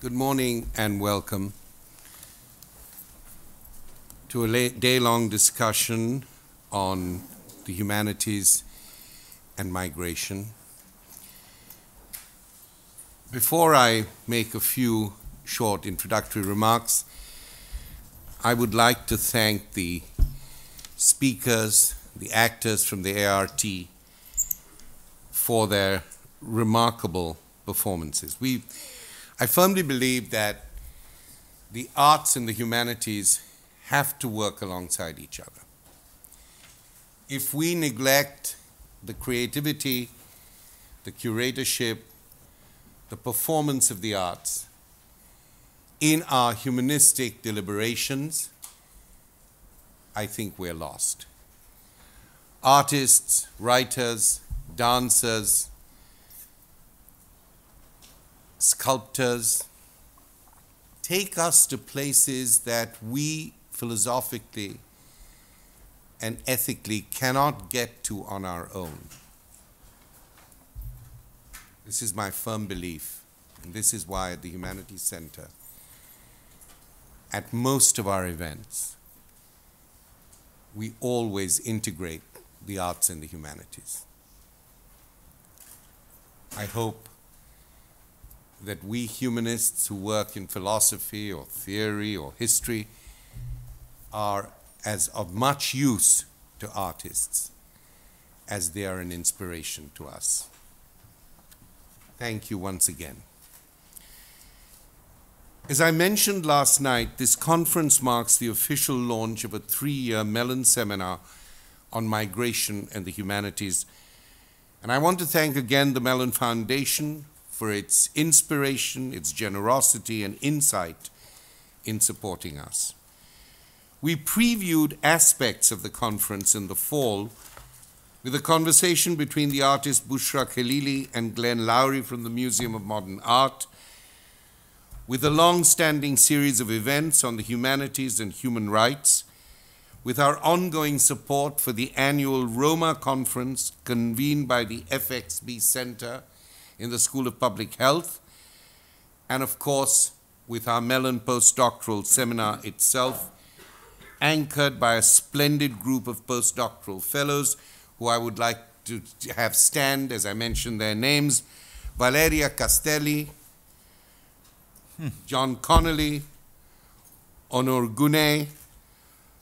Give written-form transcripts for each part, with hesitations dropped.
Good morning and welcome to a day-long discussion on the humanities and migration. Before I make a few short introductory remarks, I would like to thank the speakers, the actors from the ART for their remarkable performances. I firmly believe that the arts and the humanities have to work alongside each other. If we neglect the creativity, the curatorship, the performance of the arts in our humanistic deliberations, I think we're lost. Artists, writers, dancers, sculptors take us to places that we philosophically and ethically cannot get to on our own. This is my firm belief, and this is why at the Humanities Center, at most of our events, we always integrate the arts and the humanities. I hope that we humanists who work in philosophy or theory or history are as of much use to artists as they are an inspiration to us. Thank you once again. As I mentioned last night, this conference marks the official launch of a 3-year Mellon seminar on migration and the humanities. And I want to thank again the Mellon Foundation for its inspiration, its generosity, and insight in supporting us. We previewed aspects of the conference in the fall with a conversation between the artists Bushra Khalili and Glenn Lowry from the Museum of Modern Art, with a long-standing series of events on the humanities and human rights, with our ongoing support for the annual Roma conference convened by the FXB Center in the School of Public Health, and of course, with our Mellon postdoctoral seminar itself, anchored by a splendid group of postdoctoral fellows who I would like to have stand, as I mentioned their names: Valeria Castelli, John Connolly, Onur Gunay,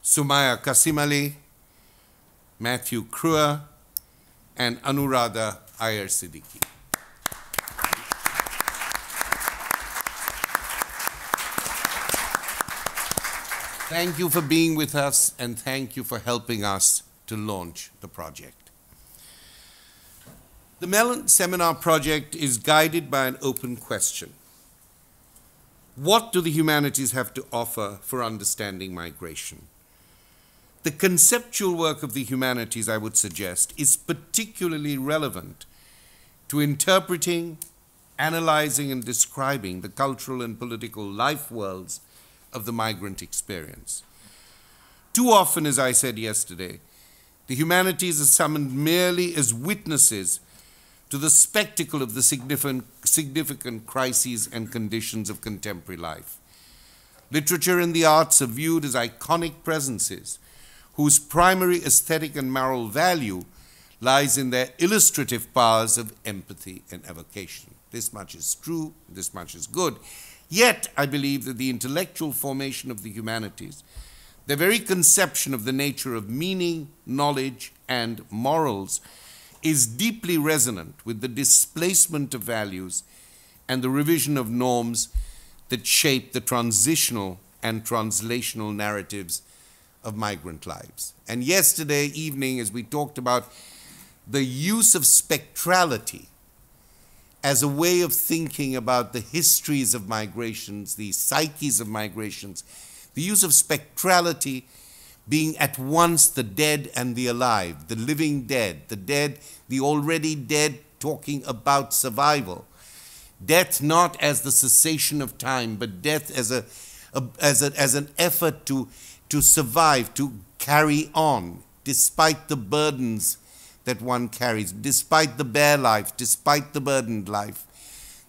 Sumaya Kasimali, Matthew Kruer, and Anuradha Iyer Siddiqui. Thank you for being with us, and thank you for helping us to launch the project. The Mellon Seminar Project is guided by an open question. What do the humanities have to offer for understanding migration? The conceptual work of the humanities, I would suggest, is particularly relevant to interpreting, analyzing, and describing the cultural and political life worlds of the migrant experience. Too often, as I said yesterday, the humanities are summoned merely as witnesses to the spectacle of the significant crises and conditions of contemporary life. Literature and the arts are viewed as iconic presences whose primary aesthetic and moral value lies in their illustrative powers of empathy and evocation. This much is true, this much is good. Yet, I believe that the intellectual formation of the humanities, the very conception of the nature of meaning, knowledge, and morals, is deeply resonant with the displacement of values and the revision of norms that shape the transitional and translational narratives of migrant lives. And yesterday evening, as we talked about the use of spectrality as a way of thinking about the histories of migrations, the psyches of migrations, the use of spectrality being at once the dead and the alive, the living dead, the already dead, talking about survival. Death not as the cessation of time, but death as an effort to survive, to carry on, despite the burdens that one carries, despite the bare life, despite the burdened life.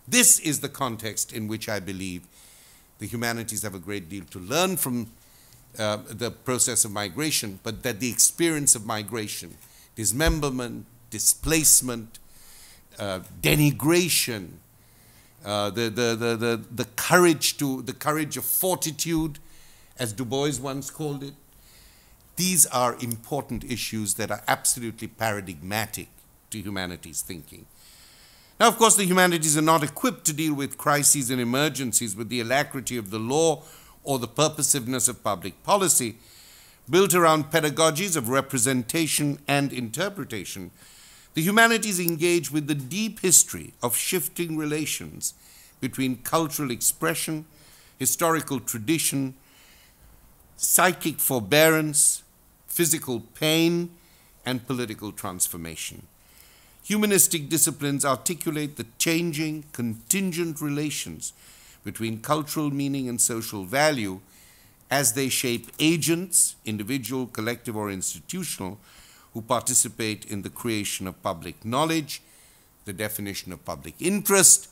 This is the context in which I believe the humanities have a great deal to learn from the process of migration, but that the experience of migration, dismemberment, displacement, denigration, the courage of fortitude, as Du Bois once called it, these are important issues that are absolutely paradigmatic to humanities thinking. Now, of course, the humanities are not equipped to deal with crises and emergencies with the alacrity of the law or the purposiveness of public policy. Built around pedagogies of representation and interpretation, the humanities engage with the deep history of shifting relations between cultural expression, historical tradition, psychic forbearance, physical pain, and political transformation. Humanistic disciplines articulate the changing, contingent relations between cultural meaning and social value as they shape agents, individual, collective, or institutional, who participate in the creation of public knowledge, the definition of public interest,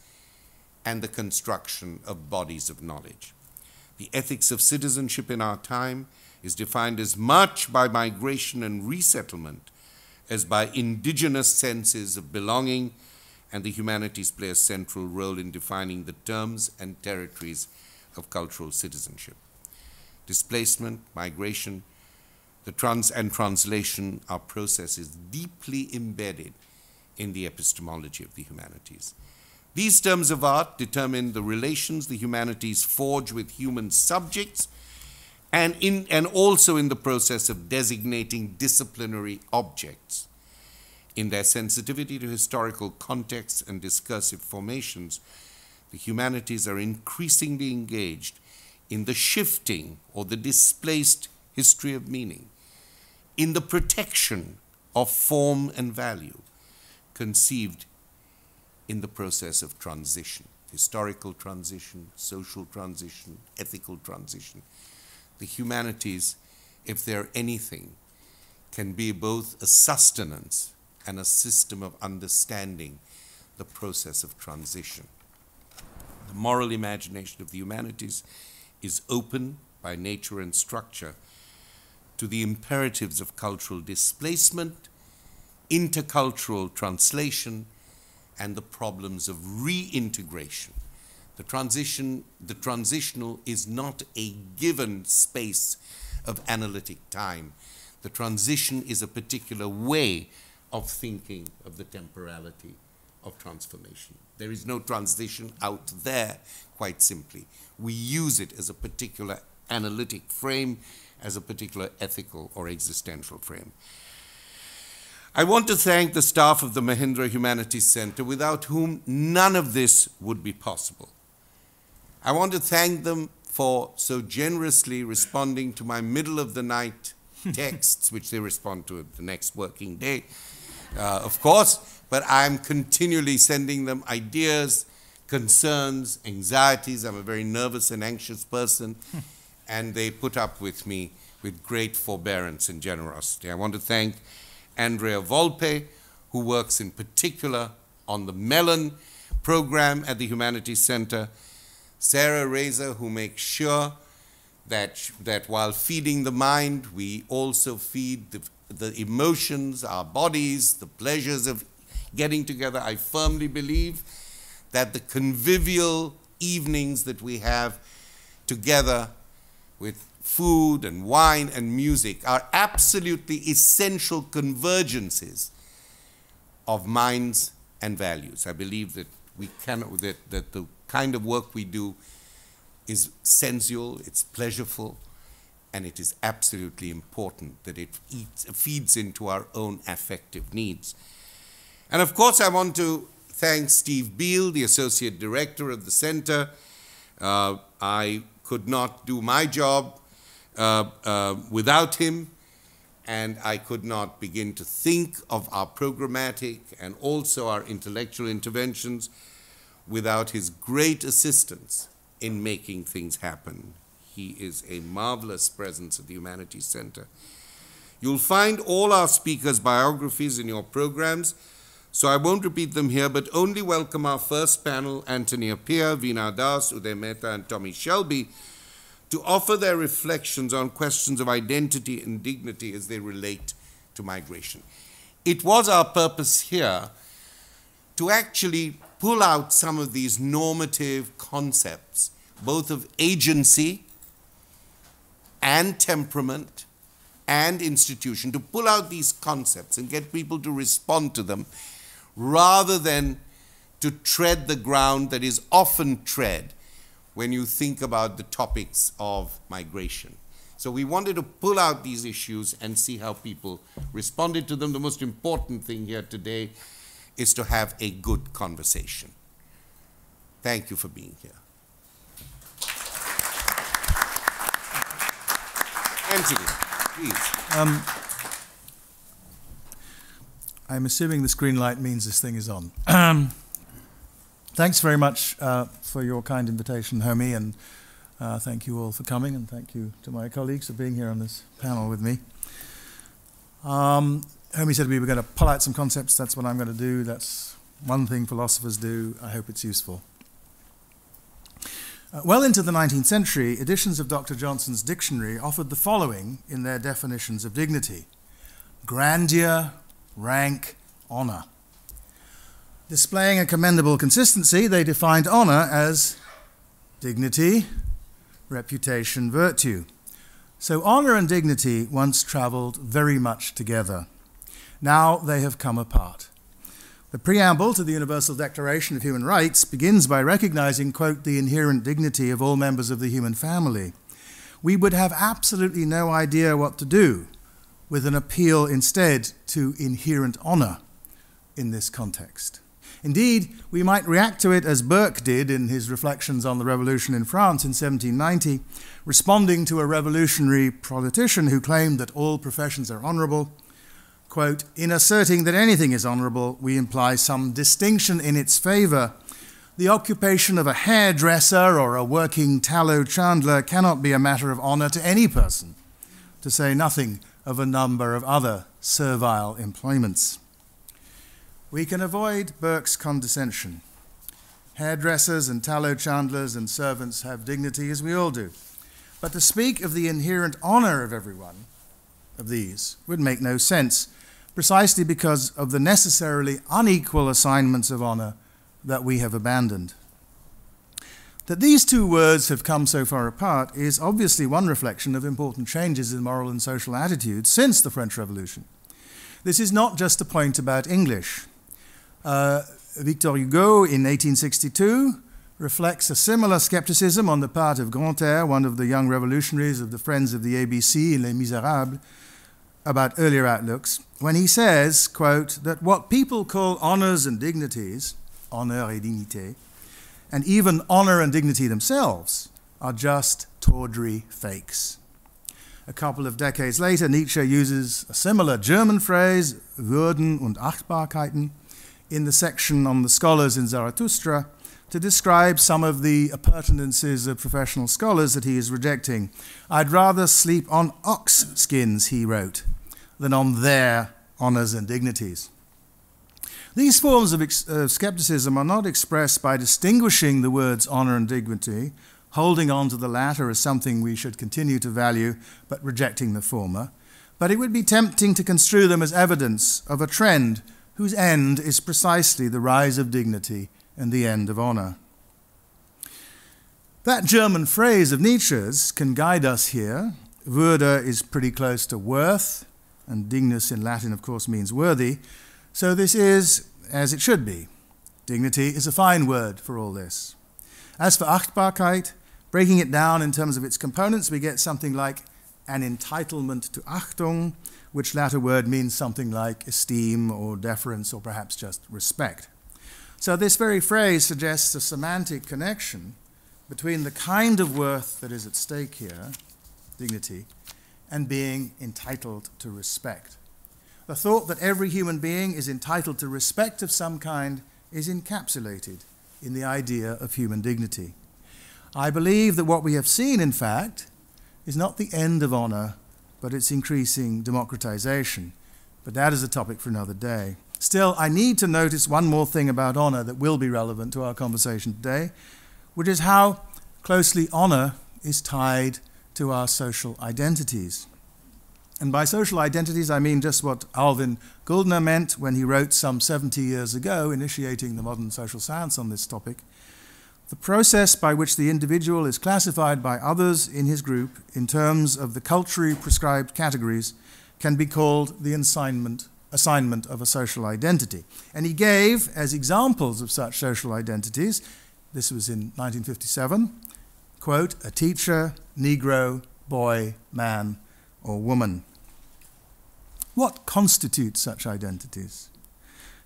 and the construction of bodies of knowledge. The ethics of citizenship in our time is defined as much by migration and resettlement as by indigenous senses of belonging, and the humanities play a central role in defining the terms and territories of cultural citizenship. Displacement, migration, and translation are processes deeply embedded in the epistemology of the humanities. These terms of art determine the relations the humanities forge with human subjects and also in the process of designating disciplinary objects. In their sensitivity to historical contexts and discursive formations, the humanities are increasingly engaged in the shifting or the displaced history of meaning, in the protection of form and value, conceived in the process of transition, historical transition, social transition, ethical transition. The humanities, if they're anything, can be both a sustenance and a system of understanding the process of transition. The moral imagination of the humanities is open by nature and structure to the imperatives of cultural displacement, intercultural translation, and the problems of reintegration. The transitional is not a given space of analytic time. The transition is a particular way of thinking of the temporality of transformation. There is no transition out there, quite simply. We use it as a particular analytic frame, as a particular ethical or existential frame. I want to thank the staff of the Mahindra Humanities Center, without whom none of this would be possible. I want to thank them for so generously responding to my middle-of-the-night texts, which they respond to the next working day, of course, but I'm continually sending them ideas, concerns, anxieties. I'm a very nervous and anxious person, and they put up with me with great forbearance and generosity. I want to thank Andrea Volpe, who works in particular on the Mellon program at the Humanities Center, Sarah Razor, who makes sure that while feeding the mind, we also feed the emotions, our bodies, the pleasures of getting together. I firmly believe that the convivial evenings that we have together with food and wine and music are absolutely essential convergences of minds and values. I believe that we cannot, that the kind of work we do is sensual, it's pleasureful, and it is absolutely important that it feeds into our own affective needs. And of course, I want to thank Steve Beal, the Associate Director of the Center. I could not do my job without him, and I could not begin to think of our programmatic and also our intellectual interventions without his great assistance in making things happen. He is a marvelous presence at the Humanities Center. You'll find all our speakers' biographies in your programs, So I won't repeat them here, but only welcome our first panel, Anthony Appiah, Veena Das, Uday Mehta, and Tommie Shelby, to offer their reflections on questions of identity and dignity as they relate to migration. It was our purpose here to actually pull out some of these normative concepts, both of agency and temperament and institution, to pull out these concepts and get people to respond to them, rather than to tread the ground that is often tread when you think about the topics of migration. So we wanted to pull out these issues and see how people responded to them. The most important thing here today is to have a good conversation. Thank you for being here. Anthony, please. I'm assuming the screen light means this thing is on. Thanks very much for your kind invitation, Homi, and thank you all for coming, and thank you to my colleagues for being here on this panel with me. Homi said we were going to pull out some concepts. That's what I'm going to do. That's one thing philosophers do. I hope it's useful. Well into the 19th century, editions of Dr. Johnson's dictionary offered the following in their definitions of dignity: grandeur, rank, honor. Displaying a commendable consistency, they defined honor as dignity, reputation, virtue. So honor and dignity once traveled very much together. Now they have come apart. The preamble to the Universal Declaration of Human Rights begins by recognizing, quote, the inherent dignity of all members of the human family. We would have absolutely no idea what to do with an appeal instead to inherent honor in this context. Indeed, we might react to it as Burke did in his reflections on the revolution in France in 1790, responding to a revolutionary politician who claimed that all professions are honorable. Quote, in asserting that anything is honorable, we imply some distinction in its favor. The occupation of a hairdresser or a working tallow chandler cannot be a matter of honor to any person, to say nothing of a number of other servile employments. We can avoid Burke's condescension. Hairdressers and tallow chandlers and servants have dignity, as we all do. But to speak of the inherent honor of every one of these would make no sense, precisely because of the necessarily unequal assignments of honor that we have abandoned. That these two words have come so far apart is obviously one reflection of important changes in moral and social attitudes since the French Revolution. This is not just a point about English. Victor Hugo in 1862 reflects a similar skepticism on the part of Grantaire, one of the young revolutionaries of the Friends of the ABC in Les Misérables, about earlier outlooks, when he says, quote, that what people call honors and dignities, honneur et dignité, and even honor and dignity themselves, are just tawdry fakes. A couple of decades later, Nietzsche uses a similar German phrase, Würden und Achtbarkeiten, in the section on the scholars in Zarathustra, to describe some of the appurtenances of professional scholars that he is rejecting. I'd rather sleep on ox skins, he wrote, than on their honors and dignities. These forms of skepticism are not expressed by distinguishing the words honor and dignity, holding on to the latter as something we should continue to value, but rejecting the former. But it would be tempting to construe them as evidence of a trend whose end is precisely the rise of dignity and the end of honor. That German phrase of Nietzsche's can guide us here. Würde is pretty close to worth, and dignus in Latin, of course, means worthy. So this is as it should be. Dignity is a fine word for all this. As for Achtbarkeit, breaking it down in terms of its components, we get something like an entitlement to Achtung, which latter word means something like esteem or deference or perhaps just respect. So this very phrase suggests a semantic connection between the kind of worth that is at stake here, dignity, and being entitled to respect. The thought that every human being is entitled to respect of some kind is encapsulated in the idea of human dignity. I believe that what we have seen, in fact, is not the end of honor, but its increasing democratization. But that is a topic for another day. Still, I need to notice one more thing about honor that will be relevant to our conversation today, which is how closely honor is tied to our social identities. And by social identities, I mean just what Alvin Goldner meant when he wrote some 70 years ago, initiating the modern social science on this topic. The process by which the individual is classified by others in his group in terms of the culturally prescribed categories can be called the assignment of a social identity. And he gave, as examples of such social identities, this was in 1957, quote, a teacher, Negro, boy, man, or woman. What constitutes such identities?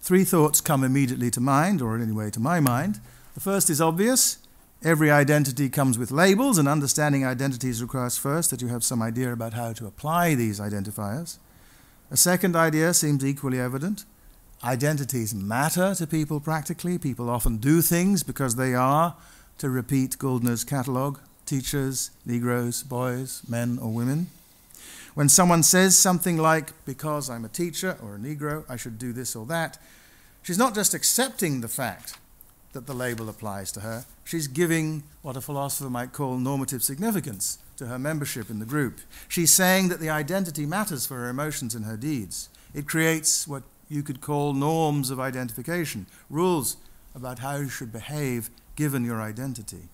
Three thoughts come immediately to mind, or anyway to my mind. The first is obvious. Every identity comes with labels, and understanding identities requires first that you have some idea about how to apply these identifiers. A second idea seems equally evident. Identities matter to people practically. People often do things because they are, to repeat Goldner's catalogue, teachers, Negroes, boys, men or women. When someone says something like, because I'm a teacher or a Negro, I should do this or that, she's not just accepting the fact that the label applies to her, she's giving what a philosopher might call normative significance to her membership in the group. She's saying that the identity matters for her emotions and her deeds. It creates what you could call norms of identification, rules about how you should behave given your identity.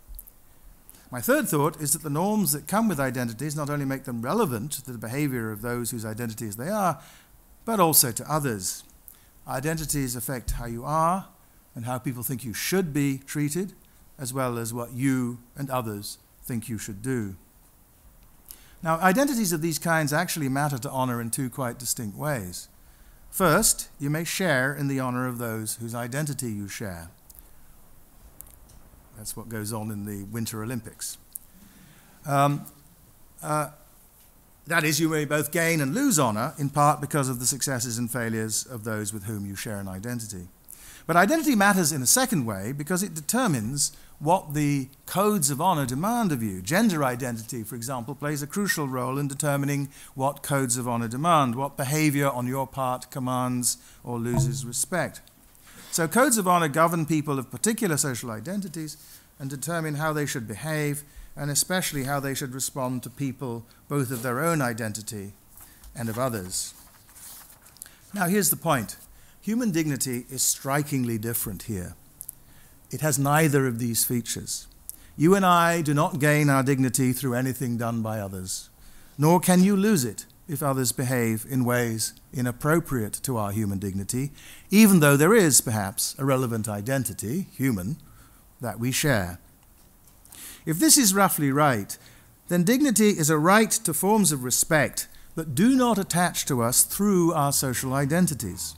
My third thought is that the norms that come with identities not only make them relevant to the behavior of those whose identities they are, but also to others. Identities affect how you are and how people think you should be treated, as well as what you and others think you should do. Now, identities of these kinds actually matter to honor in two quite distinct ways. First, you may share in the honor of those whose identity you share. That's what goes on in the Winter Olympics. That is, you may both gain and lose honor, in part because of the successes and failures of those with whom you share an identity. But identity matters in a second way because it determines what the codes of honor demand of you. Gender identity, for example, plays a crucial role in determining what codes of honor demand, what behavior on your part commands or loses respect. So codes of honor govern people of particular social identities and determine how they should behave, and especially how they should respond to people both of their own identity and of others. Now here's the point. Human dignity is strikingly different here. It has neither of these features. You and I do not gain our dignity through anything done by others, nor can you lose it if others behave in ways inappropriate to our human dignity, even though there is perhaps a relevant identity, human, that we share. If this is roughly right, then dignity is a right to forms of respect that do not attach to us through our social identities.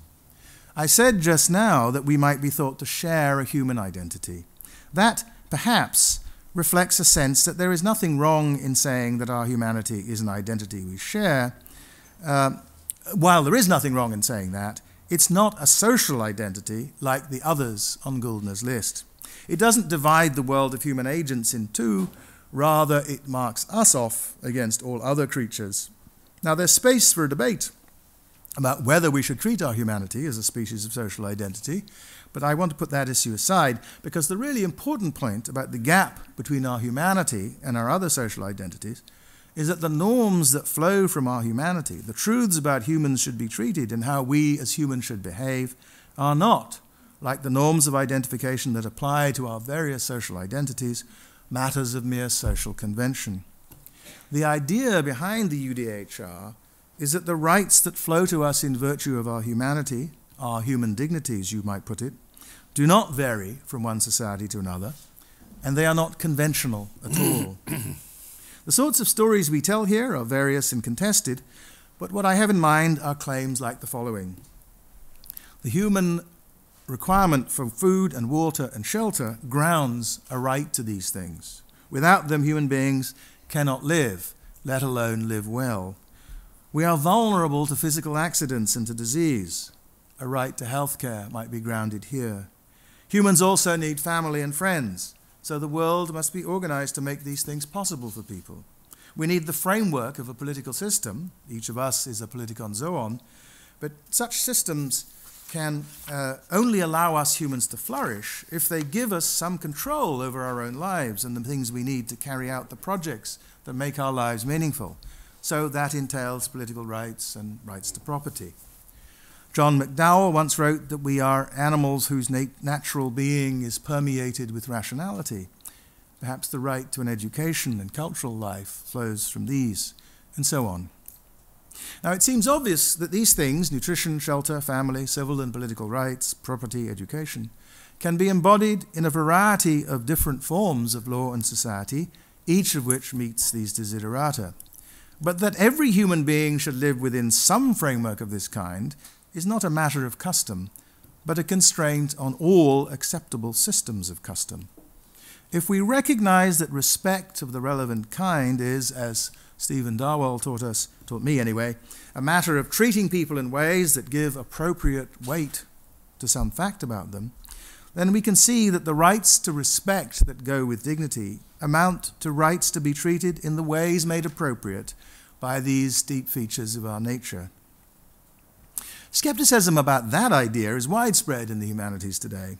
I said just now that we might be thought to share a human identity. That, perhaps, reflects a sense that there is nothing wrong in saying that our humanity is an identity we share. While there is nothing wrong in saying that, it's not a social identity like the others on Goldner's list. It doesn't divide the world of human agents in two, rather it marks us off against all other creatures. Now there's space for a debate about whether we should treat our humanity as a species of social identity, but I want to put that issue aside because the really important point about the gap between our humanity and our other social identities is that the norms that flow from our humanity, the truths about humans should be treated and how we as humans should behave, are not, like the norms of identification that apply to our various social identities, matters of mere social convention. The idea behind the UDHR is that the rights that flow to us in virtue of our humanity, our human dignities, you might put it, do not vary from one society to another, and they are not conventional at all. The sorts of stories we tell here are various and contested, but what I have in mind are claims like the following. The human requirement for food and water and shelter grounds a right to these things. Without them, human beings cannot live, let alone live well. We are vulnerable to physical accidents and to disease. A right to health care might be grounded here. Humans also need family and friends, so the world must be organized to make these things possible for people. We need the framework of a political system. Each of us is a politikon zoon, but such systems can only allow us humans to flourish if they give us some control over our own lives and the things we need to carry out the projects that make our lives meaningful. So that entails political rights and rights to property. John McDowell once wrote that we are animals whose natural being is permeated with rationality. Perhaps the right to an education and cultural life flows from these, and so on. Now, it seems obvious that these things, nutrition, shelter, family, civil and political rights, property, education, can be embodied in a variety of different forms of law and society, each of which meets these desiderata. But that every human being should live within some framework of this kind is not a matter of custom, but a constraint on all acceptable systems of custom. If we recognize that respect of the relevant kind is, as Stephen Darwell taught me anyway, a matter of treating people in ways that give appropriate weight to some fact about them, then we can see that the rights to respect that go with dignity amount to rights to be treated in the ways made appropriate by these deep features of our nature. Skepticism about that idea is widespread in the humanities today.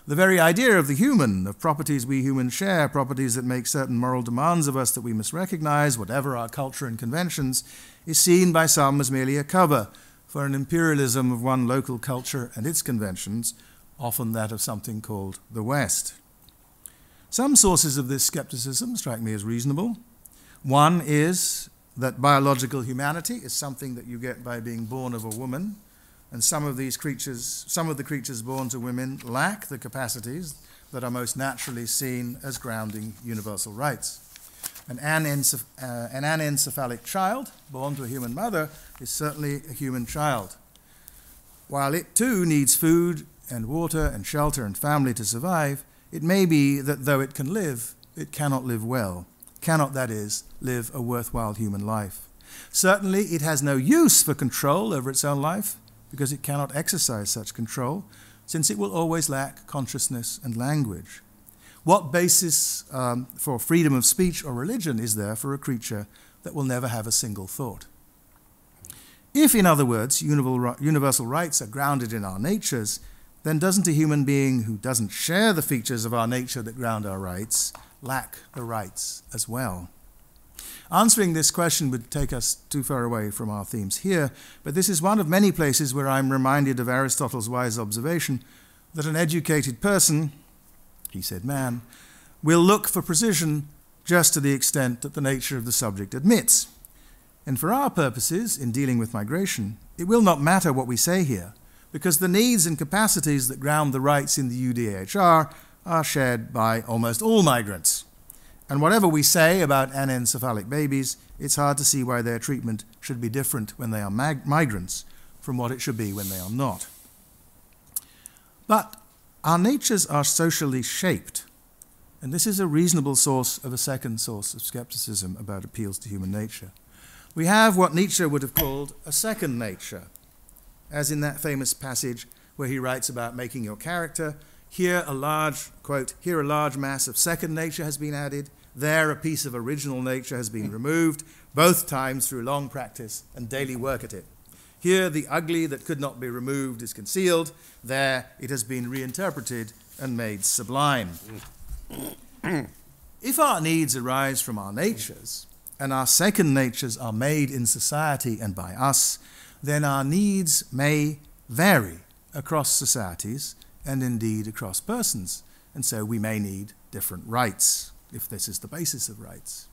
The very idea of the human, of properties we humans share, properties that make certain moral demands of us that we must recognize, whatever our culture and conventions, is seen by some as merely a cover for an imperialism of one local culture and its conventions, often that of something called the West. Some sources of this skepticism strike me as reasonable. One is that biological humanity is something that you get by being born of a woman, and some of the creatures born to women lack the capacities that are most naturally seen as grounding universal rights. An anencephalic child born to a human mother is certainly a human child. While it too needs food and water and shelter and family to survive, it may be that though it can live, it cannot live well, cannot, that is, live a worthwhile human life. Certainly it has no use for control over its own life, because it cannot exercise such control, since it will always lack consciousness and language. What basis for freedom of speech or religion is there for a creature that will never have a single thought? If, in other words, universal rights are grounded in our natures, then doesn't a human being who doesn't share the features of our nature that ground our rights lack the rights as well? Answering this question would take us too far away from our themes here, but this is one of many places where I'm reminded of Aristotle's wise observation that an educated person, he said man, will look for precision just to the extent that the nature of the subject admits. And for our purposes, in dealing with migration, it will not matter what we say here, because the needs and capacities that ground the rights in the UDHR are shared by almost all migrants. And whatever we say about anencephalic babies, it's hard to see why their treatment should be different when they are migrants from what it should be when they are not. But our natures are socially shaped, and this is a reasonable source of a second source of skepticism about appeals to human nature. We have what Nietzsche would have called a second nature, as in that famous passage where he writes about making your character. Here a large, quote, here a large mass of second nature has been added, there a piece of original nature has been removed, both times through long practice and daily work at it. Here the ugly that could not be removed is concealed, there it has been reinterpreted and made sublime. If our needs arise from our natures, and our second natures are made in society and by us, then our needs may vary across societies and indeed across persons, and so we may need different rights, if this is the basis of rights.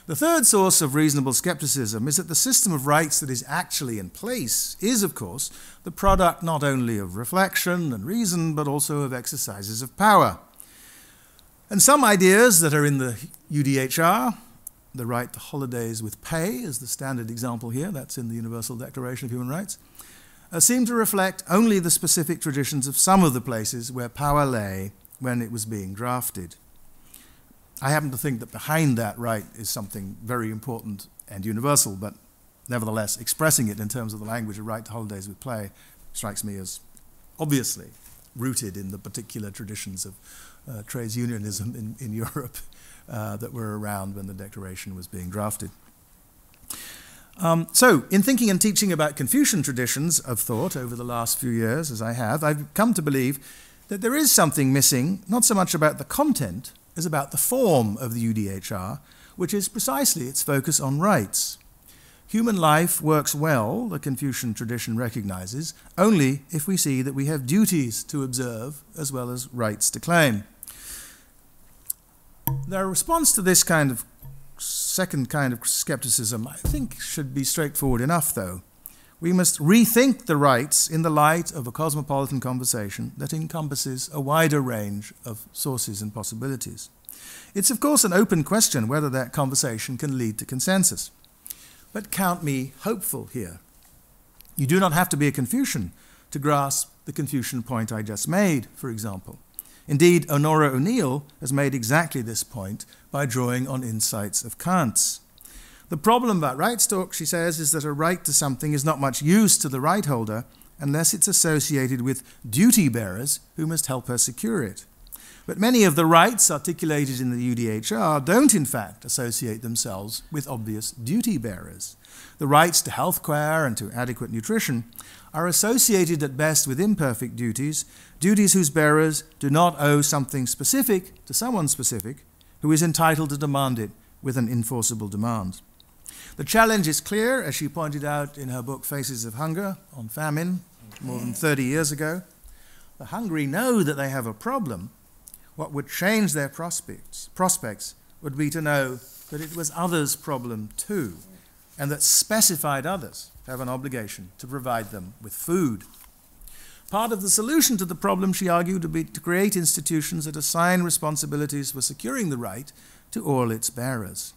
The third source of reasonable skepticism is that the system of rights that is actually in place is, of course, the product not only of reflection and reason, but also of exercises of power. And some ideas that are in the UDHR, the right to holidays with pay is the standard example here, that's in the Universal Declaration of Human Rights, seem to reflect only the specific traditions of some of the places where power lay when it was being drafted. I happen to think that behind that right is something very important and universal, but nevertheless expressing it in terms of the language of right to holidays with play strikes me as obviously rooted in the particular traditions of trades unionism in Europe that were around when the Declaration was being drafted. So, in thinking and teaching about Confucian traditions of thought over the last few years, as I have, I've come to believe that there is something missing, not so much about the content as about the form of the UDHR, which is precisely its focus on rights. Human life works well, the Confucian tradition recognizes, only if we see that we have duties to observe as well as rights to claim. Their response to this kind of second kind of skepticism, I think, should be straightforward enough, though. We must rethink the rights in the light of a cosmopolitan conversation that encompasses a wider range of sources and possibilities. It's, of course, an open question whether that conversation can lead to consensus. But count me hopeful here. You do not have to be a Confucian to grasp the Confucian point I just made, for example. Indeed, Honora O'Neill has made exactly this point by drawing on insights of Kant's. The problem about rights talk, she says, is that a right to something is not much use to the right holder unless it's associated with duty bearers who must help her secure it. But many of the rights articulated in the UDHR don't, in fact, associate themselves with obvious duty bearers. The rights to health care and to adequate nutrition are associated at best with imperfect duties, duties whose bearers do not owe something specific to someone specific who is entitled to demand it with an enforceable demand. The challenge is clear, as she pointed out in her book Faces of Hunger on famine more than 30 years ago. The hungry know that they have a problem. What would change their prospects would be to know that it was others' problem too, and that specified others have an obligation to provide them with food. Part of the solution to the problem, she argued, would be to create institutions that assign responsibilities for securing the right to all its bearers.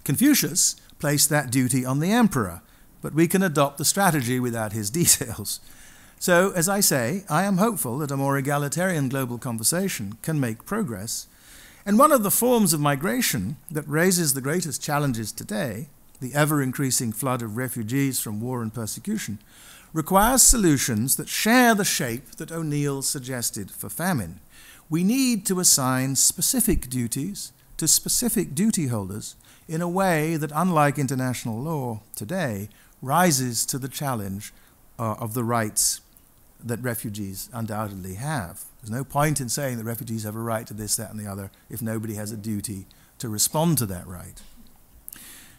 Confucius placed that duty on the emperor, but we can adopt the strategy without his details. So, as I say, I am hopeful that a more egalitarian global conversation can make progress. And one of the forms of migration that raises the greatest challenges today, the ever-increasing flood of refugees from war and persecution, requires solutions that share the shape that O'Neill suggested for famine. We need to assign specific duties to specific duty holders in a way that, unlike international law today, rises to the challenge of the rights that refugees undoubtedly have. There's no point in saying that refugees have a right to this, that, and the other if nobody has a duty to respond to that right.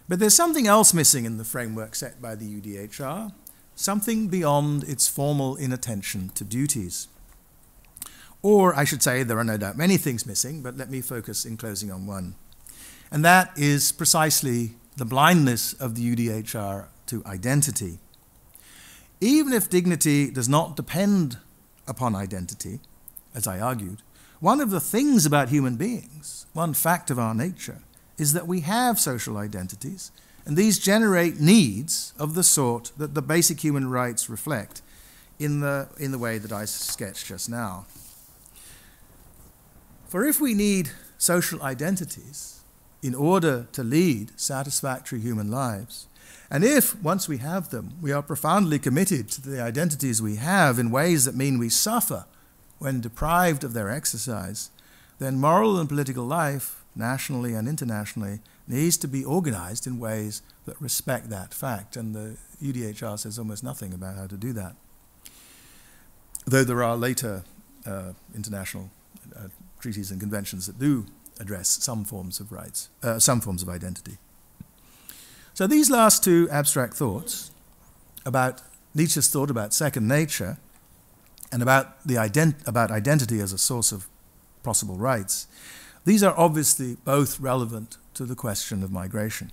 But there's something else missing in the framework set by the UDHR, something beyond its formal inattention to duties. Or, I should say, there are no doubt many things missing, but let me focus in closing on one. And that is precisely the blindness of the UDHR to identity. Even if dignity does not depend upon identity, as I argued, one of the things about human beings, one fact of our nature, is that we have social identities, and these generate needs of the sort that the basic human rights reflect in the way that I sketched just now. For if we need social identities in order to lead satisfactory human lives, and if, once we have them, we are profoundly committed to the identities we have in ways that mean we suffer when deprived of their exercise, then moral and political life, nationally and internationally, needs to be organized in ways that respect that fact. And the UDHR says almost nothing about how to do that. Though there are later international treaties and conventions that do address some forms of rights, some forms of identity. So these last two abstract thoughts about Nietzsche's thought about second nature and about identity as a source of possible rights, these are obviously both relevant to the question of migration.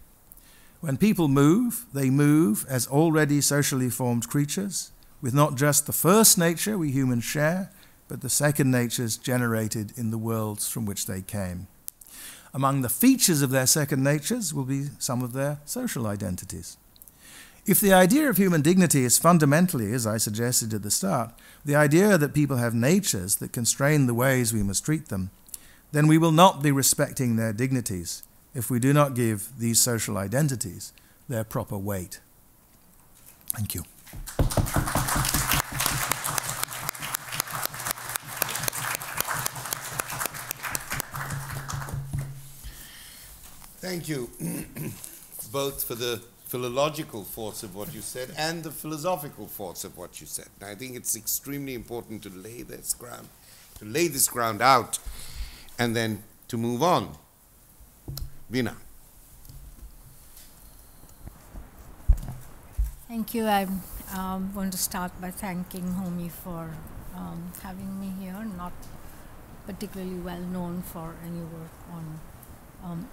When people move, they move as already socially formed creatures, with not just the first nature we humans share, but the second natures generated in the worlds from which they came. Among the features of their second natures will be some of their social identities. If the idea of human dignity is fundamentally, as I suggested at the start, the idea that people have natures that constrain the ways we must treat them, then we will not be respecting their dignities if we do not give these social identities their proper weight. Thank you. Thank you both for the philological force of what you said and the philosophical force of what you said. And I think it's extremely important to lay this ground out, and then to move on. Veena. Thank you. I want to start by thanking Homi for having me here. Not particularly well known for any work on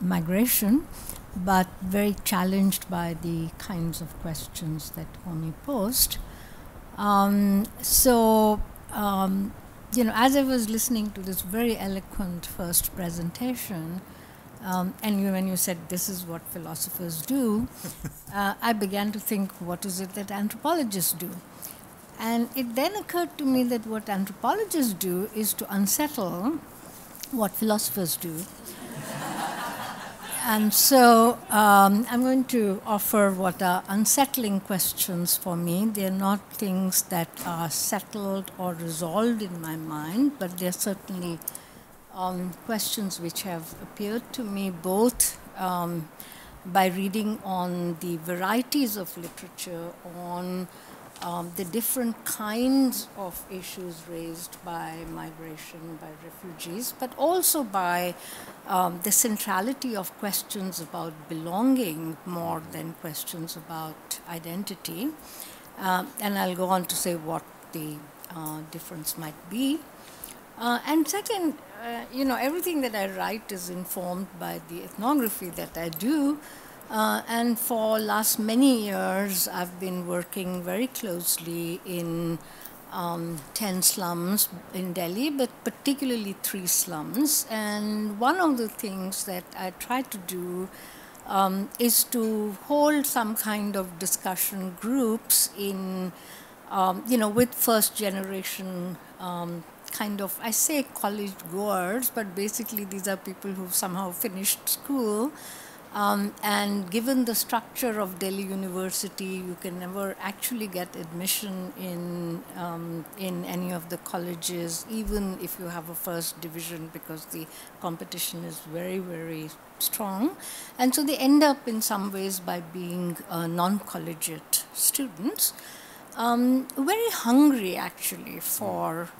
migration, but very challenged by the kinds of questions that Homi posed. As I was listening to this very eloquent first presentation, and when you said this is what philosophers do, I began to think, what is it that anthropologists do? And it then occurred to me that what anthropologists do is to unsettle what philosophers do. And so I'm going to offer what are unsettling questions for me. They're not things that are settled or resolved in my mind, but they're certainly questions which have appeared to me both by reading on the varieties of literature, on the different kinds of issues raised by migration, by refugees, but also by the centrality of questions about belonging more than questions about identity. And I'll go on to say what the difference might be. And second, everything that I write is informed by the ethnography that I do. And for last many years, I've been working very closely in 10 slums in Delhi, but particularly 3 slums. And one of the things that I try to do is to hold some kind of discussion groups in, with first generation kind of, I say college goers, but basically these are people who've somehow finished school. And given the structure of Delhi University, you can never actually get admission in any of the colleges, even if you have a first division, because the competition is very, very strong. And so they end up in some ways by being non-collegiate students, very hungry actually for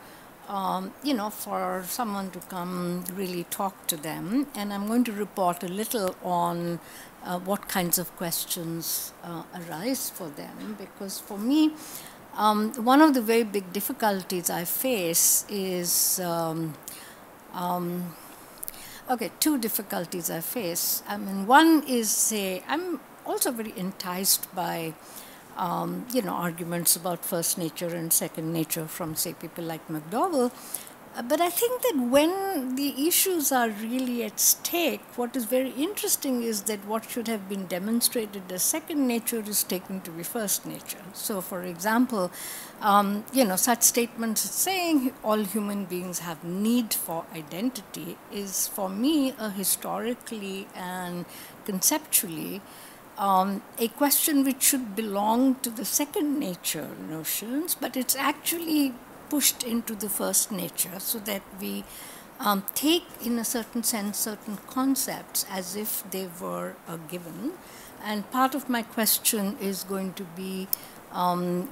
for someone to come really talk to them. And I'm going to report a little on what kinds of questions arise for them, because for me, one of the very big difficulties I face is, 2 difficulties I face. I mean, one is, say, I'm also very enticed by arguments about first nature and second nature from, say, people like McDowell. But I think that when the issues are really at stake, what is very interesting is that what should have been demonstrated as second nature is taken to be first nature. So, for example, such statements as saying all human beings have need for identity is, for me, a historically and conceptually a question which should belong to the second nature notions, but it's actually pushed into the first nature, so that we take, in a certain sense, certain concepts as if they were a given. And part of my question is going to be,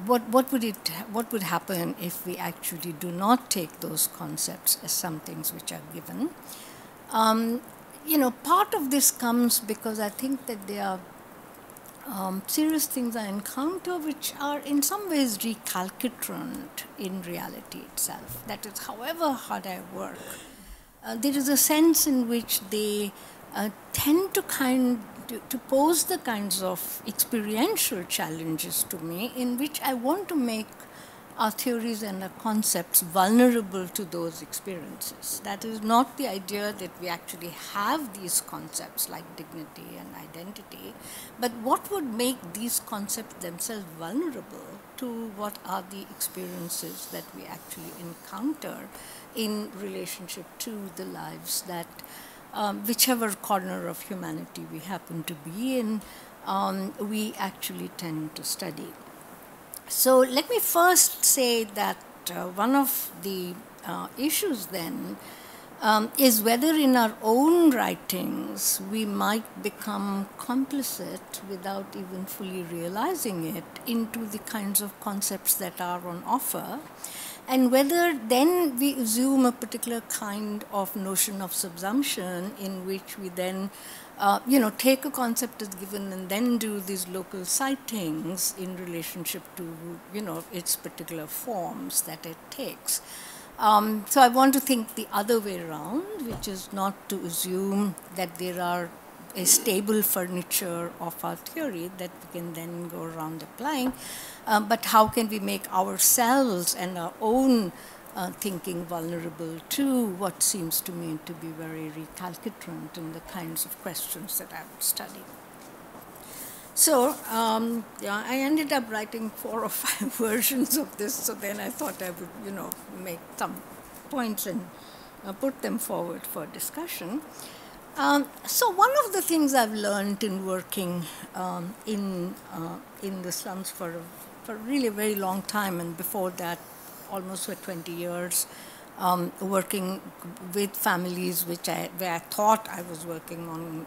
what would happen if we actually do not take those concepts as some things which are given? Part of this comes because I think that there are serious things I encounter which are in some ways recalcitrant in reality itself. That is, however hard I work, there is a sense in which they tend to pose the kinds of experiential challenges to me in which I want to make our theories and our concepts vulnerable to those experiences. That is not the idea that we actually have these concepts like dignity and identity, but what would make these concepts themselves vulnerable to what are the experiences that we actually encounter in relationship to the lives that whichever corner of humanity we happen to be in, we actually tend to study. So let me first say that one of the issues then is whether in our own writings we might become complicit without even fully realizing it into the kinds of concepts that are on offer, and whether then we assume a particular kind of notion of subsumption in which we then take a concept as given and then do these local sightings in relationship to, its particular forms that it takes. So I want to think the other way around, which is not to assume that there are a stable furniture of our theory that we can then go around applying, but how can we make ourselves and our own thinking vulnerable to what seems to me to be very recalcitrant in the kinds of questions that I would study. So I ended up writing 4 or 5 versions of this, so then I thought I would, make some points and put them forward for discussion. So one of the things I've learned in working in the slums for really a very long time, and before that, almost for 20 years, working with families where I thought I was working on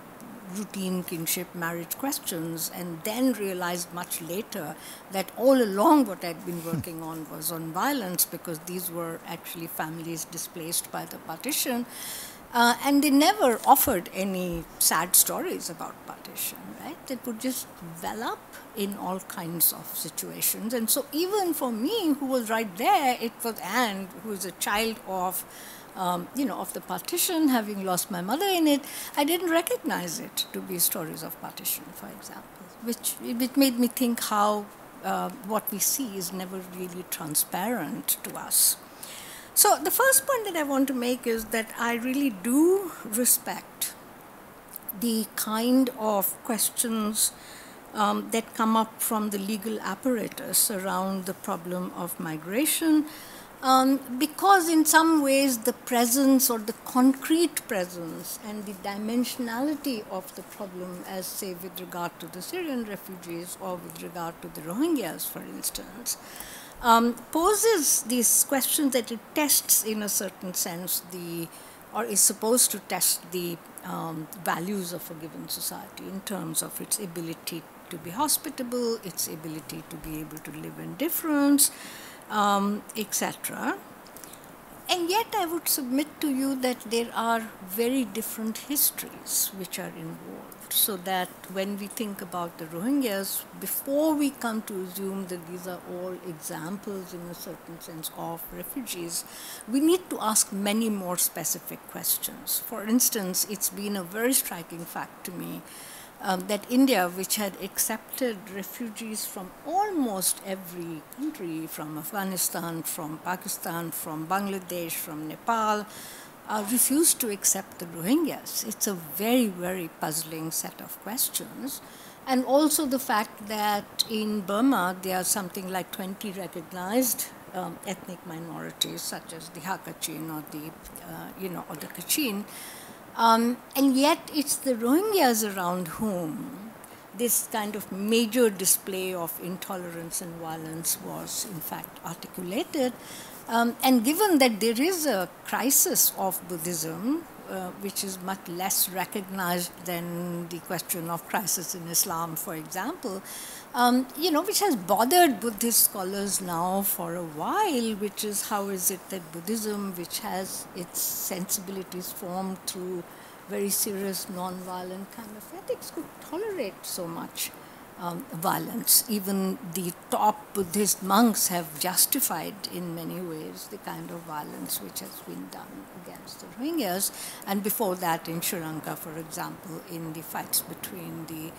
routine kinship marriage questions, and then realized much later that all along what I'd been working on was on violence, because these were actually families displaced by the partition. And they never offered any sad stories about partition, right? It would just well up in all kinds of situations. And so even for me, who was right there, it was Anne, who is a child of the partition, having lost my mother in it, I didn't recognize it to be stories of partition, for example, which made me think how what we see is never really transparent to us. So the first point that I want to make is that I really do respect the kind of questions that come up from the legal apparatus around the problem of migration, because in some ways the presence or the concrete presence and the dimensionality of the problem, as say with regard to the Syrian refugees or with regard to the Rohingyas, for instance, poses these questions that it tests in a certain sense or is supposed to test the values of a given society in terms of its ability to be hospitable, its ability to be able to live in difference, etc. And yet I would submit to you that there are very different histories which are involved, so that when we think about the Rohingyas, before we come to assume that these are all examples in a certain sense of refugees, we need to ask many more specific questions. For instance, it's been a very striking fact to me that India, which had accepted refugees from almost every country, from Afghanistan, from Pakistan, from Bangladesh, from Nepal, refused to accept the Rohingyas. It's a very, very puzzling set of questions. And also the fact that in Burma, there are something like 20 recognized ethnic minorities, such as the Hakachin or the Kachin. And yet it's the Rohingyas around whom this kind of major display of intolerance and violence was in fact articulated. And given that there is a crisis of Buddhism, which is much less recognized than the question of crisis in Islam, for example, which has bothered Buddhist scholars now for a while, which is how is it that Buddhism, which has its sensibilities formed through very serious non-violent kind of ethics, could tolerate so much violence. Even the top Buddhist monks have justified in many ways the kind of violence which has been done against the Rohingyas, and before that in Sri Lanka, for example, in the fights between the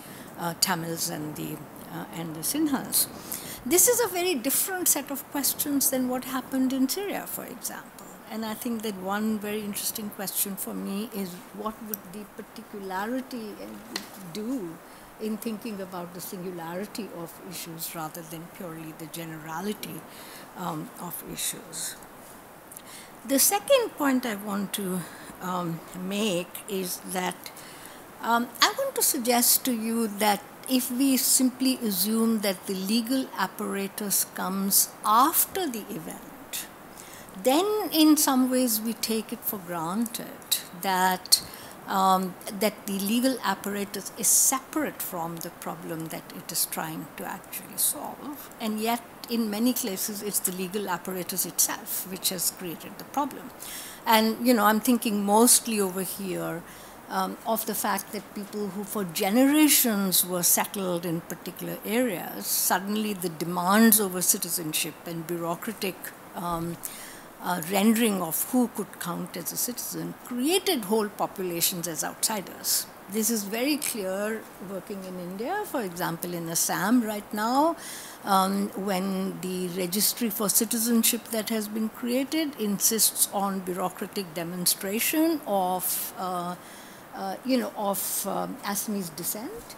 Tamils and the Sinhas. This is a very different set of questions than what happened in Syria, for example. And I think that one very interesting question for me is what would the particularity do in thinking about the singularity of issues rather than purely the generality of issues. The second point I want to make is that I want to suggest to you that if we simply assume that the legal apparatus comes after the event, then in some ways we take it for granted that that the legal apparatus is separate from the problem that it is trying to actually solve, and yet in many cases it's the legal apparatus itself which has created the problem. And I'm thinking mostly over here of the fact that people who for generations were settled in particular areas, suddenly the demands over citizenship and bureaucratic rendering of who could count as a citizen created whole populations as outsiders. This is very clear working in India, for example, in Assam right now, when the registry for citizenship that has been created insists on bureaucratic demonstration of Assamese descent.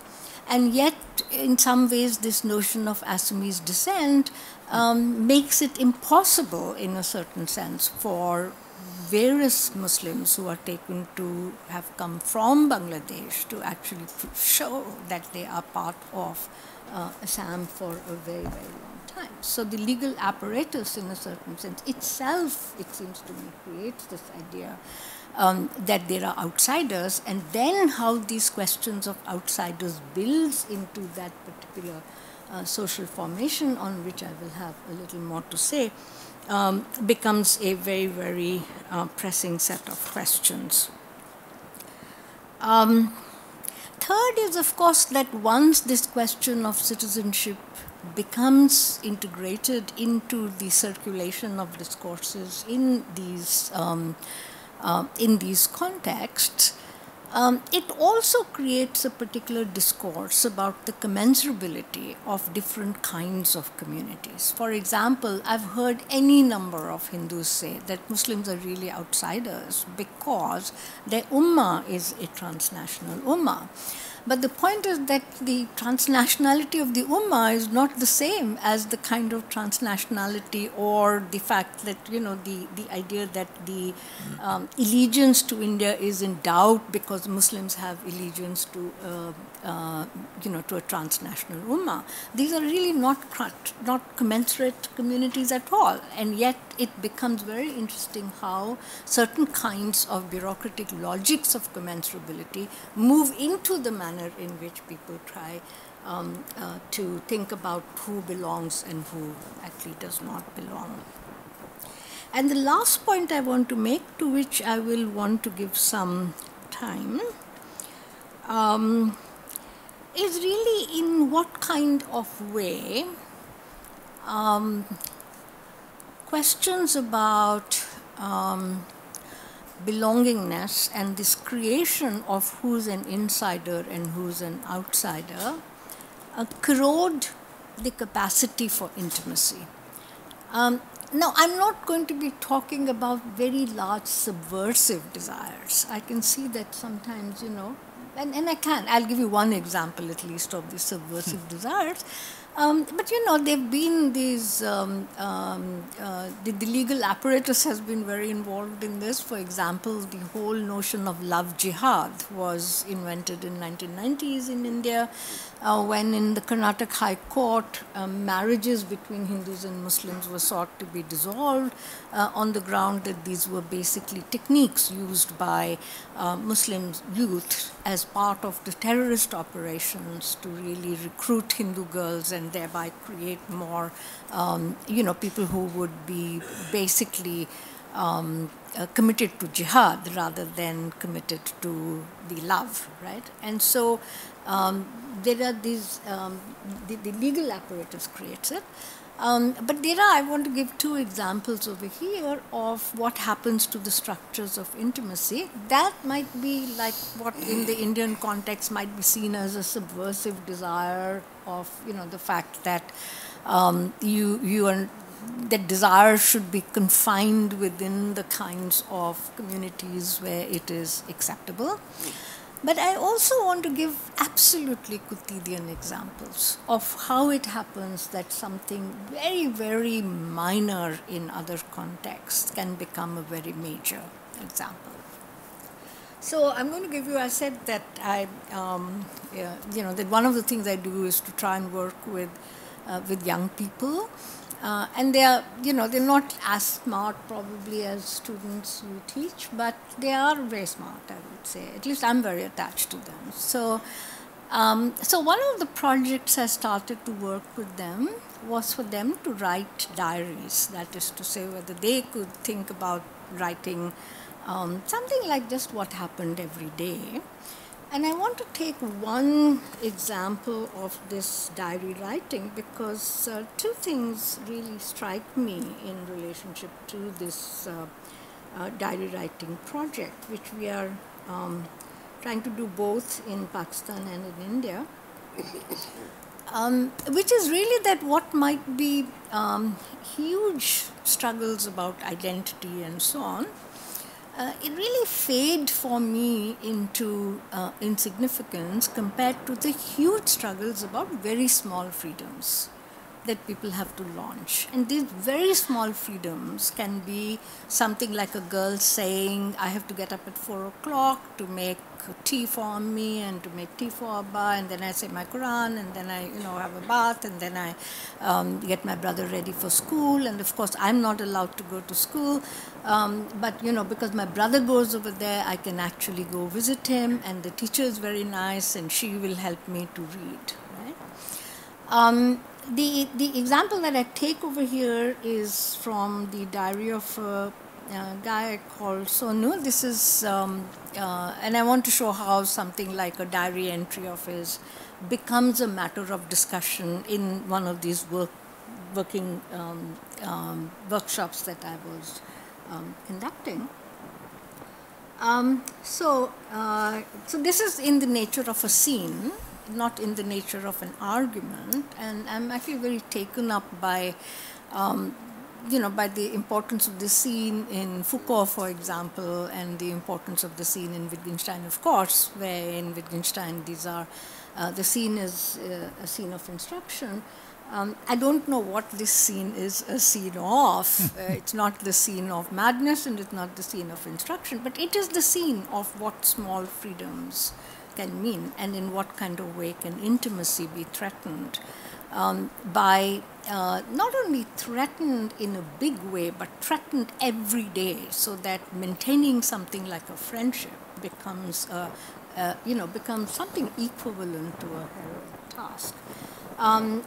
And yet, in some ways, this notion of Assamese descent makes it impossible, in a certain sense, for various Muslims who are taken to have come from Bangladesh to actually show that they are part of Assam for a very, very long time. So the legal apparatus, in a certain sense, itself, it seems to me, creates this idea that there are outsiders, and then how these questions of outsiders builds into that particular social formation, on which I will have a little more to say, becomes a very, very pressing set of questions. Third is, of course, that once this question of citizenship becomes integrated into the circulation of discourses in these contexts, it also creates a particular discourse about the commensurability of different kinds of communities. For example, I've heard any number of Hindus say that Muslims are really outsiders because their ummah is a transnational ummah. But the point is that the transnationality of the ummah is not the same as the kind of transnationality, or the fact that, the idea that the allegiance to India is in doubt because Muslims have allegiance to, to a transnational ummah. These are really not commensurate communities at all. And yet it becomes very interesting how certain kinds of bureaucratic logics of commensurability move into the manner in which people try to think about who belongs and who actually does not belong. And the last point I want to make, to which I will want to give some time, is really in what kind of way questions about belongingness and this creation of who's an insider and who's an outsider corrode the capacity for intimacy. Now, I'm not going to be talking about very large subversive desires. I can see that sometimes, and I'll give you one example at least of the subversive desires. But there have been these, the legal apparatus has been very involved in this. For example, the whole notion of love jihad was invented in 1990s in India, when in the Karnataka High Court, marriages between Hindus and Muslims were sought to be dissolved on the ground that these were basically techniques used by Muslim youth as part of the terrorist operations to really recruit Hindu girls and thereby create more, people who would be basically committed to jihad rather than committed to the love, right? And so there are these, the legal apparatus creates it. But I want to give two examples over here of what happens to the structures of intimacy. That might be like what in the Indian context might be seen as a subversive desire of, the fact that that desire should be confined within the kinds of communities where it is acceptable. But I also want to give absolutely quotidian examples of how it happens that something very, very minor in other contexts can become a very major example. So I'm going to give you, I said that that one of the things I do is to try and work with young people. and they are, they're not as smart probably as students you teach, but they are very smart, I would say. At least I'm very attached to them. So, so one of the projects I started to work with them was for them to write diaries. That is to say, whether they could think about writing something like just what happened every day. And I want to take one example of this diary writing because two things really strike me in relationship to this diary writing project, which we are trying to do both in Pakistan and in India, which is really that what might be huge struggles about identity and so on, it really fade for me into insignificance compared to the huge struggles about very small freedoms that people have to launch. And these very small freedoms can be something like a girl saying, I have to get up at 4 o'clock to make tea for me and to make tea for Abba, and then I say my Quran, and then I have a bath, and then I get my brother ready for school, and of course I'm not allowed to go to school, but because my brother goes over there, I can actually go visit him, and the teacher is very nice and she will help me to read, right? The example that I take over here is from the diary of a guy called Sonu. This is, and I want to show how something like a diary entry of his becomes a matter of discussion in one of these working workshops that I was conducting. So this is in the nature of a scene, not in the nature of an argument, and I'm actually very taken up by, by the importance of the scene in Foucault, for example, and the importance of the scene in Wittgenstein, of course, where in Wittgenstein these are, the scene is a scene of instruction. I don't know what this scene is a scene of. It's not the scene of madness and it's not the scene of instruction, but it is the scene of what small freedoms can mean and in what kind of way can intimacy be threatened by not only threatened in a big way, but threatened every day, so that maintaining something like a friendship becomes, becomes something equivalent to a heroic task.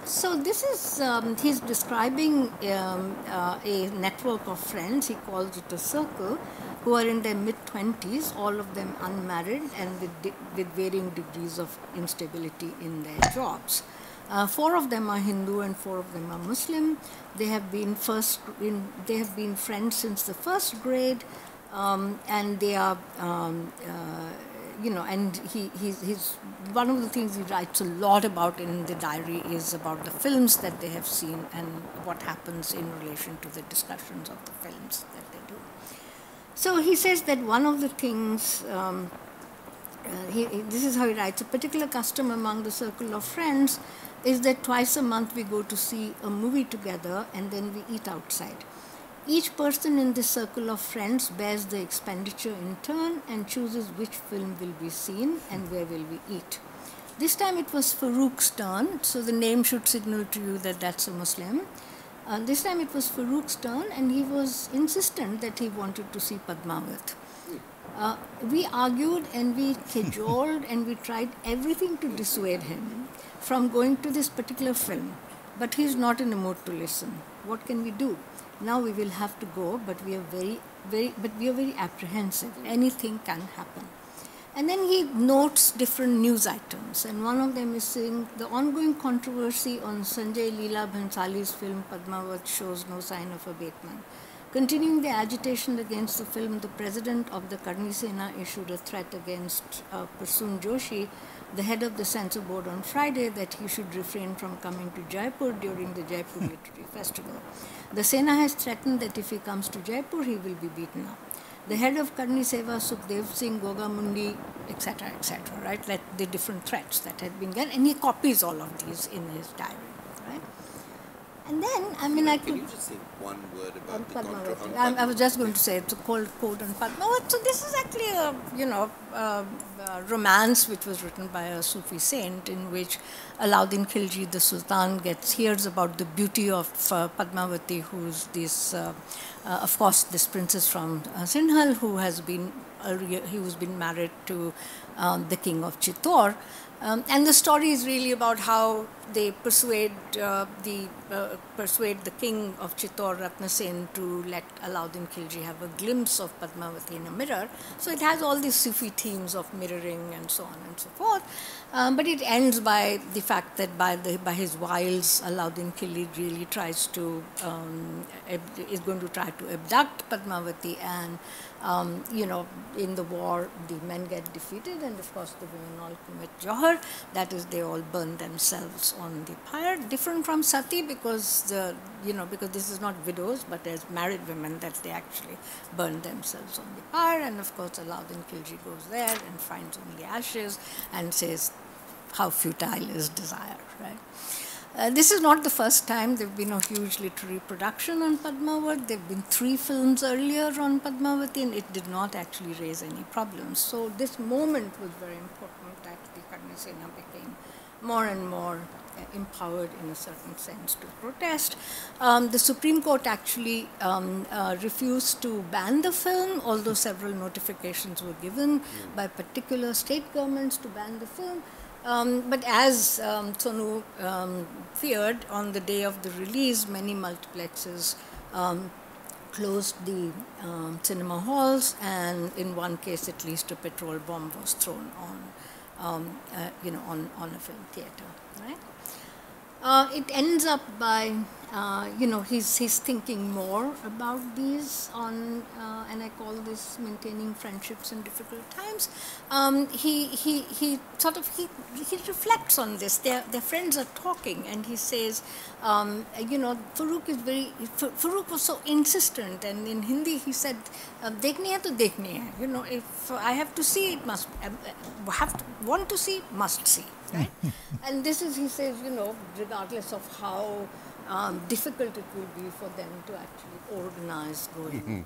So this is, he's describing a network of friends, he calls it a circle, who are in their mid-20s, all of them unmarried and with varying degrees of instability in their jobs. 4 of them are Hindu and 4 of them are Muslim. They have been friends since the first grade, and they are, and he's one of the things he writes a lot about in the diary is about the films that they have seen and what happens in relation to the discussions of the films that they do. So he says that one of the things, this is how he writes, a particular custom among the circle of friends is that twice a month we go to see a movie together and then we eat outside. Each person in this circle of friends bears the expenditure in turn and chooses which film will be seen and where will we eat. This time it was Farouk's turn, so the name should signal to you that that's a Muslim. This time it was Farouk's turn, and he was insistent that he wanted to see Padmavat. We argued and we cajoled and we tried everything to dissuade him from going to this particular film, but he's not in the mood to listen. What can we do? Now we will have to go, but we are very apprehensive. Anything can happen. And then he notes different news items, and one of them is saying the ongoing controversy on Sanjay Leela Bhansali's film Padmavat shows no sign of abatement. Continuing the agitation against the film, the president of the Karni Sena issued a threat against Prasoon Joshi, the head of the censor board, on Friday that he should refrain from coming to Jaipur during the Jaipur Literary Festival. The Sena has threatened that if he comes to Jaipur, he will be beaten up. The head of Karni Seva, Sukhdev Singh, Goga Mundi, etc., right? Like the different threats that had been given, and he copies all of these in his diary, right? And then, I mean, I Can could... you just say one word about the Padmavati. contra? I was just going to say it's a code on Padmavati. So this is actually a, romance which was written by a Sufi saint in which Alauddin Khilji, the Sultan, hears about the beauty of Padmavati, who's this, of course, this princess from Sinhal, who's been married to the king of Chittor. And the story is really about how they persuade the king of Chittor, Ratnasen, to let Alauddin Khilji have a glimpse of Padmavati in a mirror. So it has all these Sufi themes of mirroring and so on and so forth. But it ends by the fact that by his wiles, Alauddin Khilji really is going to try to abduct Padmavati, and in the war, the men get defeated, and of course the women all commit Johar. That is, they all burn themselves on the pyre. Different from Sati, because this is not widows, but as married women, that they actually burn themselves on the pyre. And of course, Alauddin Khilji goes there and finds only ashes and says, "How futile is desire!" Right? This is not the first time. There have been a huge literary production on Padmavati. There have been 3 films earlier on Padmavati, and it did not actually raise any problems. So this moment was very important, that the Karnisena became more and more empowered in a certain sense to protest. The Supreme Court actually refused to ban the film, although several notifications were given by particular state governments to ban the film. But as Sonu feared, on the day of the release, many multiplexes closed the cinema halls, and in one case, at least, a petrol bomb was thrown on a film theater. Right? It ends up by, he's thinking more about these and I call this maintaining friendships in difficult times. He reflects on this. Their friends are talking, and he says, Farooq was so insistent, and in Hindi he said, "Dekhni hai to dekhni hai." If I have to see, it must want to see, must see. Right? And this is, he says, regardless of how difficult it will be for them to actually organize going.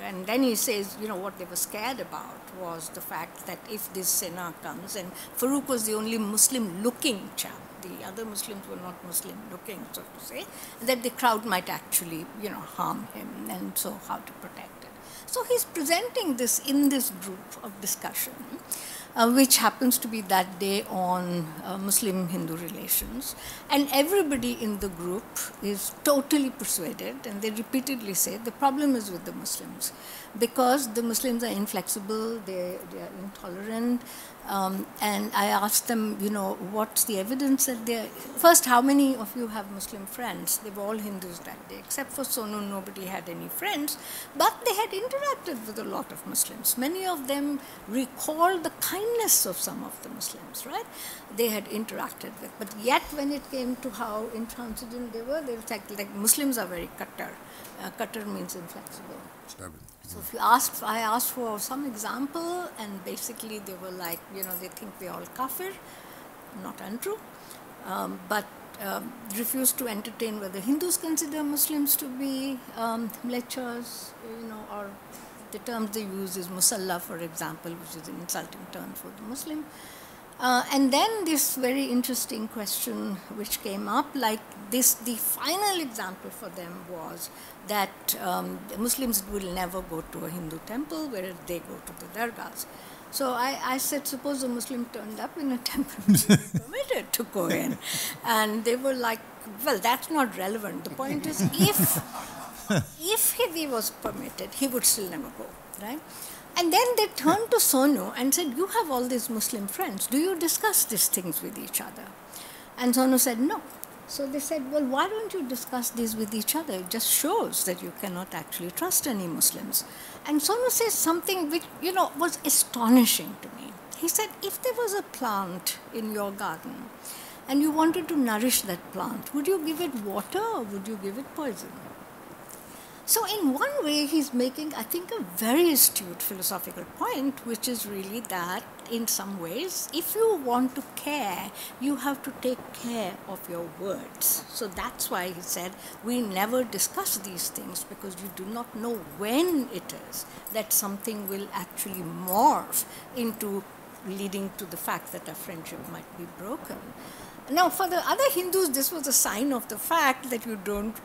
And then he says, what they were scared about was the fact that if this Sena comes, and Farooq was the only Muslim-looking chap, the other Muslims were not Muslim-looking, so to say, that the crowd might actually, harm him, and so how to protect it. So he's presenting this in this group of discussion, which happens to be that day on Muslim-Hindu relations. And everybody in the group is totally persuaded, and they repeatedly say the problem is with the Muslims, because the Muslims are inflexible, they are intolerant. And I asked them, what's the evidence that they're... First, how many of you have Muslim friends? They were all Hindus that day. Except for Sonu, nobody had any friends. But they had interacted with a lot of Muslims. Many of them recalled the kindness of some of the Muslims, right? They had interacted with. But yet, when it came to how intransigent they were like Muslims are very Qatar. Qatar means inflexible. So I asked for some example, and basically they were like, they think we're all kafir, not untrue, but refused to entertain whether Hindus consider Muslims to be mlechas, or the terms they use is musalla, for example, which is an insulting term for the Muslim. And then this very interesting question which came up, like this, the final example for them was that Muslims will never go to a Hindu temple, whereas they go to the dargahs. So I said, suppose a Muslim turned up in a temple and they were permitted to go in. And they were like, well, that's not relevant. The point is, if he was permitted, he would still never go, right? And then they turned to Sonu and said, you have all these Muslim friends. Do you discuss these things with each other? And Sonu said, no. So they said, well, why don't you discuss these with each other? It just shows that you cannot actually trust any Muslims. And Sonu says something which, was astonishing to me. He said, if there was a plant in your garden and you wanted to nourish that plant, would you give it water or would you give it poison? So in one way, he's making, I think, a very astute philosophical point, which is really that, in some ways, if you want to care, you have to take care of your words. So that's why he said, we never discuss these things, because you do not know when it is that something will actually morph into leading to the fact that a friendship might be broken. Now, for the other Hindus, this was a sign of the fact that you don't,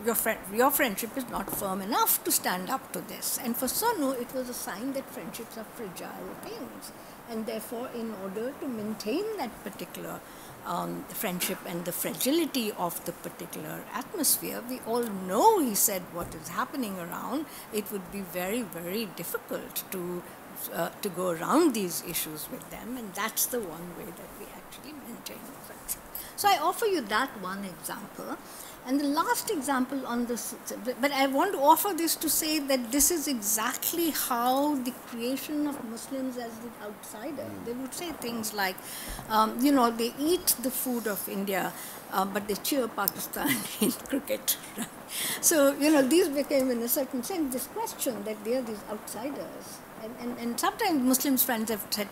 your friendship is not firm enough to stand up to this. And for Sonu, it was a sign that friendships are fragile things. And therefore, in order to maintain that particular friendship and the fragility of the particular atmosphere, we all know, he said, what is happening around. It would be very, very difficult to go around these issues with them, and that's the one way that we actually maintain friendship. So I offer you that one example. And the last example on this, but I want to offer this to say that this is exactly how the creation of Muslims as the outsider, they would say things like, they eat the food of India, but they cheer Pakistan in cricket. Right? So, these became, in a certain sense, this question that they are these outsiders. And sometimes Muslim friends have said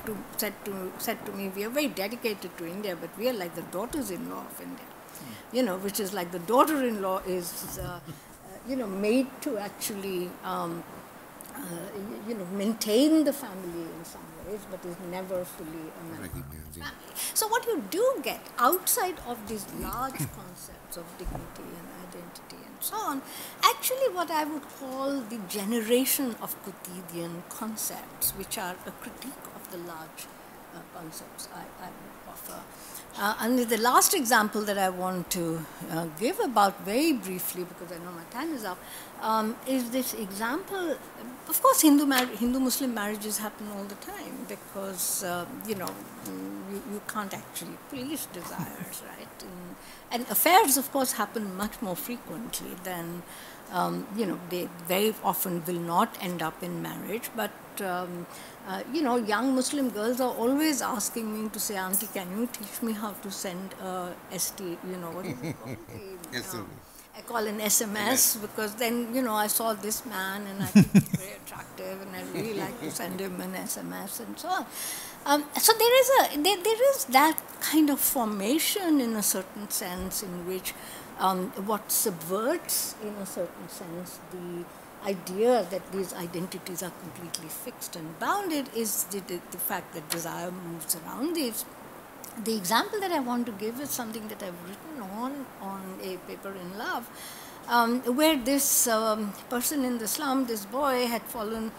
to me, we are very dedicated to India, but we are like the daughters-in-law of India, which is like the daughter-in-law is, made to actually, maintain the family in some ways, but is never fully a member of the family. So what you do get outside of these large concepts of dignity and identity and so on, actually what I would call the generation of quotidian concepts, which are a critique of the large concepts I would offer. And the last example that I want to give about very briefly, because I know my time is up, is this example. Of course, Hindu-Muslim marriages happen all the time because, you can't actually police desires, right? And affairs, of course, happen much more frequently than, they very often will not end up in marriage, but young Muslim girls are always asking me to say, Auntie, can you teach me how to send a ST, what is it called? I call an SMS because then, I saw this man and I think he's very attractive and I really like to send him an SMS and so on. So there is that kind of formation in a certain sense in which what subverts, in a certain sense, the idea that these identities are completely fixed and bounded is the fact that desire moves around these. The example that I want to give is something that I've written on a paper in Love, where this person in the slum, this boy, had fallen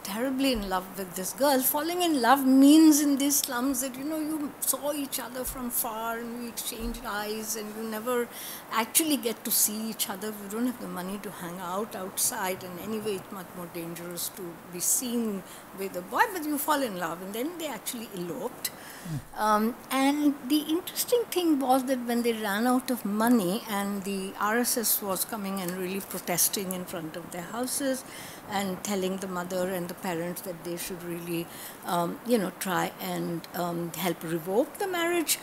terribly in love with this girl. Falling in love means in these slums that, you saw each other from far and you exchanged eyes and you never actually get to see each other. You don't have the money to hang out outside, and anyway it's much more dangerous to be seen with a boy, but you fall in love, and then they actually eloped. And the interesting thing was that when they ran out of money and the RSS was coming and really protesting in front of their houses and telling the mother and the parents that they should really, try and help revoke the marriage,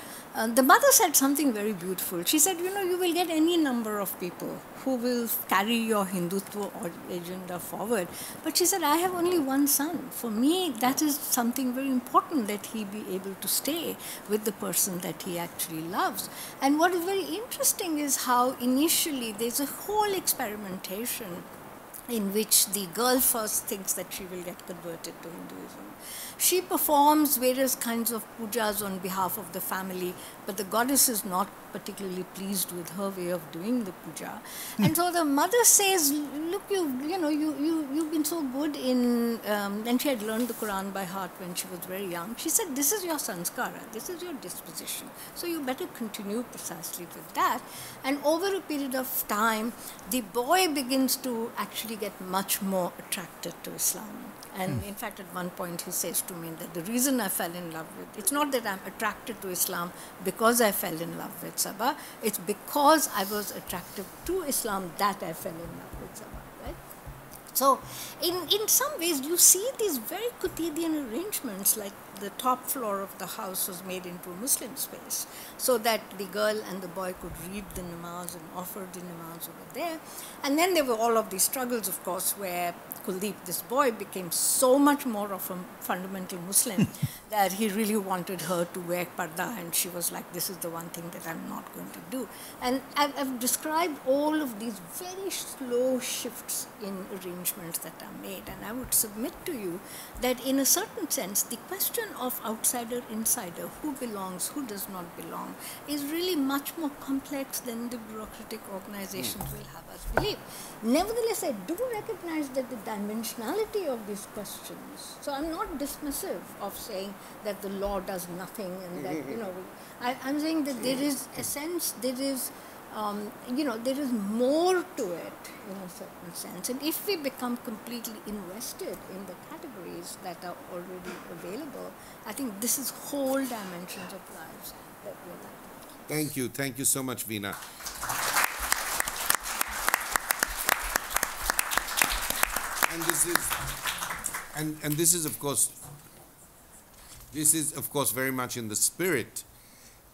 the mother said something very beautiful. She said, you will get any number of people who will carry your Hindutva agenda forward. But she said, I have only one son. For me, that is something very important, that he be able to stay with the person that he actually loves. And what is very interesting is how initially there's a whole experimentation in which the girl first thinks that she will get converted to Hinduism. She performs various kinds of pujas on behalf of the family, but the goddess is not particularly pleased with her way of doing the puja. And so the mother says, look, you've been so good in, and she had learned the Quran by heart when she was very young. She said, this is your sanskara, this is your disposition. So you better continue precisely with that. And over a period of time, the boy begins to actually get much more attracted to Islam. And in fact, at one point he says to me that the reason I fell in love with, it's not that I'm attracted to Islam because I fell in love with Sabha, it's because I was attracted to Islam that I fell in love with Sabha, right? So in some ways you see these very quotidian arrangements, like the top floor of the house was made into a Muslim space so that the girl and the boy could read the namaz and offer the namaz over there. And then there were all of these struggles, of course, where Kuldeep, this boy, became so much more of a fundamental Muslim that he really wanted her to wear parda, and she was like, this is the one thing that I'm not going to do. And I've described all of these very slow shifts in arrangements that are made, and I would submit to you that in a certain sense, the question of outsider, insider, who belongs, who does not belong, is really much more complex than the bureaucratic organizations will have us believe. Nevertheless, I do recognize that the dimensionality of these questions, so I'm not dismissive of saying that the law does nothing and that, I'm saying that there is a sense, there is more to it in a certain sense. And if we become completely invested in the categories that are already available, I think this is whole dimensions of lives that we're like. Thank you. Thank you so much, Veena. And this is, of course, very much in the spirit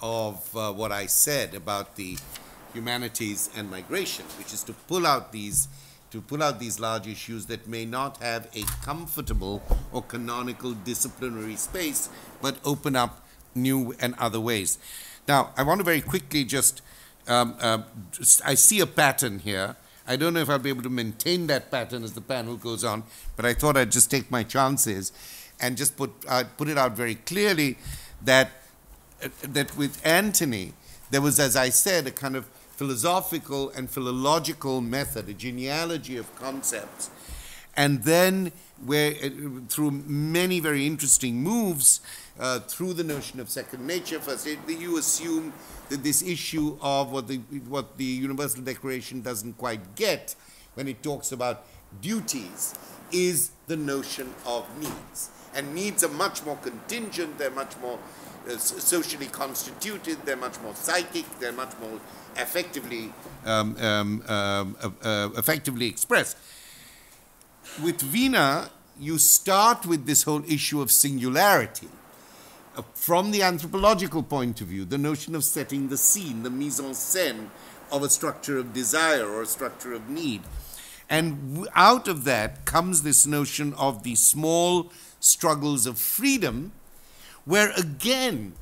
of what I said about the humanities and migration, which is to pull out these large issues that may not have a comfortable or canonical disciplinary space, but open up new and other ways. Now, I want to very quickly I see a pattern here. I don't know if I'll be able to maintain that pattern as the panel goes on, but I thought I'd just take my chances and just put it out very clearly that with Anthony, there was, as I said, a kind of philosophical and philological method, a genealogy of concepts. And then through many very interesting moves, through the notion of second nature, first, you assume that this issue of what the Universal Declaration doesn't quite get when it talks about duties is the notion of needs. And needs are much more contingent, they're much more socially constituted, they're much more psychic, they're much more effectively expressed. With Veena, you start with this whole issue of singularity. From the anthropological point of view, the notion of setting the scene, the mise en scène of a structure of desire or a structure of need. And out of that comes this notion of the small struggles of freedom, where again,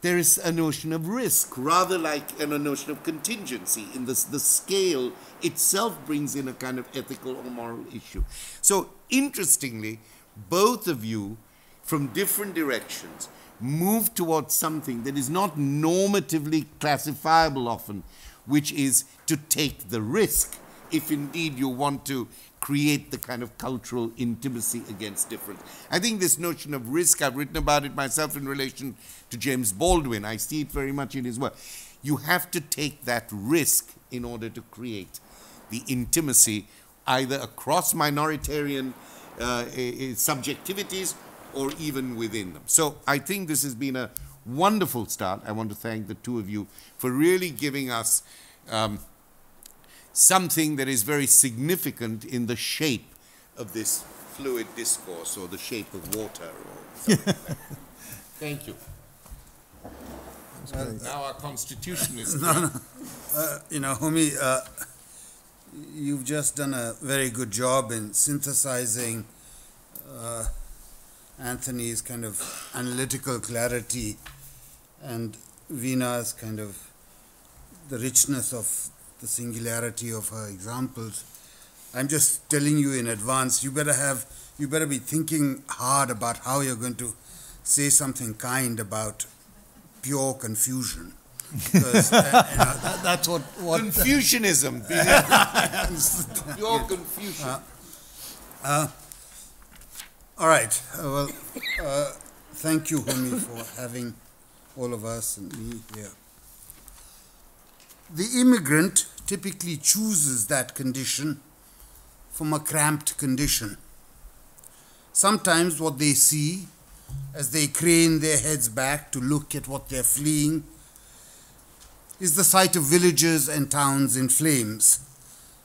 there is a notion of risk, rather like a notion of contingency. In the scale itself brings in a kind of ethical or moral issue. So interestingly, both of you, from different directions, move towards something that is not normatively classifiable often, which is to take the risk, if indeed you want to create the kind of cultural intimacy against difference. I think this notion of risk, I've written about it myself in relation to James Baldwin. I see it very much in his work. You have to take that risk in order to create the intimacy, either across minoritarian subjectivities or even within them. So I think this has been a wonderful start. I want to thank the two of you for really giving us something that is very significant in the shape of this fluid discourse, or the shape of water, or something like that. Thank you. Now our constitution is... Homi, you've just done a very good job in synthesizing Anthony's kind of analytical clarity and Veena's kind of the richness of the singularity of her examples. I'm just telling you in advance, you better be thinking hard about how you're going to say something kind about pure confusion. Because that's what Confucianism. Pure confusion. All right. Thank you, Homi, for having all of us and me here. The immigrant typically chooses that condition from a cramped condition. Sometimes what they see as they crane their heads back to look at what they're fleeing is the sight of villages and towns in flames.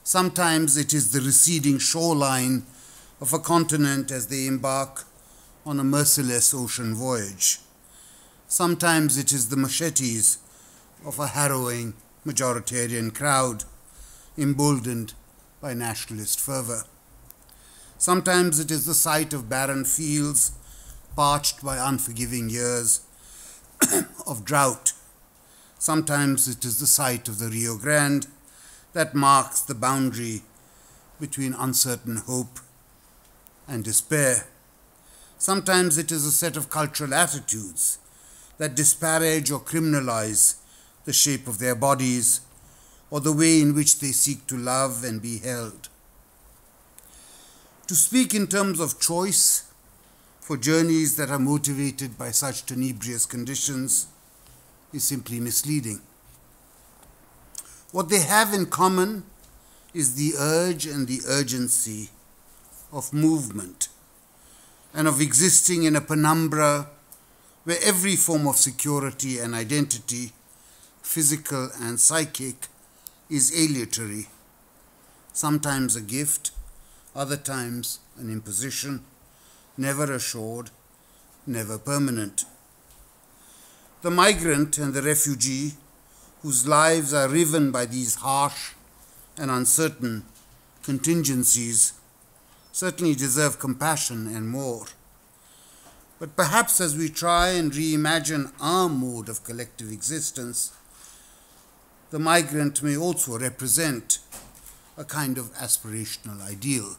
Sometimes it is the receding shoreline of a continent as they embark on a merciless ocean voyage. Sometimes it is the machetes of a harrowing majoritarian crowd, emboldened by nationalist fervor. Sometimes it is the sight of barren fields, parched by unforgiving years of drought. Sometimes it is the sight of the Rio Grande that marks the boundary between uncertain hope and despair. Sometimes it is a set of cultural attitudes that disparage or criminalize the shape of their bodies or the way in which they seek to love and be held. To speak in terms of choice for journeys that are motivated by such tenebrious conditions is simply misleading. What they have in common is the urge and the urgency of movement and of existing in a penumbra where every form of security and identity, physical and psychic, is aleatory, sometimes a gift, other times an imposition, never assured, never permanent. The migrant and the refugee, whose lives are riven by these harsh and uncertain contingencies, certainly deserve compassion and more. But perhaps as we try and reimagine our mode of collective existence, the migrant may also represent a kind of aspirational ideal.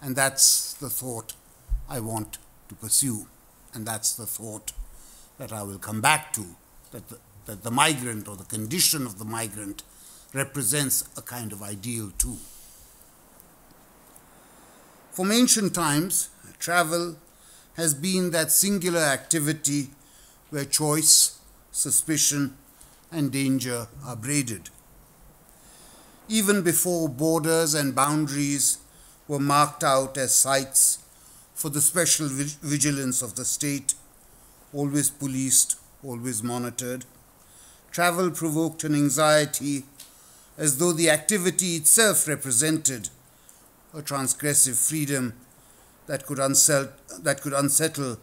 And that's the thought I want to pursue. And that's the thought that I will come back to, that the migrant or the condition of the migrant represents a kind of ideal too. From ancient times, travel has been that singular activity where choice, suspicion, and danger are braided. Even before borders and boundaries were marked out as sites for the special vigilance of the state, always policed, always monitored, travel provoked an anxiety as though the activity itself represented a transgressive freedom that could unsettle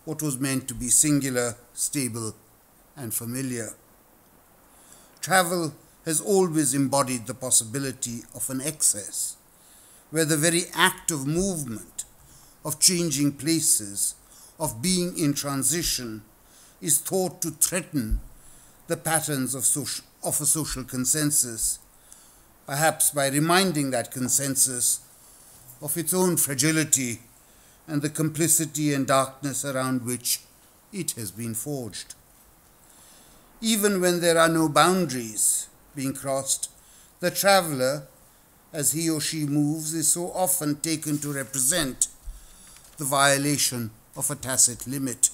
what was meant to be singular, stable, and familiar. Travel has always embodied the possibility of an excess, where the very act of movement, of changing places, of being in transition, is thought to threaten the patterns of a social consensus, perhaps by reminding that consensus of its own fragility and the complicity and darkness around which it has been forged. Even when there are no boundaries being crossed, the traveler, as he or she moves, is so often taken to represent the violation of a tacit limit,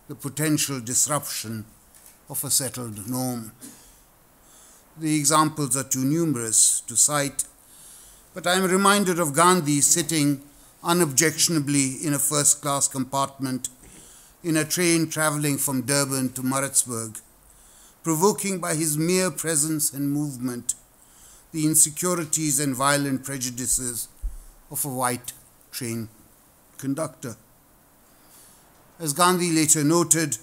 the potential disruption of a settled norm. The examples are too numerous to cite, but I am reminded of Gandhi sitting unobjectionably in a first-class compartment in a train traveling from Durban to Maritzburg, provoking by his mere presence and movement the insecurities and violent prejudices of a white train conductor. As Gandhi later noted,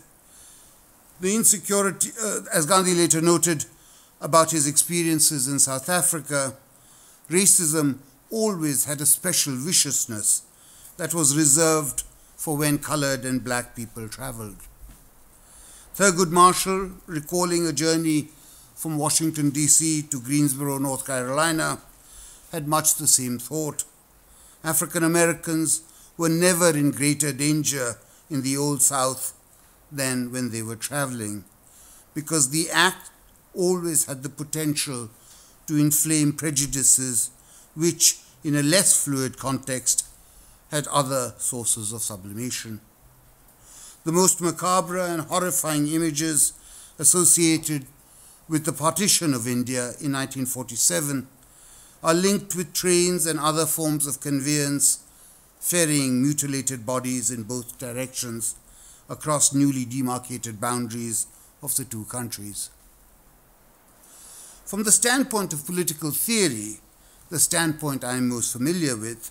about his experiences in South Africa, racism always had a special viciousness that was reserved for when colored and black people traveled. Thurgood Marshall, recalling a journey from Washington, D.C. to Greensboro, North Carolina, had much the same thought. African Americans were never in greater danger in the Old South than when they were traveling, because the act always had the potential to inflame prejudices which, in a less fluid context, had other sources of sublimation. The most macabre and horrifying images associated with the partition of India in 1947 are linked with trains and other forms of conveyance ferrying mutilated bodies in both directions across newly demarcated boundaries of the two countries. From the standpoint of political theory, the standpoint I am most familiar with,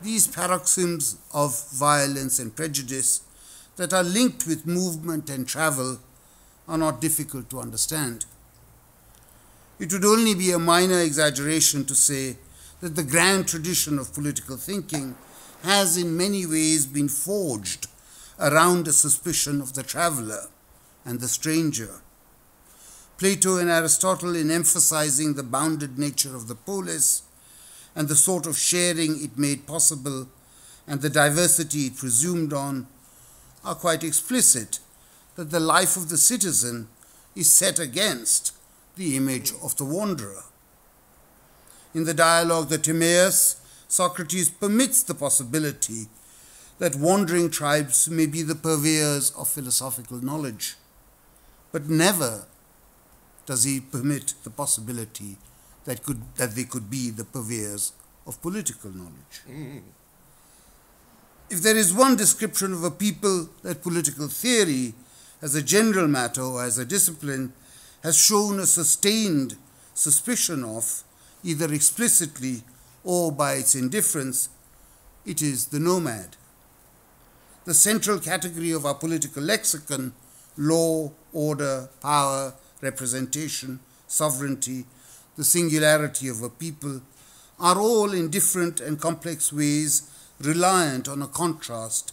these paroxysms of violence and prejudice that are linked with movement and travel are not difficult to understand. It would only be a minor exaggeration to say that the grand tradition of political thinking has in many ways been forged around a suspicion of the traveler and the stranger. Plato and Aristotle, in emphasizing the bounded nature of the polis and the sort of sharing it made possible and the diversity it presumed on, are quite explicit that the life of the citizen is set against the image of the wanderer. In the dialogue The Timaeus, Socrates permits the possibility that wandering tribes may be the purveyors of philosophical knowledge, but never does he permit the possibility that they could be the purveyors of political knowledge. If there is one description of a people that political theory, as a general matter or as a discipline, has shown a sustained suspicion of, either explicitly or by its indifference, it is the nomad. The central category of our political lexicon, law, order, power, representation, sovereignty, the singularity of a people, are all in different and complex ways reliant on a contrast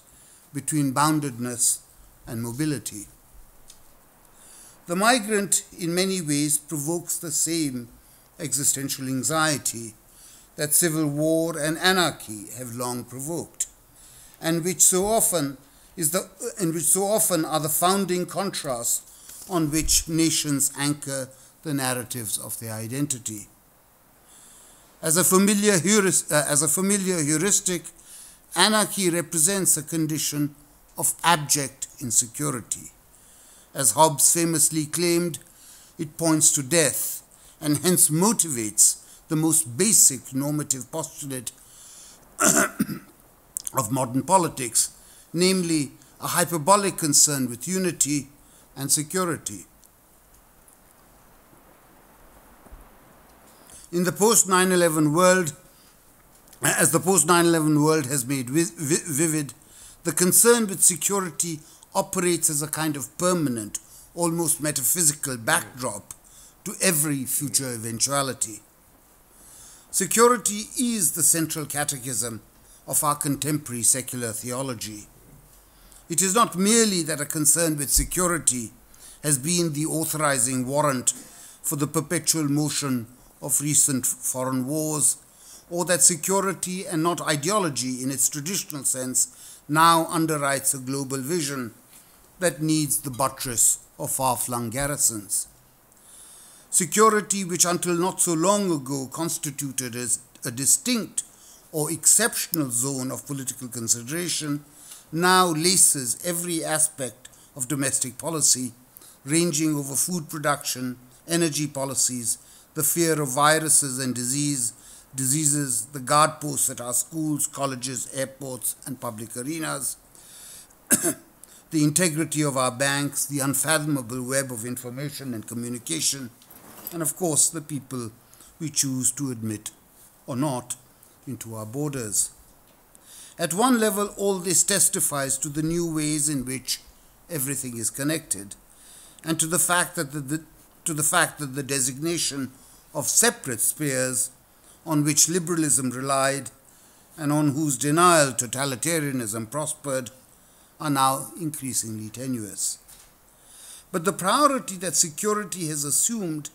between boundedness and mobility. The migrant in many ways provokes the same existential anxiety that civil war and anarchy have long provoked, and which so often are the founding contrasts on which nations anchor the narratives of their identity. As a familiar heuristic, anarchy represents a condition of abject insecurity. As Hobbes famously claimed, it points to death and hence motivates the most basic normative postulate of modern politics, namely a hyperbolic concern with unity and security. In the post-9/11 world, as the post-9/11 world has made vivid, the concern with security operates as a kind of permanent, almost metaphysical backdrop to every future eventuality. Security is the central catechism of our contemporary secular theology. It is not merely that a concern with security has been the authorizing warrant for the perpetual motion of recent foreign wars, or that security and not ideology in its traditional sense now underwrites a global vision that needs the buttress of far-flung garrisons. Security, which until not so long ago constituted as a distinct or exceptional zone of political consideration, now laces every aspect of domestic policy, ranging over food production, energy policies, the fear of viruses and diseases, the guard posts at our schools, colleges, airports, and public arenas, the integrity of our banks, the unfathomable web of information and communication, and of course the people we choose to admit or not into our borders. At one level, all this testifies to the new ways in which everything is connected, and to the fact that the designation of separate spheres on which liberalism relied and on whose denial totalitarianism prospered are now increasingly tenuous. But the priority that security has assumed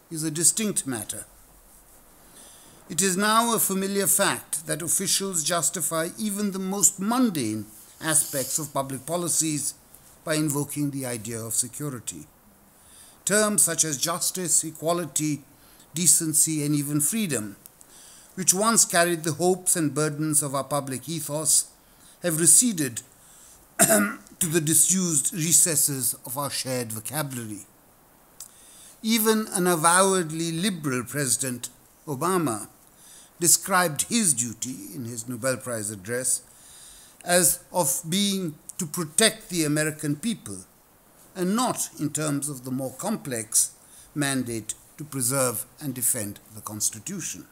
is a distinct matter. It is now a familiar fact that officials justify even the most mundane aspects of public policies by invoking the idea of security. Terms such as justice, equality, decency, and even freedom, which once carried the hopes and burdens of our public ethos, have receded to the disused recesses of our shared vocabulary. Even an avowedly liberal President Obama described his duty in his Nobel Prize address as of being to protect the American people, and not in terms of the more complex mandate to preserve and defend the Constitution.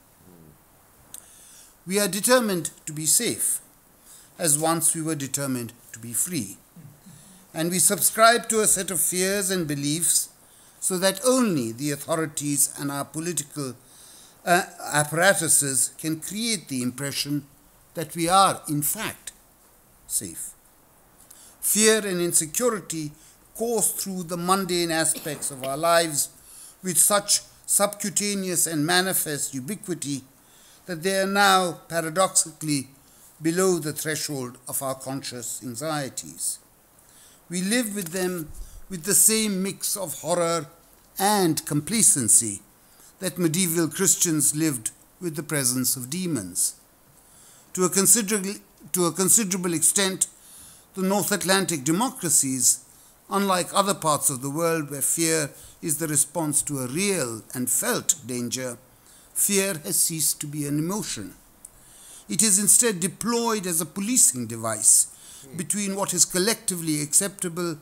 We are determined to be safe, as once we were determined to be free. And we subscribe to a set of fears and beliefs so that only the authorities and our political apparatuses can create the impression that we are, in fact, safe. Fear and insecurity course through the mundane aspects of our lives with such subcutaneous and manifest ubiquity that they are now, paradoxically, below the threshold of our conscious anxieties. We live with them with the same mix of horror and complacency that medieval Christians lived with the presence of demons. To a considerable extent, the North Atlantic democracies, unlike other parts of the world where fear is the response to a real and felt danger, fear has ceased to be an emotion. It is instead deployed as a policing device between what is collectively acceptable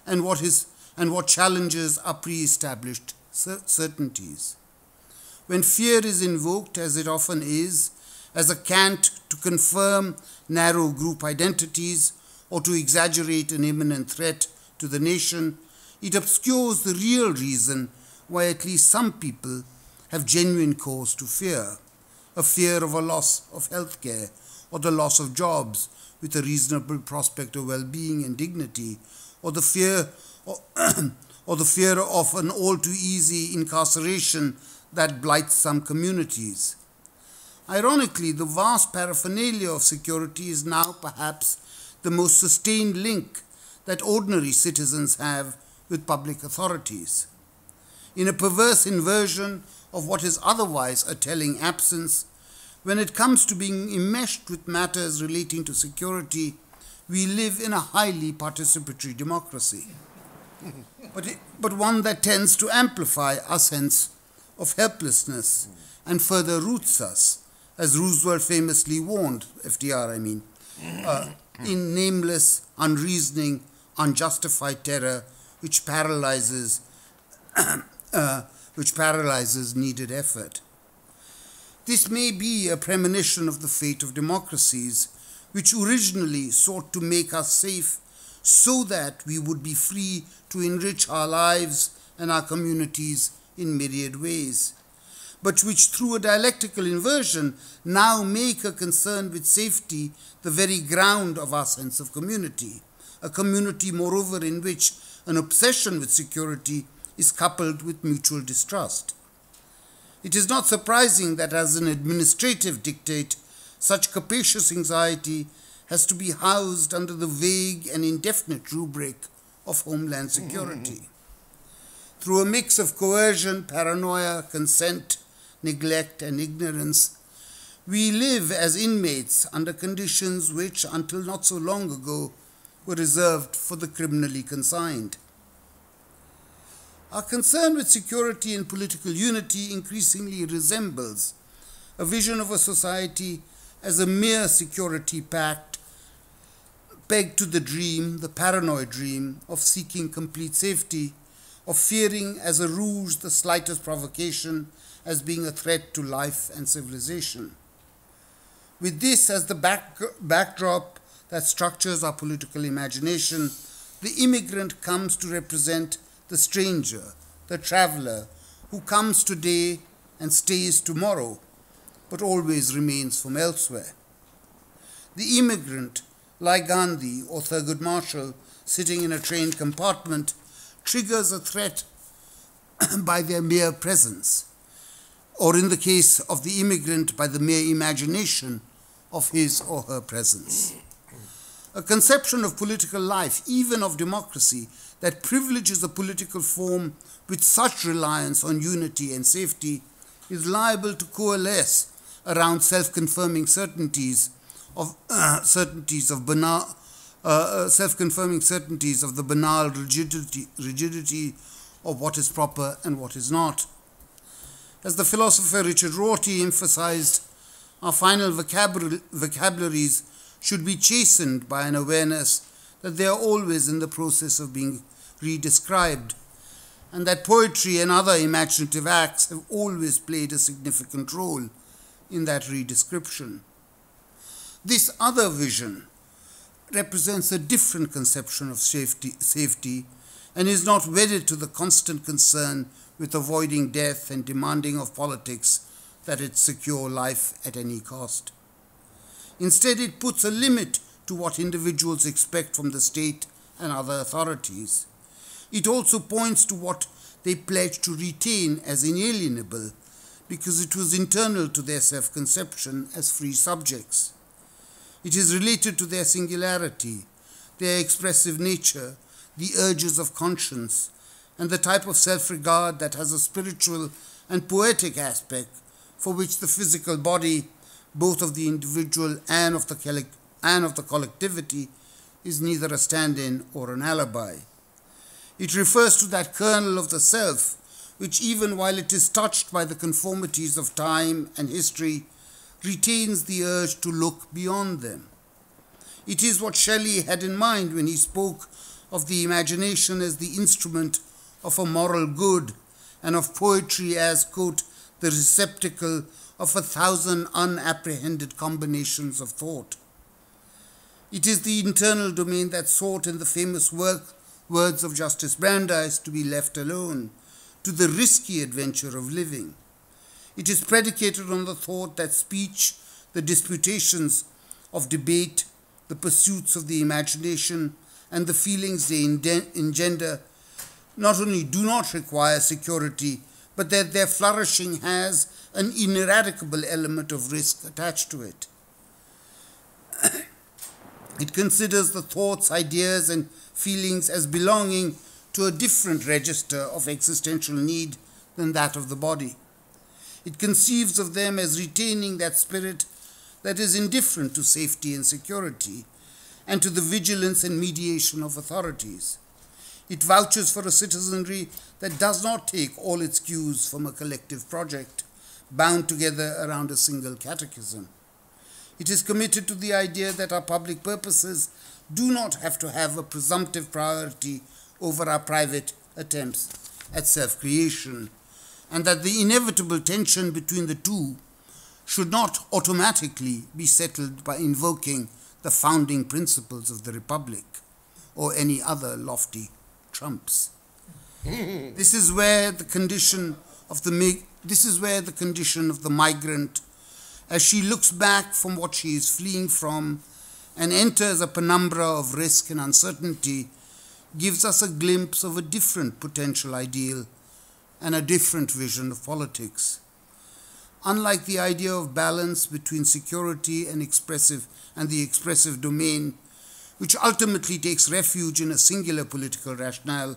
and what challenges our pre-established certainties. When fear is invoked, as it often is, as a cant to confirm narrow group identities or to exaggerate an imminent threat to the nation, it obscures the real reason why at least some people have genuine cause to fear, a fear of a loss of health care or the loss of jobs with a reasonable prospect of well-being and dignity, or the fear of an all-too-easy incarceration that blights some communities. Ironically, the vast paraphernalia of security is now perhaps the most sustained link that ordinary citizens have with public authorities. In a perverse inversion of what is otherwise a telling absence, when it comes to being enmeshed with matters relating to security, we live in a highly participatory democracy, but one that tends to amplify our sense of helplessness and further roots us, as Roosevelt famously warned, FDR I mean, in nameless, unreasoning, unjustified terror which paralyzes needed effort. This may be a premonition of the fate of democracies, which originally sought to make us safe so that we would be free to enrich our lives and our communities in myriad ways, but which through a dialectical inversion now make a concern with safety the very ground of our sense of community, a community moreover in which an obsession with security is coupled with mutual distrust. It is not surprising that as an administrative dictate, such capacious anxiety has to be housed under the vague and indefinite rubric of homeland security. Through a mix of coercion, paranoia, consent, neglect, and ignorance, we live as inmates under conditions which, until not so long ago, were reserved for the criminally consigned. Our concern with security and political unity increasingly resembles a vision of a society as a mere security pact pegged to the dream, the paranoid dream, of seeking complete safety, of fearing as a ruse the slightest provocation as being a threat to life and civilization. With this as the backdrop that structures our political imagination, the immigrant comes to represent the stranger, the traveler, who comes today and stays tomorrow, but always remains from elsewhere. The immigrant, like Gandhi or Thurgood Marshall, sitting in a train compartment, triggers a threat by their mere presence, or in the case of the immigrant, by the mere imagination of his or her presence. A conception of political life, even of democracy, that privileges a political form with such reliance on unity and safety is liable to coalesce around self-confirming certainties of the banal rigidity of what is proper and what is not. As the philosopher Richard Rorty emphasized, our final vocabularies should be chastened by an awareness that they are always in the process of being redescribed, and that poetry and other imaginative acts have always played a significant role in that redescription. This other vision represents a different conception of safety and is not wedded to the constant concern with avoiding death and demanding of politics that it secure life at any cost. Instead, it puts a limit to what individuals expect from the state and other authorities. It also points to what they pledge to retain as inalienable because it was internal to their self-conception as free subjects. It is related to their singularity, their expressive nature, the urges of conscience, and the type of self-regard that has a spiritual and poetic aspect for which the physical body, both of the individual and of the collectivity, is neither a stand-in or an alibi. It refers to that kernel of the self, which even while it is touched by the conformities of time and history, retains the urge to look beyond them. It is what Shelley had in mind when he spoke of the imagination as the instrument of a moral good and of poetry as, quote, the receptacle of 1,000 unapprehended combinations of thought. It is the internal domain that sought in the famous words of Justice Brandeis to be left alone, to the risky adventure of living. It is predicated on the thought that speech, the disputations of debate, the pursuits of the imagination, and the feelings they engender not only do not require security, but that their flourishing has an ineradicable element of risk attached to it. It considers the thoughts, ideas, and feelings as belonging to a different register of existential need than that of the body. It conceives of them as retaining that spirit that is indifferent to safety and security and to the vigilance and mediation of authorities. It vouches for a citizenry that does not take all its cues from a collective project, bound together around a single catechism. It is committed to the idea that our public purposes do not have to have a presumptive priority over our private attempts at self-creation, and that the inevitable tension between the two should not automatically be settled by invoking the founding principles of the Republic or any other lofty trumps. This is where the condition of the migrant, as she looks back from what she is fleeing from and enters a penumbra of risk and uncertainty, gives us a glimpse of a different potential ideal and a different vision of politics. Unlike the idea of balance between security and the expressive domain, which ultimately takes refuge in a singular political rationale,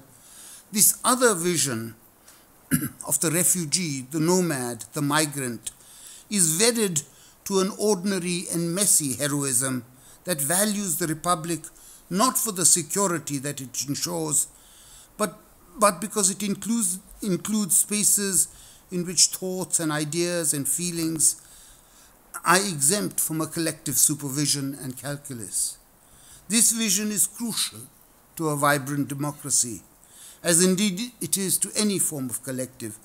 this other vision of the refugee, the nomad, the migrant, is wedded to an ordinary and messy heroism that values the Republic not for the security that it ensures, but because it includes spaces in which thoughts and ideas and feelings are exempt from a collective supervision and calculus. This vision is crucial to a vibrant democracy, as indeed it is to any form of collective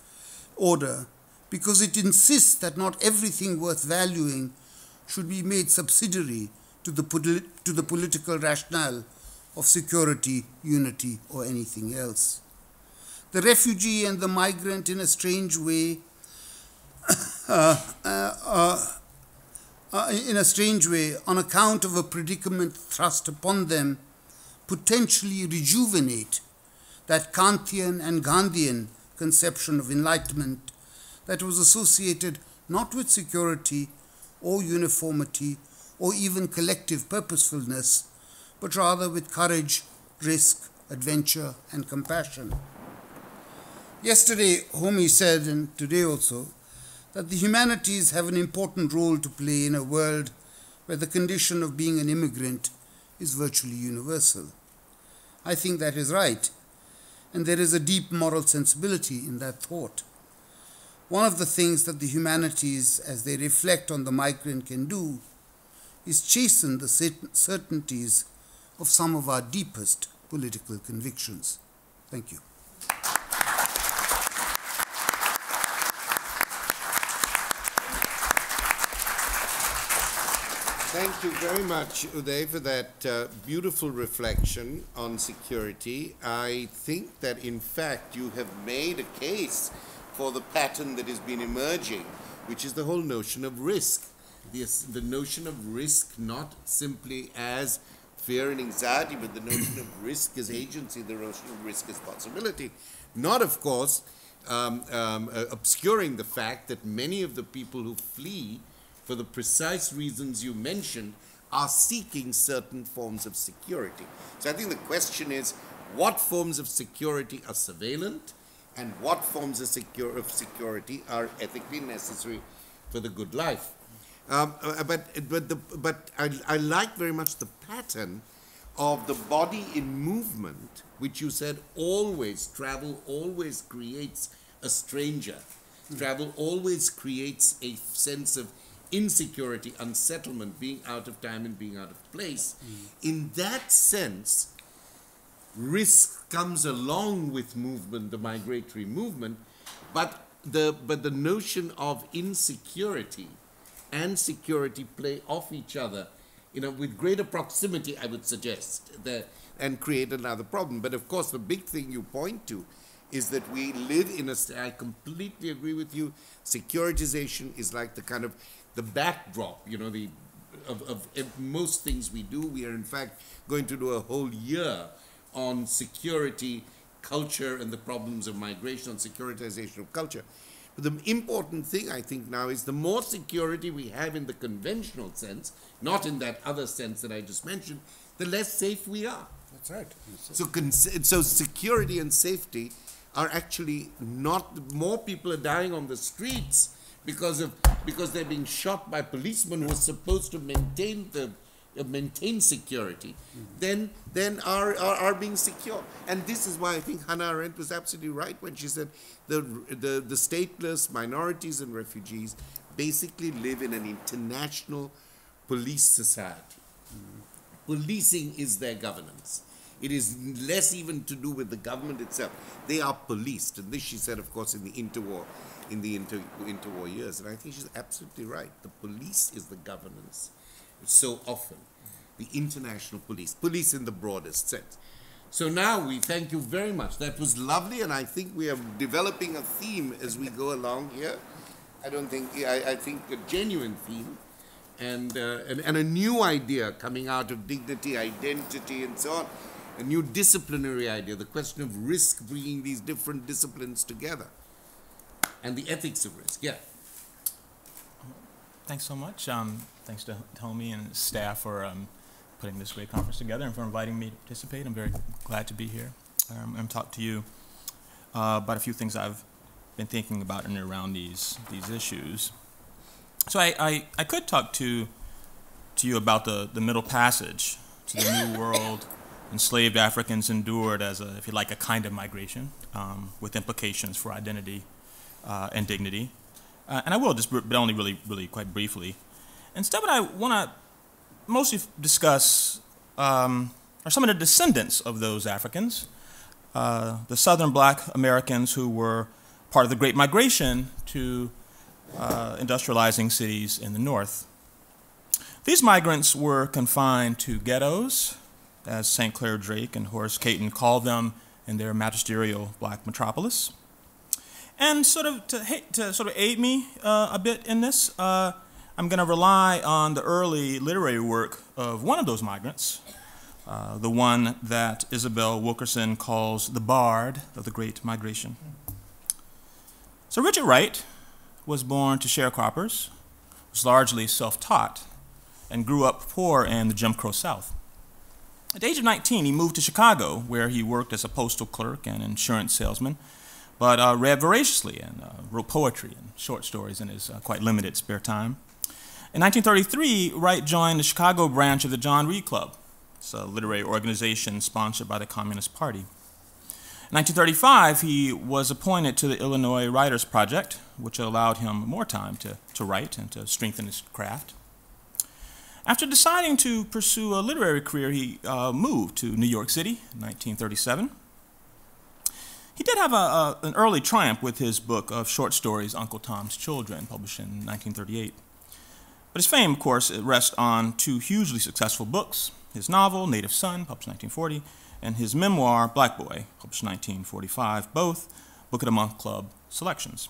order, because it insists that not everything worth valuing should be made subsidiary to the political rationale of security, unity, or anything else. The refugee and the migrant, in a strange way, on account of a predicament thrust upon them, potentially rejuvenate that Kantian and Gandhian conception of enlightenment that was associated not with security or uniformity or even collective purposefulness, but rather with courage, risk, adventure, and compassion. Yesterday, Homi said, and today also, that the humanities have an important role to play in a world where the condition of being an immigrant is virtually universal. I think that is right, and there is a deep moral sensibility in that thought. One of the things that the humanities, as they reflect on the migrant, can do is chasten the certainties of some of our deepest political convictions. Thank you. Thank you very much, Uday, for that beautiful reflection on security. I think that, in fact, you have made a case for the pattern that has been emerging, which is the whole notion of risk. The notion of risk not simply as fear and anxiety, but the notion of risk as agency, the notion of risk as possibility. Not, of course, obscuring the fact that many of the people who flee for the precise reasons you mentioned are seeking certain forms of security. So I think the question is, what forms of security are surveillant and what forms of security are ethically necessary for the good life? But I like very much the pattern of the body in movement, which you said travel always creates a stranger. Travel always creates a sense of insecurity, unsettlement, being out of time and being out of place. In that sense, risk comes along with movement, the migratory movement, but the notion of insecurity and security play off each other, with greater proximity, I would suggest, and create another problem. But of course, the big thing you point to is that we live in I completely agree with you, securitization is like the backdrop, of most things we do. We are in fact going to do a whole year on security, culture, and the problems of migration, on securitization of culture. But the important thing, I think, now is the more security we have in the conventional sense, not in that other sense that I just mentioned, the less safe we are. That's right. So security and safety are actually not, more people are dying on the streets because they're being shot by policemen who are supposed to maintain security, then are being secure. And this is why I think Hannah Arendt was absolutely right when she said the stateless, minorities and refugees basically live in an international police society. Policing is their governance. It is less even to do with the government itself. They are policed. And this she said, of course, in the interwar years. And I think she's absolutely right. The police is the governance. So often, the international police in the broadest sense. So now we thank you very much. That was lovely, and I think we are developing a theme as we go along here. I think a genuine theme, and a new idea coming out of dignity, identity, and so on. A new disciplinary idea, the question of risk, bringing these different disciplines together, and the ethics of risk. Yeah. Thanks so much. Thanks to Tommie and staff for putting this great conference together and for inviting me to participate. I'm very glad to be here and talk to you about a few things I've been thinking about in and around these issues. So I could talk to you about the Middle Passage to the New World enslaved Africans endured as, if you like, a kind of migration with implications for identity and dignity. And I will just, but only really quite briefly. Instead, what I want to mostly discuss are some of the descendants of those Africans, the Southern Black Americans who were part of the Great Migration to industrializing cities in the North. These migrants were confined to ghettos, as St. Clair Drake and Horace Cayton called them in their magisterial Black metropolis. And to aid me a bit in this, I'm going to rely on the early literary work of one of those migrants, the one that Isabel Wilkerson calls the Bard of the Great Migration. So Richard Wright was born to sharecroppers, was largely self-taught, and grew up poor in the Jim Crow South. At the age of 19, he moved to Chicago, where he worked as a postal clerk and insurance salesman, but read voraciously and wrote poetry and short stories in his quite limited spare time. In 1933, Wright joined the Chicago branch of the John Reed Club. It's a literary organization sponsored by the Communist Party. In 1935, he was appointed to the Illinois Writers Project, which allowed him more time to write and to strengthen his craft. After deciding to pursue a literary career, he moved to New York City in 1937. He did have an early triumph with his book of short stories, Uncle Tom's Children, published in 1938. But his fame, of course, rests on two hugely successful books, his novel, Native Son, published in 1940, and his memoir, Black Boy, published in 1945, both Book of the Month Club selections.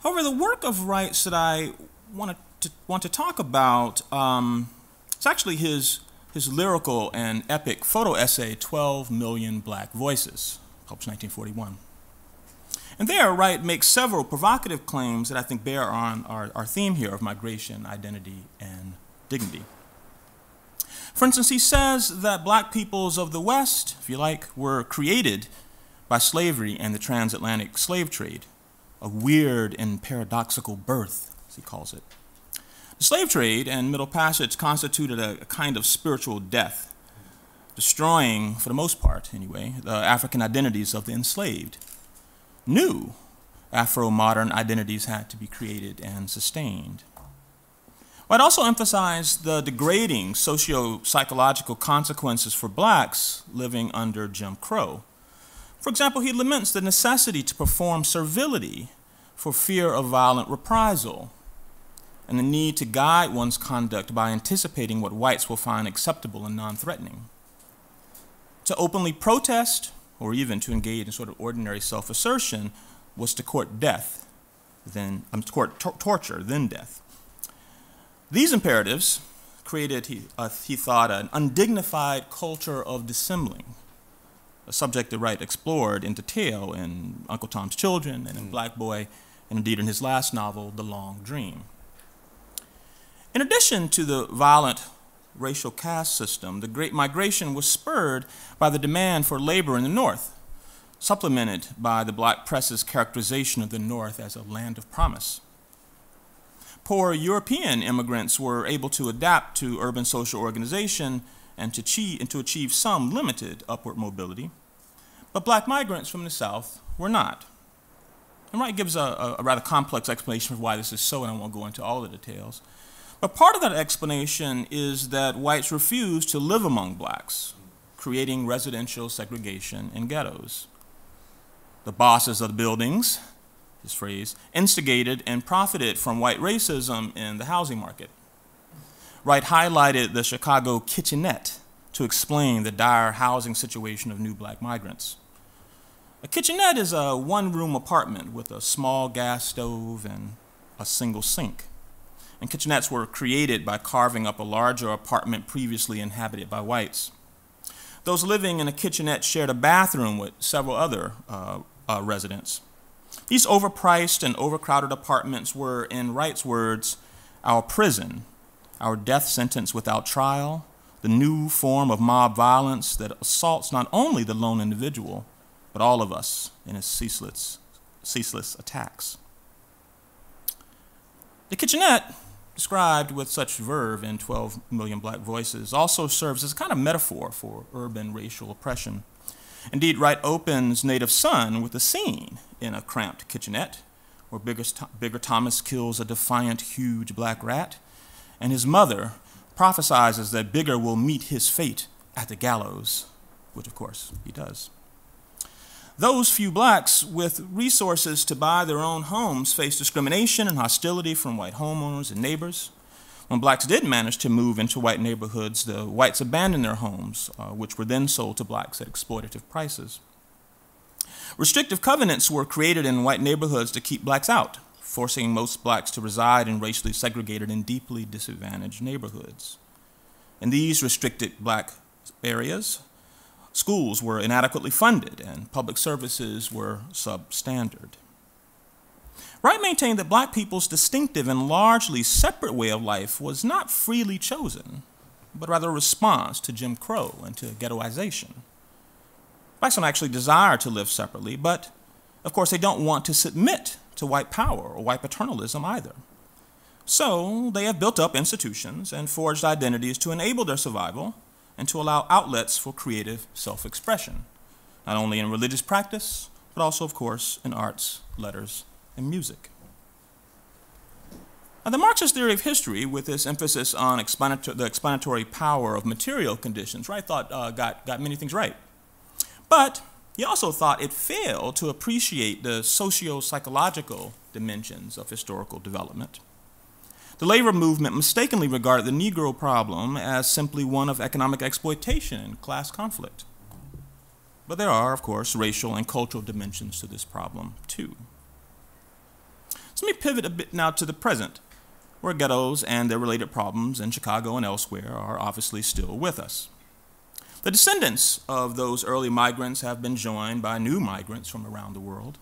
However, the work of Wright's that I want to talk about is actually his lyrical and epic photo essay, 12 Million Black Voices, published in 1941. And there, Wright makes several provocative claims that I think bear on our theme here of migration, identity, and dignity. For instance, he says that black peoples of the West, if you like, were created by slavery and the transatlantic slave trade, a weird and paradoxical birth, as he calls it. The slave trade and Middle Passage constituted a kind of spiritual death, destroying, for the most part anyway, the African identities of the enslaved. New Afro-modern identities had to be created and sustained. I'd also emphasize the degrading socio-psychological consequences for blacks living under Jim Crow. For example, he laments the necessity to perform servility for fear of violent reprisal, and the need to guide one's conduct by anticipating what whites will find acceptable and non-threatening. To openly protest, or even to engage in sort of ordinary self-assertion, was to court death, torture, then death. These imperatives created, he thought, an undignified culture of dissembling, a subject that Wright explored in detail in Uncle Tom's Children and in Black Boy, and indeed in his last novel, The Long Dream. In addition to the violent racial caste system, the Great Migration was spurred by the demand for labor in the North, supplemented by the black press's characterization of the North as a land of promise. Poor European immigrants were able to adapt to urban social organization and to achieve some limited upward mobility, but black migrants from the South were not. And Wright gives a rather complex explanation of why this is so, and I won't go into all the details. But part of that explanation is that whites refused to live among blacks, creating residential segregation in ghettos. The bosses of the buildings, his phrase, instigated and profited from white racism in the housing market. Wright highlighted the Chicago kitchenette to explain the dire housing situation of new black migrants. A kitchenette is a one-room apartment with a small gas stove and a single sink. And kitchenettes were created by carving up a larger apartment previously inhabited by whites. Those living in a kitchenette shared a bathroom with several other residents. These overpriced and overcrowded apartments were, in Wright's words, our prison, our death sentence without trial, the new form of mob violence that assaults not only the lone individual, but all of us in its ceaseless attacks. The kitchenette, described with such verve in 12 Million Black Voices, also serves as a kind of metaphor for urban racial oppression. Indeed, Wright opens Native Son with a scene in a cramped kitchenette where Bigger Thomas kills a defiant, huge black rat, and his mother prophesizes that Bigger will meet his fate at the gallows, which of course he does. Those few blacks with resources to buy their own homes face discrimination and hostility from white homeowners and neighbors. When blacks did manage to move into white neighborhoods, the whites abandoned their homes, which were then sold to blacks at exploitative prices. Restrictive covenants were created in white neighborhoods to keep blacks out, forcing most blacks to reside in racially segregated and deeply disadvantaged neighborhoods. In these restricted black areas, schools were inadequately funded and public services were substandard. Wright maintained that black people's distinctive and largely separate way of life was not freely chosen, but rather a response to Jim Crow and to ghettoization. Blacks don't actually desire to live separately, but of course they don't want to submit to white power or white paternalism either. So they have built up institutions and forged identities to enable their survival and to allow outlets for creative self-expression, not only in religious practice, but also, of course, in arts, letters, and music. Now, the Marxist theory of history, with its emphasis on the explanatory power of material conditions, Wright thought got many things right. But he also thought it failed to appreciate the socio-psychological dimensions of historical development. The labor movement mistakenly regarded the Negro problem as simply one of economic exploitation and class conflict. But there are, of course, racial and cultural dimensions to this problem, too. So let me pivot a bit now to the present, where ghettos and their related problems in Chicago and elsewhere are obviously still with us. The descendants of those early migrants have been joined by new migrants from around the world.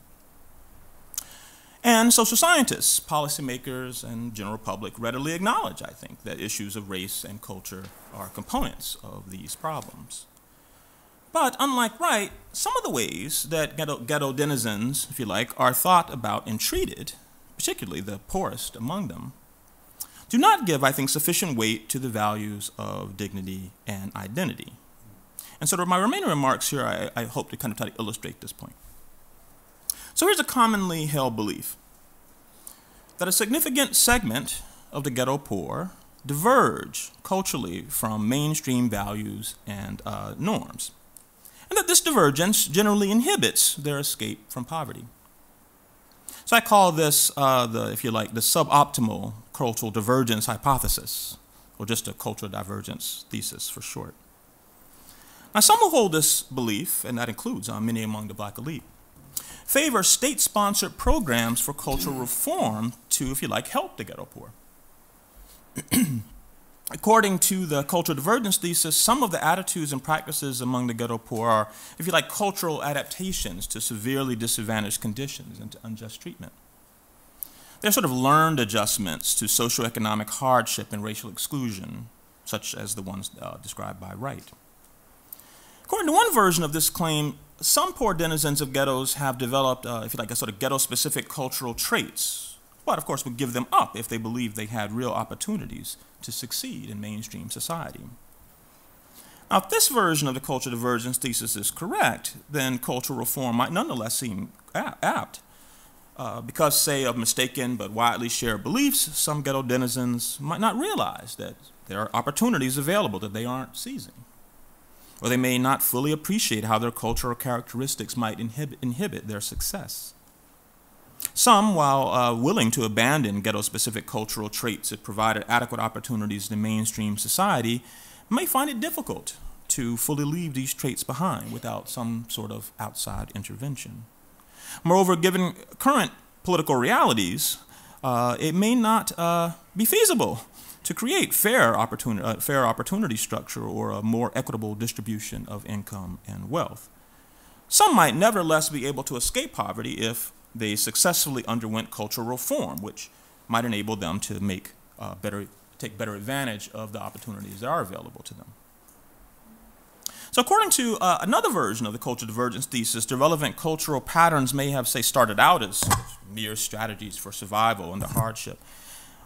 And social scientists, policymakers, and general public readily acknowledge, I think, that issues of race and culture are components of these problems. But unlike Wright, some of the ways that ghetto denizens, if you like, are thought about and treated, particularly the poorest among them, do not give, I think, sufficient weight to the values of dignity and identity. And so my remaining remarks here, I hope to kind of try to illustrate this point. So here's a commonly held belief that a significant segment of the ghetto poor diverge culturally from mainstream values and norms, and that this divergence generally inhibits their escape from poverty. So I call this, if you like, the suboptimal cultural divergence hypothesis, or just a cultural divergence thesis for short. Now, some who hold this belief, and that includes many among the Black elite, favor state-sponsored programs for cultural reform to, if you like, help the ghetto poor. According to the cultural divergence thesis, some of the attitudes and practices among the ghetto poor are, if you like, cultural adaptations to severely disadvantaged conditions and to unjust treatment. They're sort of learned adjustments to socioeconomic hardship and racial exclusion, such as the ones described by Wright. According to one version of this claim, some poor denizens of ghettos have developed, if you like, a sort of ghetto-specific cultural traits, but of course would give them up if they believed they had real opportunities to succeed in mainstream society. Now, if this version of the cultural divergence thesis is correct, then cultural reform might nonetheless seem apt. Because, say, of mistaken but widely shared beliefs, some ghetto denizens might not realize that there are opportunities available that they aren't seizing. Or they may not fully appreciate how their cultural characteristics might inhibit their success. Some, while willing to abandon ghetto-specific cultural traits that provided adequate opportunities in mainstream society, may find it difficult to fully leave these traits behind without some sort of outside intervention. Moreover, given current political realities, it may not be feasible to create fair opportunity structure or a more equitable distribution of income and wealth. Some might nevertheless be able to escape poverty if they successfully underwent cultural reform, which might enable them to take better advantage of the opportunities that are available to them. So according to another version of the cultural divergence thesis, the relevant cultural patterns may have, say, started out as mere strategies for survival under hardship.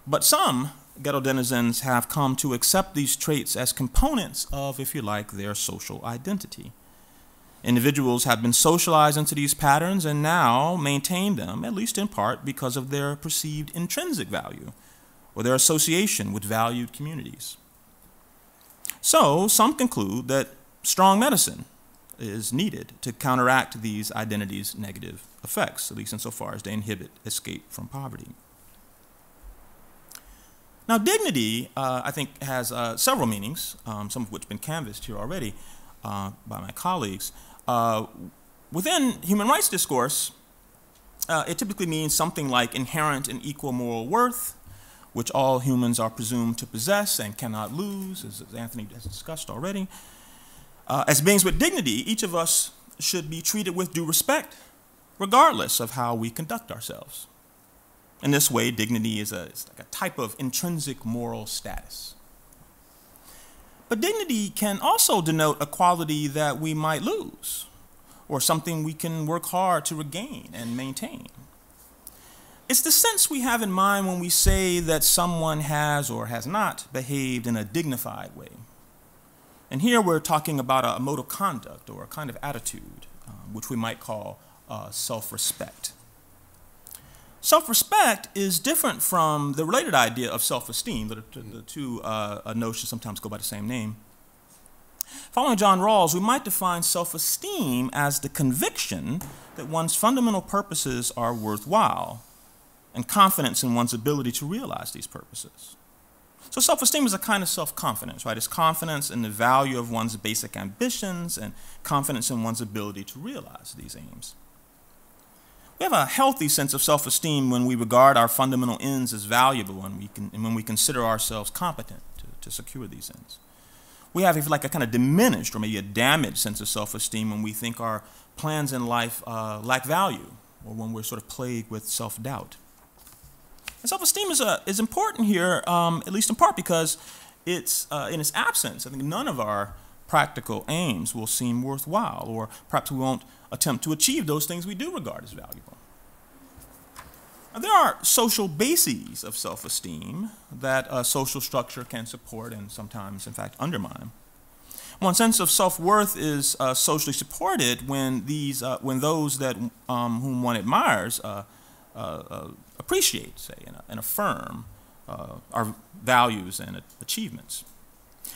But some ghetto denizens have come to accept these traits as components of, if you like, their social identity. Individuals have been socialized into these patterns and now maintain them, at least in part, because of their perceived intrinsic value or their association with valued communities. So some conclude that strong medicine is needed to counteract these identities' negative effects, at least insofar as they inhibit escape from poverty. Now, dignity, I think, has several meanings, some of which have been canvassed here already by my colleagues. Within human rights discourse, it typically means something like inherent and equal moral worth, which all humans are presumed to possess and cannot lose, as Anthony has discussed already. As beings with dignity, each of us should be treated with due respect, regardless of how we conduct ourselves. In this way, dignity is it's like a type of intrinsic moral status. But dignity can also denote a quality that we might lose, or something we can work hard to regain and maintain. It's the sense we have in mind when we say that someone has or has not behaved in a dignified way. And here we're talking about a mode of conduct or a kind of attitude, which we might call self-respect. Self-respect is different from the related idea of self-esteem. The two notions sometimes go by the same name. Following John Rawls, we might define self-esteem as the conviction that one's fundamental purposes are worthwhile, and confidence in one's ability to realize these purposes. So self-esteem is a kind of self-confidence, right? It's confidence in the value of one's basic ambitions and confidence in one's ability to realize these aims. We have a healthy sense of self-esteem when we regard our fundamental ends as valuable and when we consider ourselves competent to secure these ends. We have, if you like, a kind of diminished or maybe a damaged sense of self-esteem when we think our plans in life lack value, or when we're sort of plagued with self-doubt. And self-esteem is important here, at least in part because it's, in its absence, I think none of our practical aims will seem worthwhile, or perhaps we won't attempt to achieve those things we do regard as valuable. Now, there are social bases of self-esteem that a social structure can support and sometimes, in fact, undermine. One sense of self-worth is socially supported when those that whom one admires appreciate, say, and affirm our values and achievements.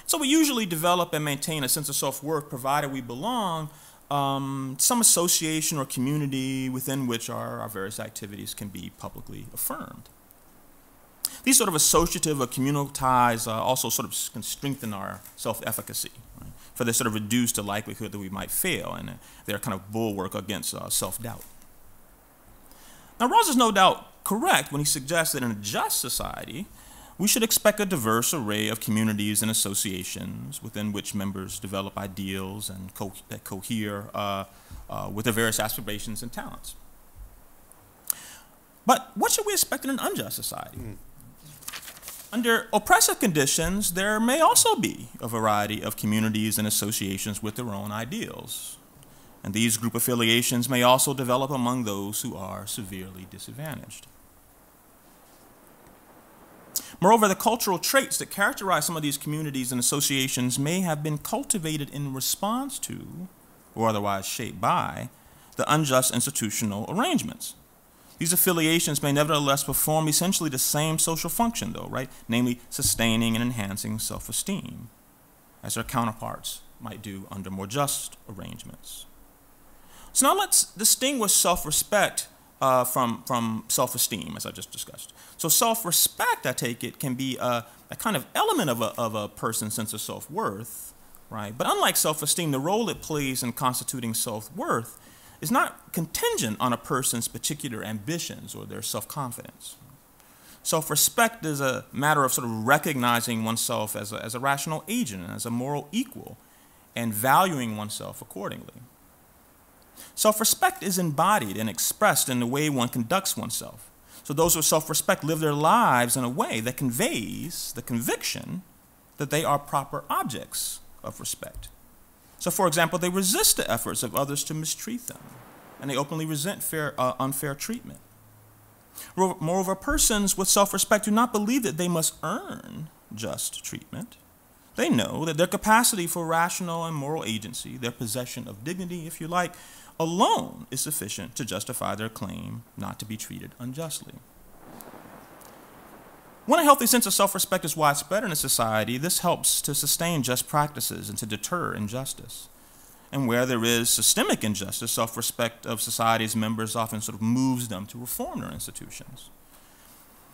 So we usually develop and maintain a sense of self-worth provided we belong some association or community within which our various activities can be publicly affirmed. These sort of associative or communal ties also sort of can strengthen our self-efficacy, right? For they sort of reduce the likelihood that we might fail, and they're kind of bulwark against self-doubt. Now, Rawls is no doubt correct when he suggests that in a just society, we should expect a diverse array of communities and associations within which members develop ideals and that cohere with their various aspirations and talents. But what should we expect in an unjust society? Under oppressive conditions, there may also be a variety of communities and associations with their own ideals. And these group affiliations may also develop among those who are severely disadvantaged. Moreover, the cultural traits that characterize some of these communities and associations may have been cultivated in response to, or otherwise shaped by, the unjust institutional arrangements. These affiliations may nevertheless perform essentially the same social function, though, right? Namely, sustaining and enhancing self-esteem, as their counterparts might do under more just arrangements. So now let's distinguish self-respect from self-esteem, as I just discussed. So self-respect, I take it, can be a kind of element of a person's sense of self-worth, right? But unlike self-esteem, the role it plays in constituting self-worth is not contingent on a person's particular ambitions or their self-confidence. Self-respect is a matter of sort of recognizing oneself as a rational agent, as a moral equal, and valuing oneself accordingly. Self-respect is embodied and expressed in the way one conducts oneself. So those with self-respect live their lives in a way that conveys the conviction that they are proper objects of respect. So, for example, they resist the efforts of others to mistreat them, and they openly resent unfair treatment. Moreover, persons with self-respect do not believe that they must earn just treatment. They know that their capacity for rational and moral agency, their possession of dignity, if you like, alone is sufficient to justify their claim not to be treated unjustly. When a healthy sense of self-respect is widespread in a society, this helps to sustain just practices and to deter injustice. And where there is systemic injustice, self-respect of society's members often sort of moves them to reform their institutions.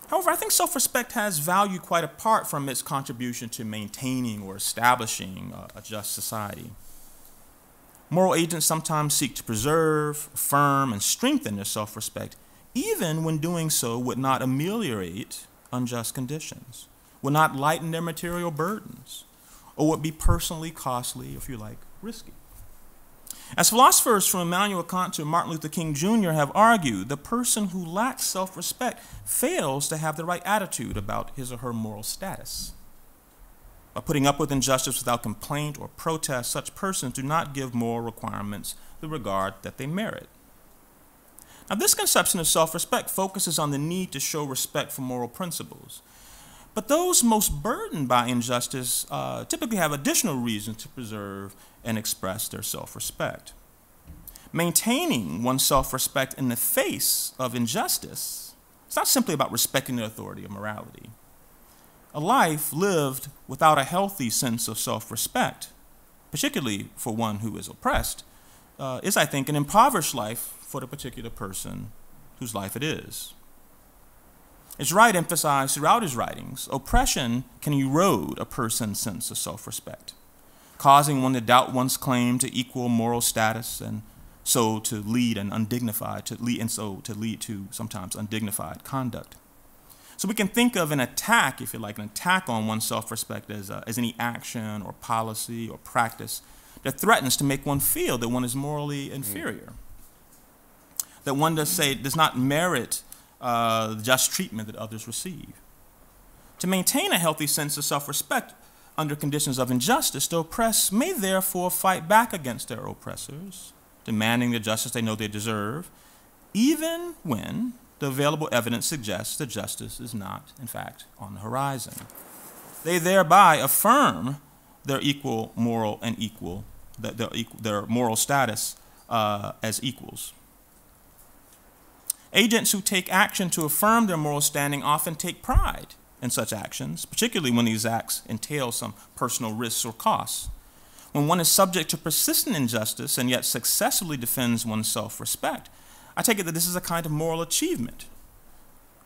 However, I think self-respect has value quite apart from its contribution to maintaining or establishing a just society. Moral agents sometimes seek to preserve, affirm, and strengthen their self-respect, even when doing so would not ameliorate unjust conditions, would not lighten their material burdens, or would be personally costly, if you like, risky. As philosophers from Immanuel Kant to Martin Luther King Jr. have argued, the person who lacks self-respect fails to have the right attitude about his or her moral status. By putting up with injustice without complaint or protest, such persons do not give moral requirements the regard that they merit. Now, this conception of self-respect focuses on the need to show respect for moral principles. But those most burdened by injustice typically have additional reasons to preserve and express their self-respect. Maintaining one's self-respect in the face of injustice is not simply about respecting the authority of morality. A life lived without a healthy sense of self-respect, particularly for one who is oppressed, is, I think, an impoverished life for the particular person whose life it is. As Wright emphasized throughout his writings, oppression can erode a person's sense of self-respect, causing one to doubt one's claim to equal moral status and so to lead to sometimes undignified conduct. So we can think of an attack, if you like, an attack on one's self-respect as any action or policy or practice that threatens to make one feel that one is morally inferior, that one does not merit the just treatment that others receive. To maintain a healthy sense of self-respect under conditions of injustice, the oppressed may therefore fight back against their oppressors, demanding the justice they know they deserve, even when the available evidence suggests that justice is not, in fact, on the horizon. They thereby affirm their equal moral and their moral status as equals. Agents who take action to affirm their moral standing often take pride in such actions, particularly when these acts entail some personal risks or costs. When one is subject to persistent injustice and yet successfully defends one's self-respect, I take it that this is a kind of moral achievement.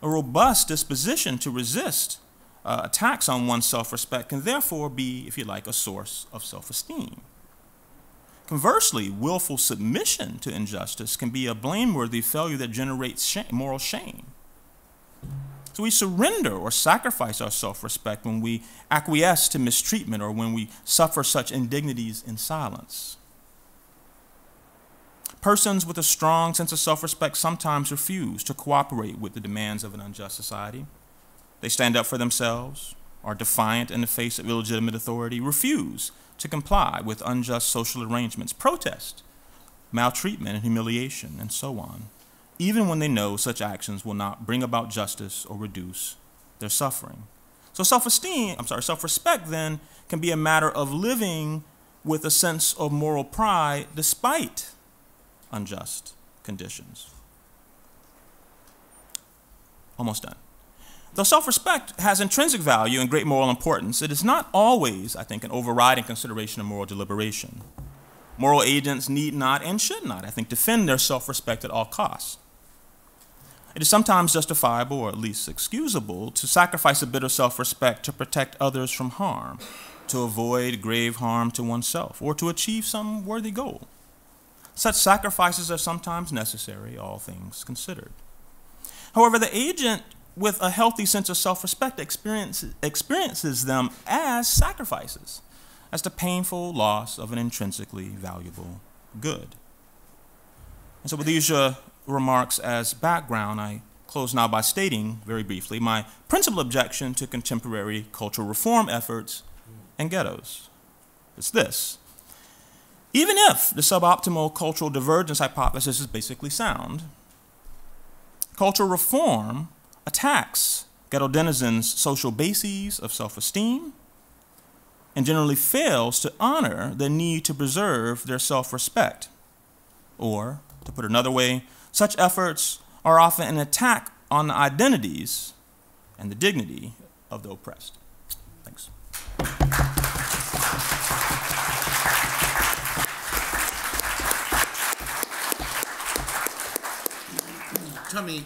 A robust disposition to resist attacks on one's self-respect can therefore be, if you like, a source of self-esteem. Conversely, willful submission to injustice can be a blameworthy failure that generates moral shame. So we surrender or sacrifice our self-respect when we acquiesce to mistreatment or when we suffer such indignities in silence. Persons with a strong sense of self-respect sometimes refuse to cooperate with the demands of an unjust society. They stand up for themselves, are defiant in the face of illegitimate authority, refuse to comply with unjust social arrangements, protest maltreatment and humiliation, and so on, even when they know such actions will not bring about justice or reduce their suffering. So self-respect then can be a matter of living with a sense of moral pride despite unjust conditions. Almost done. Though self-respect has intrinsic value and great moral importance, it is not always, I think, an overriding consideration of moral deliberation. Moral agents need not and should not, I think, defend their self-respect at all costs. It is sometimes justifiable, or at least excusable, to sacrifice a bit of self-respect to protect others from harm, to avoid grave harm to oneself, or to achieve some worthy goal. Such sacrifices are sometimes necessary, all things considered. However, the agent with a healthy sense of self-respect experiences them as sacrifices, as the painful loss of an intrinsically valuable good. And so with these remarks as background, I close now by stating, very briefly, my principal objection to contemporary cultural reform efforts and ghettos. It's this. Even if the suboptimal cultural divergence hypothesis is basically sound, cultural reform attacks ghetto denizens' social bases of self-esteem and generally fails to honor the need to preserve their self-respect. Or, to put it another way, such efforts are often an attack on the identities and the dignity of the oppressed. Thanks. Tommie,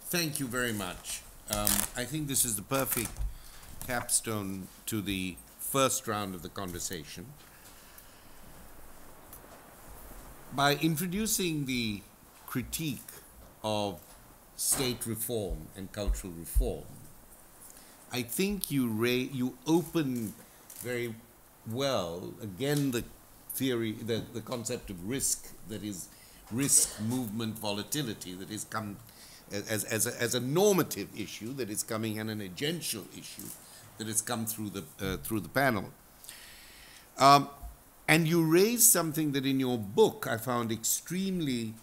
thank you very much. I think this is the perfect capstone to the first round of the conversation. By introducing the critique of state reform and cultural reform, I think you open very well, again, the theory, the concept of risk, that is risk, movement, volatility, that is come as a normative issue that is coming, and an agential issue that has come through the panel. And you raised something that in your book I found extremely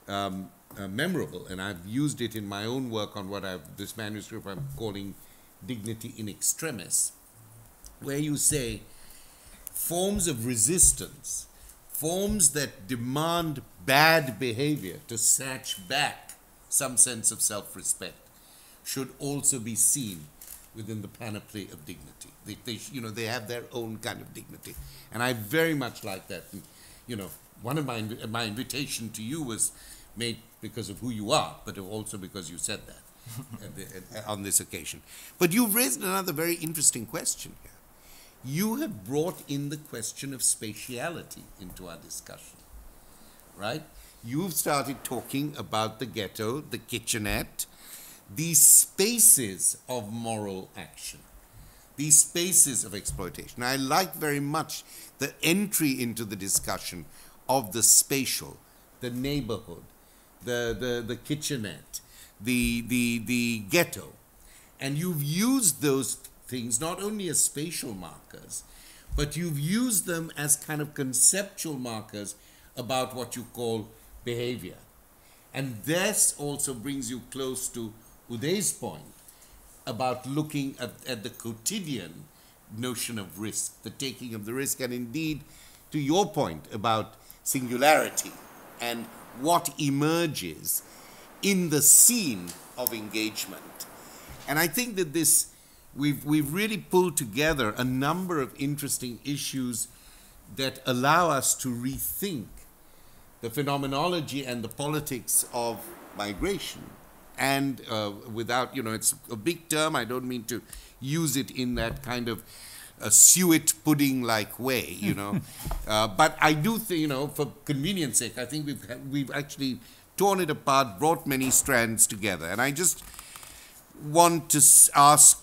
memorable, and I've used it in my own work on this manuscript I'm calling Dignity in Extremis, where you say forms of resistance, forms that demand bad behavior to snatch back some sense of self-respect, should also be seen within the panoply of dignity. They have their own kind of dignity. And I very much like that. And, one of my invitation to you was made because of who you are, but also because you said that. on this occasion. But you've raised another very interesting question here. You have brought in the question of spatiality into our discussion, right? You've started talking about the ghetto, the kitchenette, these spaces of moral action, these spaces of exploitation. I like very much the entry into the discussion of the spatial, the neighborhood, the kitchenette, the ghetto. And you've used those things not only as spatial markers, but you've used them as kind of conceptual markers about what you call behavior. And this also brings you close to Uday's point about looking at the quotidian notion of risk, the taking of the risk, and indeed to your point about singularity and what emerges in the scene of engagement. And I think that we've really pulled together a number of interesting issues that allow us to rethink the phenomenology and the politics of migration. And without, it's a big term, I don't mean to use it in that kind of suet pudding-like way, but I do think, for convenience sake, I think we've actually torn it apart, brought many strands together. And I just want to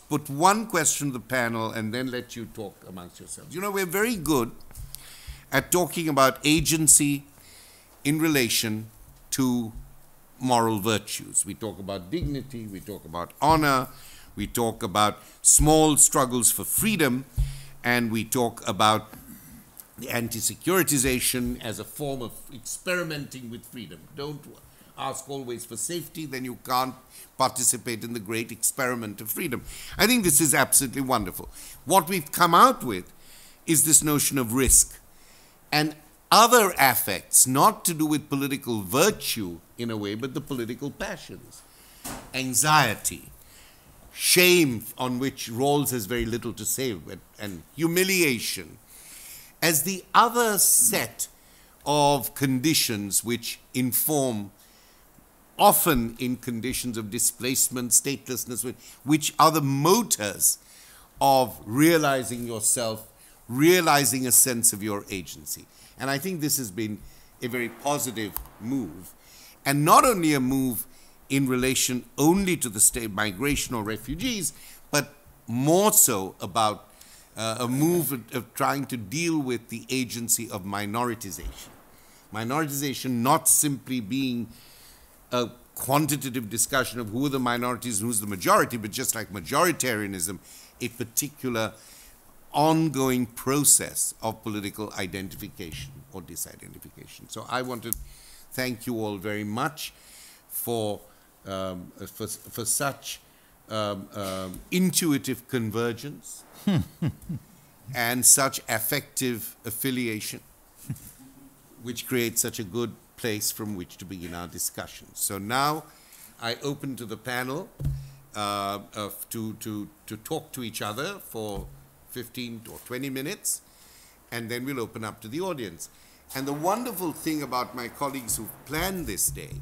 put one question to the panel and then let you talk amongst yourselves. We're very good at talking about agency in relation to moral virtues. We talk about dignity, we talk about honor, we talk about small struggles for freedom, and we talk about the anti-securitization as a form of experimenting with freedom. Don't ask always for safety, then you can't participate in the great experiment of freedom. I think this is absolutely wonderful. What we've come out with is this notion of risk and other affects, not to do with political virtue in a way, but the political passions. Anxiety, shame, on which Rawls has very little to say, and humiliation, as the other set of conditions which inform, often in conditions of displacement, statelessness, which are the motors of realizing yourself, realizing a sense of your agency. And I think this has been a very positive move, and not only a move in relation only to the state migration or refugees, but more so about a move of trying to deal with the agency of minoritization. Minoritization not simply being a quantitative discussion of who are the minorities and who's the majority, but just like majoritarianism, a particular ongoing process of political identification or disidentification. So I want to thank you all very much for such intuitive convergence and such affective affiliation, which creates such a good place from which to begin our discussion. So now I open to the panel to talk to each other for 15 or 20 minutes, and then we'll open up to the audience. And the wonderful thing about my colleagues who've planned this day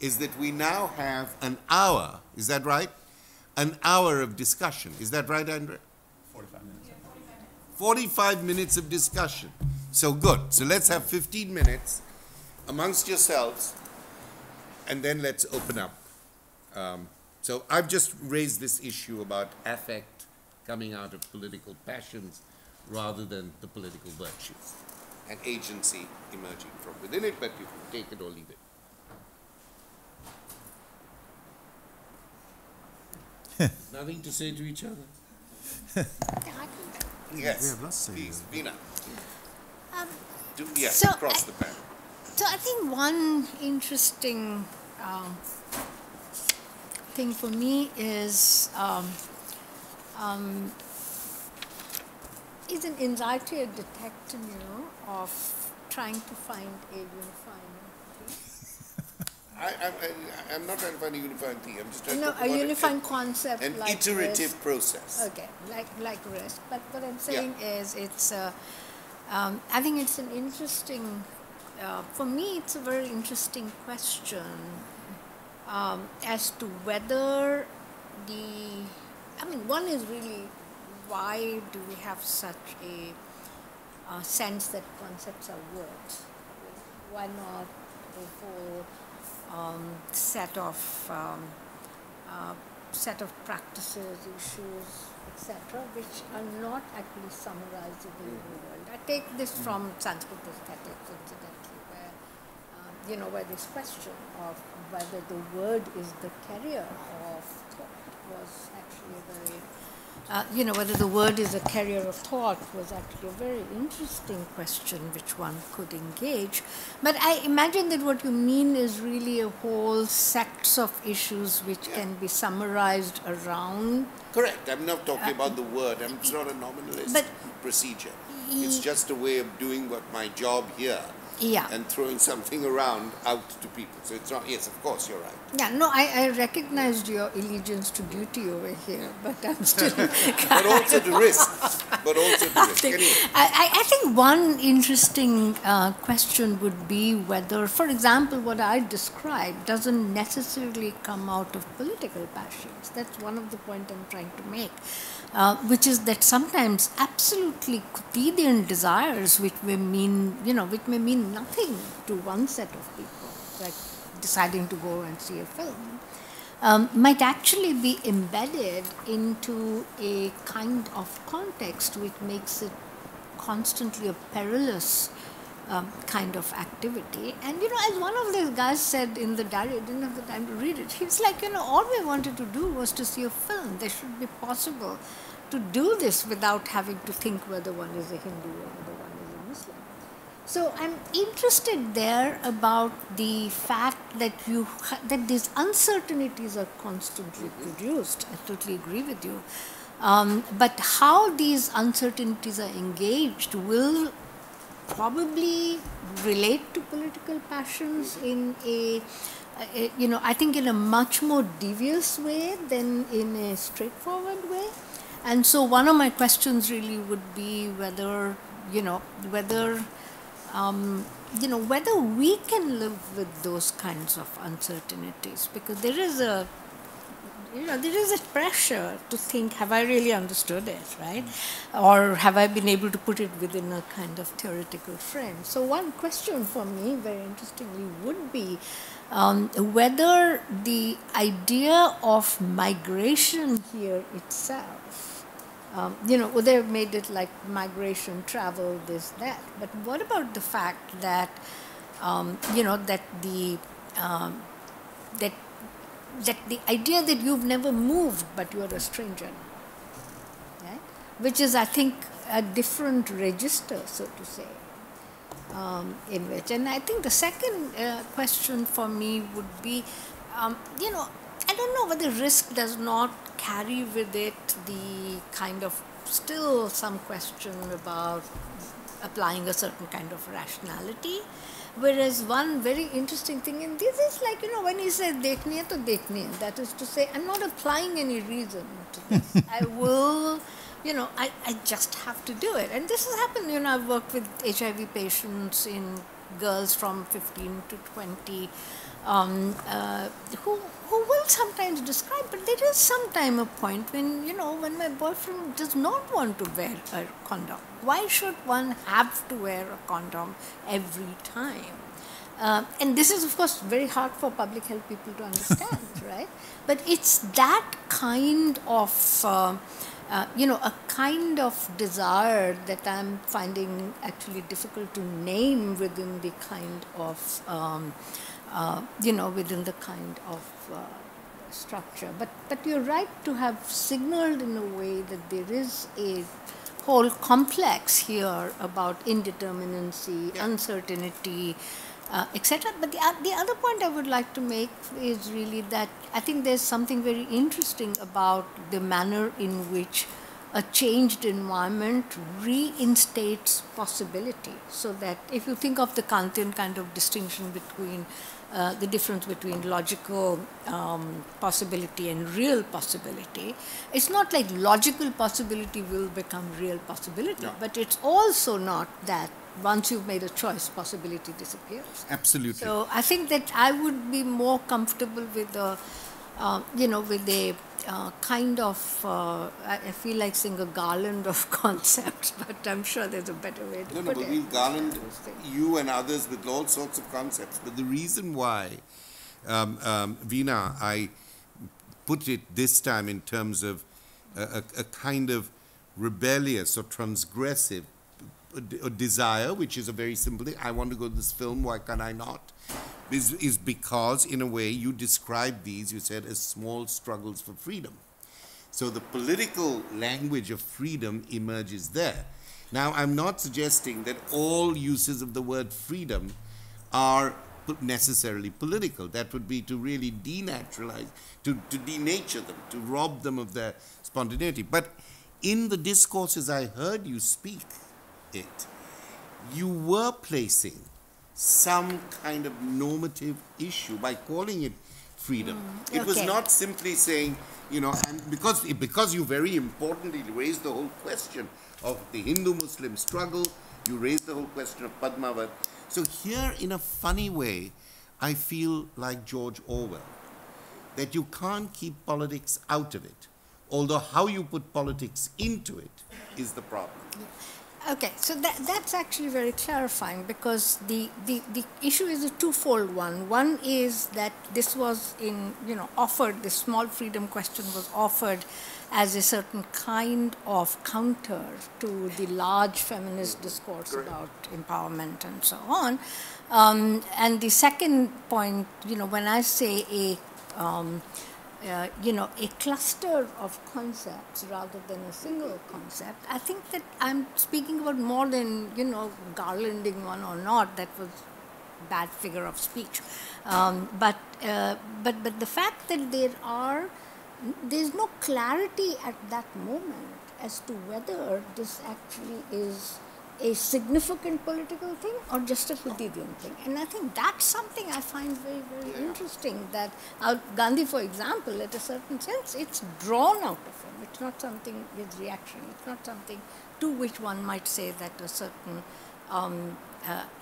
is that we now have an hour, is that right? An hour of discussion. Is that right, Andrea? 45 minutes. 45 minutes of discussion. So good. So let's have 15 minutes amongst yourselves, and then let's open up. So I've just raised this issue about affect coming out of political passions rather than the political virtues, and agency emerging from within it, but you can take it or leave it. Nothing to say to each other? Yes, please, Veena. Yes, across the panel. So I think one interesting thing for me is an anxiety a detective, of trying to find a unifying theme. I'm not trying to find a unifying theme. I'm just trying to a unifying concept, an like iterative risk. Process. Okay, like risk. But what I'm saying is, it's. I think it's an interesting. For me, it's a very interesting question as to whether one is really, why do we have such a sense that concepts are words? Why not a whole set of practices, issues, etc., which are not actually summarizable in the world? I take this from Sanskrit aesthetics, incidentally, where this question of whether the word is the carrier of thought was actually a very whether the word is a carrier of thought was actually a very interesting question which one could engage. But I imagine that what you mean is really a whole sets of issues which can be summarized around. Correct. I'm not talking about the word. It's not a nominalist procedure. It's just a way of doing what my job here. Yeah. And throwing something around out to people. So it's not, yes, of course, you're right. Yeah, no, I recognized your allegiance to duty over here, but I'm still... but also to risk. I think one interesting question would be whether, for example, what I described doesn't necessarily come out of political passions. That's one of the points I'm trying to make. Which is that sometimes absolutely quotidian desires, which may mean nothing to one set of people, like deciding to go and see a film, might actually be embedded into a kind of context which makes it constantly a perilous kind of activity. And as one of these guys said in the diary, I didn't have the time to read it, he was like, all we wanted to do was to see a film. There should be possible to do this without having to think whether one is a Hindu or whether one is a Muslim. So I'm interested there about the fact that that these uncertainties are constantly produced. I totally agree with you. But how these uncertainties are engaged will probably relate to political passions in I think in a much more devious way than in a straightforward way. And so one of my questions really would be whether we can live with those kinds of uncertainties, because there is a pressure to think, have I really understood it, right? Or have I been able to put it within a kind of theoretical frame? So one question for me, very interestingly, would be whether the idea of migration here itself, Uday made it like migration, travel, this, that. But what about the fact that, that the idea that you've never moved but you're a stranger, right? Which is, I think, a different register, so to say, in which. And I think the second question for me would be, I don't know whether risk does not carry with it the kind of still some question about applying a certain kind of rationality. Whereas one very interesting thing in this is like, when he says dekhne hai to dekhne hai, that is to say, I'm not applying any reason to this. I will, I just have to do it. And this has happened, I've worked with HIV patients in girls from 15 to 20 who will sometimes describe, but there is sometime a point when, when my boyfriend does not want to wear a condom. Why should one have to wear a condom every time? And this is, of course, very hard for public health people to understand, right? But it's that kind of, a kind of desire that I'm finding actually difficult to name within the kind of, within the kind of structure. But you're right to have signaled in a way that there is a whole complex here about indeterminacy, uncertainty, etc. But the other point I would like to make is really that I think there's something very interesting about the manner in which a changed environment reinstates possibility. So that if you think of the Kantian kind of distinction between the difference between logical possibility and real possibility, it's not like logical possibility will become real possibility, but it's also not that once you've made a choice, possibility disappears. Absolutely. So I think that I would be more comfortable with the, with a kind of, I feel like saying a garland of concepts, but I'm sure there's a better way to put it. But we'll garland you and others with all sorts of concepts. But the reason why, Veena, I put it this time in terms of a kind of rebellious or transgressive desire, which is a very simple thing. I want to go to this film, why can't I not? Is because, in a way, you described these, you said, as small struggles for freedom. So the political language of freedom emerges there. Now, I'm not suggesting that all uses of the word freedom are necessarily political. That would be to really denaturalize, to denature them, to rob them of their spontaneity. But in the discourses I heard you speak it, you were placing some kind of normative issue by calling it freedom. It was not simply saying, and because you very importantly raised the whole question of the Hindu-Muslim struggle, you raised the whole question of Padmavat. So here, in a funny way, I feel like George Orwell, that you can't keep politics out of it, although how you put politics into it is the problem. Okay, so that's actually very clarifying, because the issue is a twofold one. One is that this was offered, this small freedom question was offered as a certain kind of counter to the large feminist discourse about empowerment and so on. And the second point, when I say a cluster of concepts rather than a single concept, I think that I'm speaking about more than, garlanding one or not. That was bad figure of speech. But the fact that there's no clarity at that moment as to whether this actually is a significant political thing or just a quotidian thing. And I think that's something I find very, very interesting, that Gandhi, for example, at a certain sense, it's drawn out of him. It's not something with reaction. It's not something to which one might say that a certain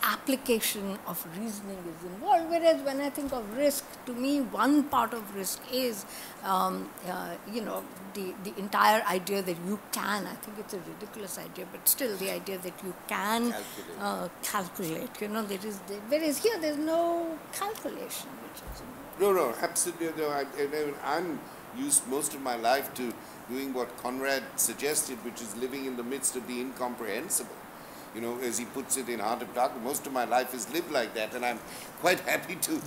application of reasoning is involved. Whereas when I think of risk, to me, one part of risk is, the entire idea that you can, I think it's a ridiculous idea, but still the idea that you can calculate. Whereas here there's no calculation. No, absolutely. No, I'm used most of my life to doing what Conrad suggested, which is living in the midst of the incomprehensible. As he puts it in Heart of Darkness, most of my life is lived like that, and I'm quite happy to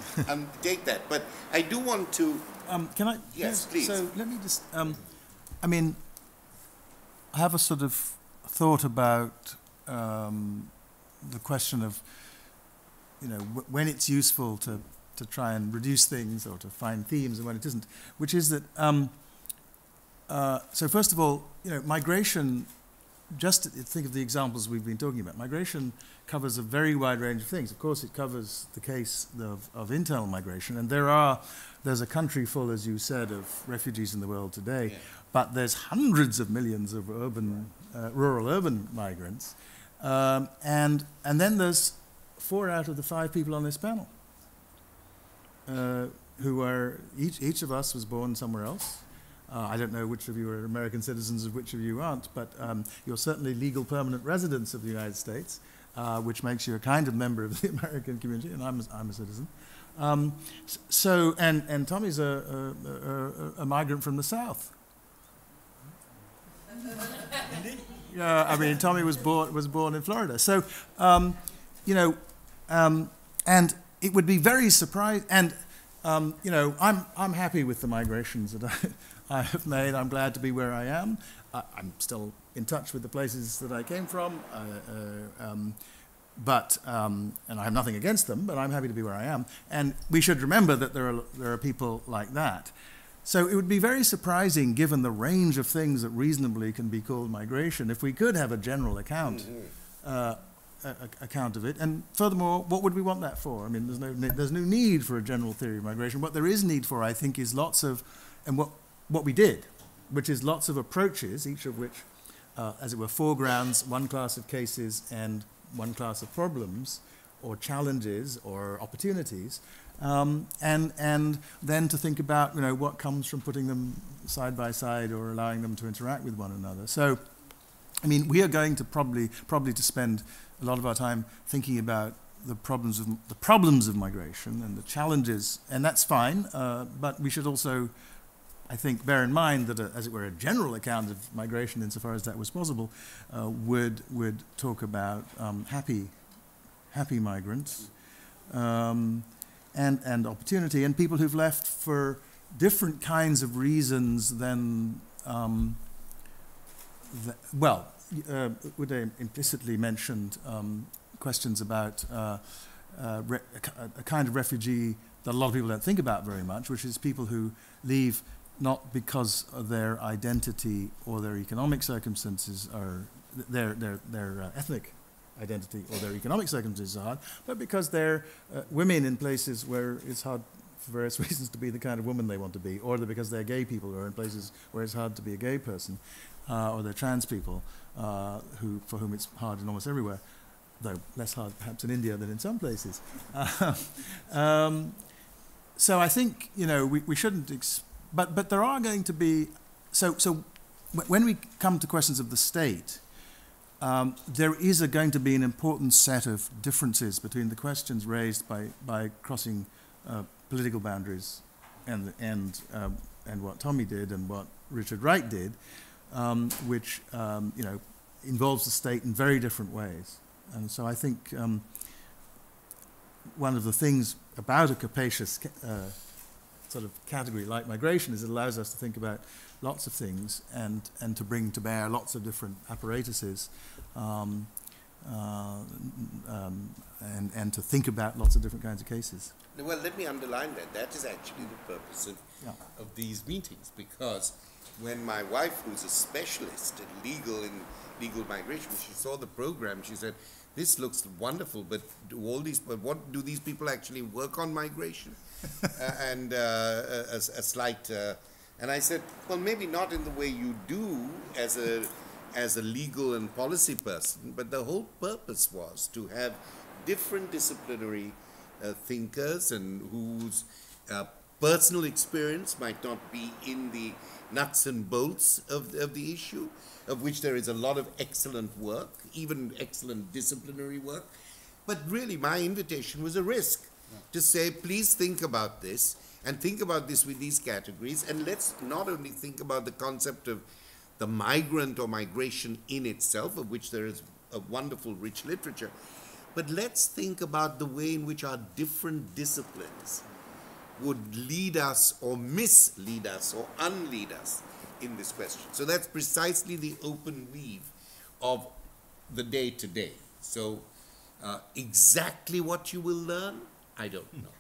take that. But I do want to... Can I? Yes, please. So let me just... I have a sort of thought about the question of, when it's useful to try and reduce things or to find themes and when it isn't, which is that... so first of all, migration... Just think of the examples we've been talking about. Migration covers a very wide range of things. Of course, it covers the case of internal migration, and there's a country full, as you said, of refugees in the world today, but there's hundreds of millions of rural urban migrants, and then there's 4 out of the 5 people on this panel who are, each of us was born somewhere else. I don't know which of you are American citizens and which of you aren't, but you're certainly legal permanent residents of the United States, which makes you a kind of member of the American community, and I'm a citizen. And Tommie's a migrant from the South. Tommie was born in Florida. So, and it would be very surprising. And I'm happy with the migrations that I have made. I'm glad to be where I am. I'm still in touch with the places that I came from, and I have nothing against them, but I'm happy to be where I am. And we should remember that there are people like that. So it would be very surprising, given the range of things that reasonably can be called migration, if we could have a general account account of it. And furthermore, what would we want that for? There's no need for a general theory of migration. What there is need for, I think, is lots of, and what we did, which is lots of approaches, each of which, as it were, foregrounds one class of cases and one class of problems or challenges or opportunities, and then to think about what comes from putting them side by side or allowing them to interact with one another. So, I mean, we are going to probably to spend a lot of our time thinking about the problems of migration and the challenges, and that's fine. But we should also, I think, bear in mind that, as it were, a general account of migration, insofar as that was possible, would talk about happy migrants and opportunity, and people who've left for different kinds of reasons than Uday implicitly mentioned questions about a kind of refugee that a lot of people don't think about very much, which is people who leave not because of their identity or their economic circumstances or their ethnic identity or their economic circumstances are hard, but because they're women in places where it's hard for various reasons to be the kind of woman they want to be, or because they're gay people who are in places where it's hard to be a gay person, or they're trans people for whom it's hard in almost everywhere, though less hard perhaps in India than in some places. So I think we shouldn't. But there are going to be when we come to questions of the state, there is going to be an important set of differences between the questions raised by crossing political boundaries and what Tommie did and what Richard Wright did, which involves the state in very different ways. And so I think one of the things about a capacious sort of category like migration is it allows us to think about lots of things and to bring to bear lots of different apparatuses and to think about lots of different kinds of cases. Well, let me underline that. That is actually the purpose of these meetings, because when my wife, who's a specialist in legal migration, she saw the program, she said, "This looks wonderful, but what do these people actually work on migration?" And a slight, and I said, "Well, maybe not in the way you do as a legal and policy person, but the whole purpose was to have different disciplinary thinkers and whose personal experience might not be in the nuts and bolts of the issue, of which there is a lot of excellent work, even excellent disciplinary work. But really, my invitation was a risk to say, please think about this, and think about this with these categories, and let's not only think about the concept of the migrant or migration in itself, of which there is a wonderful, rich literature, but let's think about the way in which our different disciplines would lead us or mislead us or unlead us in this question. So that's precisely the open weave of the day-to-day. So exactly what you will learn, I don't know.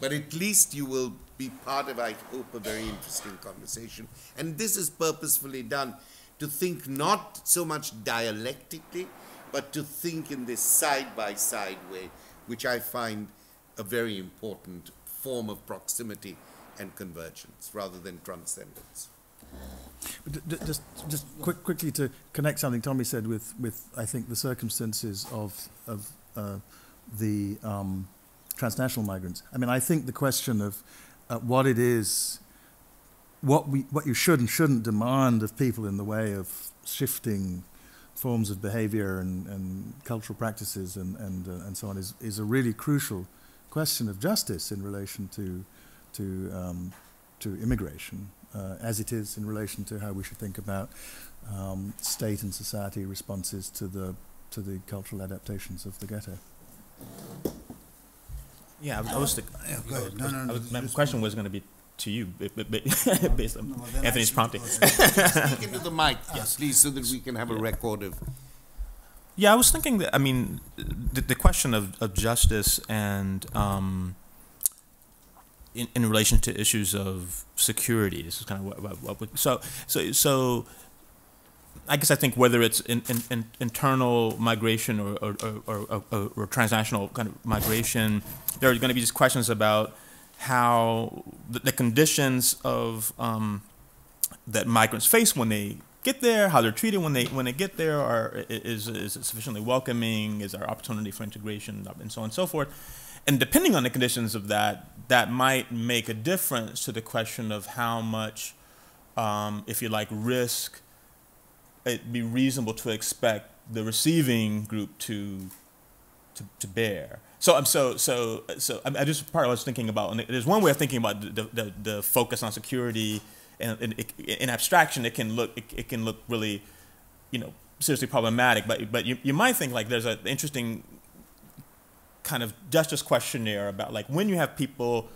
But at least you will be part of, I hope, a very interesting conversation. And this is purposefully done to think not so much dialectically, but to think in this side-by-side way, which I find a very important form of proximity and convergence rather than transcendence. Just quickly to connect something Tommie said with I think the circumstances of the transnational migrants. I mean, I think the question of what it is, what you should and shouldn't demand of people in the way of shifting forms of behavior and cultural practices and so on is a really crucial question of justice in relation to immigration, as it is in relation to how we should think about state and society responses to the cultural adaptations of the ghetto. Yeah, my question was going to be to you, based on Anthony's prompting. Speak into the mic, yes, please, so that we can have a record of. Yeah, I was thinking that, I mean, the question of justice and in relation to issues of security, this is kind of what so I guess I think whether it's internal migration or transnational kind of migration, there are going to be just questions about how the conditions of that migrants face when they get there, how they're treated when they get there, or is it sufficiently welcoming, is there opportunity for integration, and so on and so forth. And depending on the conditions of that might make a difference to the question of how much, if you like, risk it'd be reasonable to expect the receiving group to bear. So I just part I was thinking about, and there's one way of thinking about the focus on security, and in abstraction it can look really, seriously problematic. But you might think like there's an interesting kind of justice questionnaire about like when you have people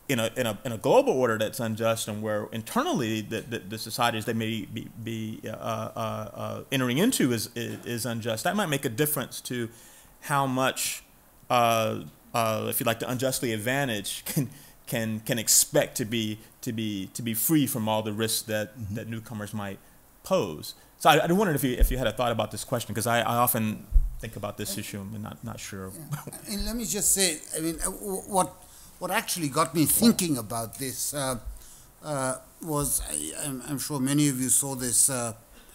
in a global order that's unjust, and where internally the societies they may be entering into is unjust. That might make a difference to how much, if you like, the unjustly advantaged can expect to be free from all the risks that newcomers might pose. So I wondered if you had a thought about this question, because I often think about this issue and not sure. Yeah. And let me just say, I mean, what actually got me thinking about this was, I'm sure many of you saw this, I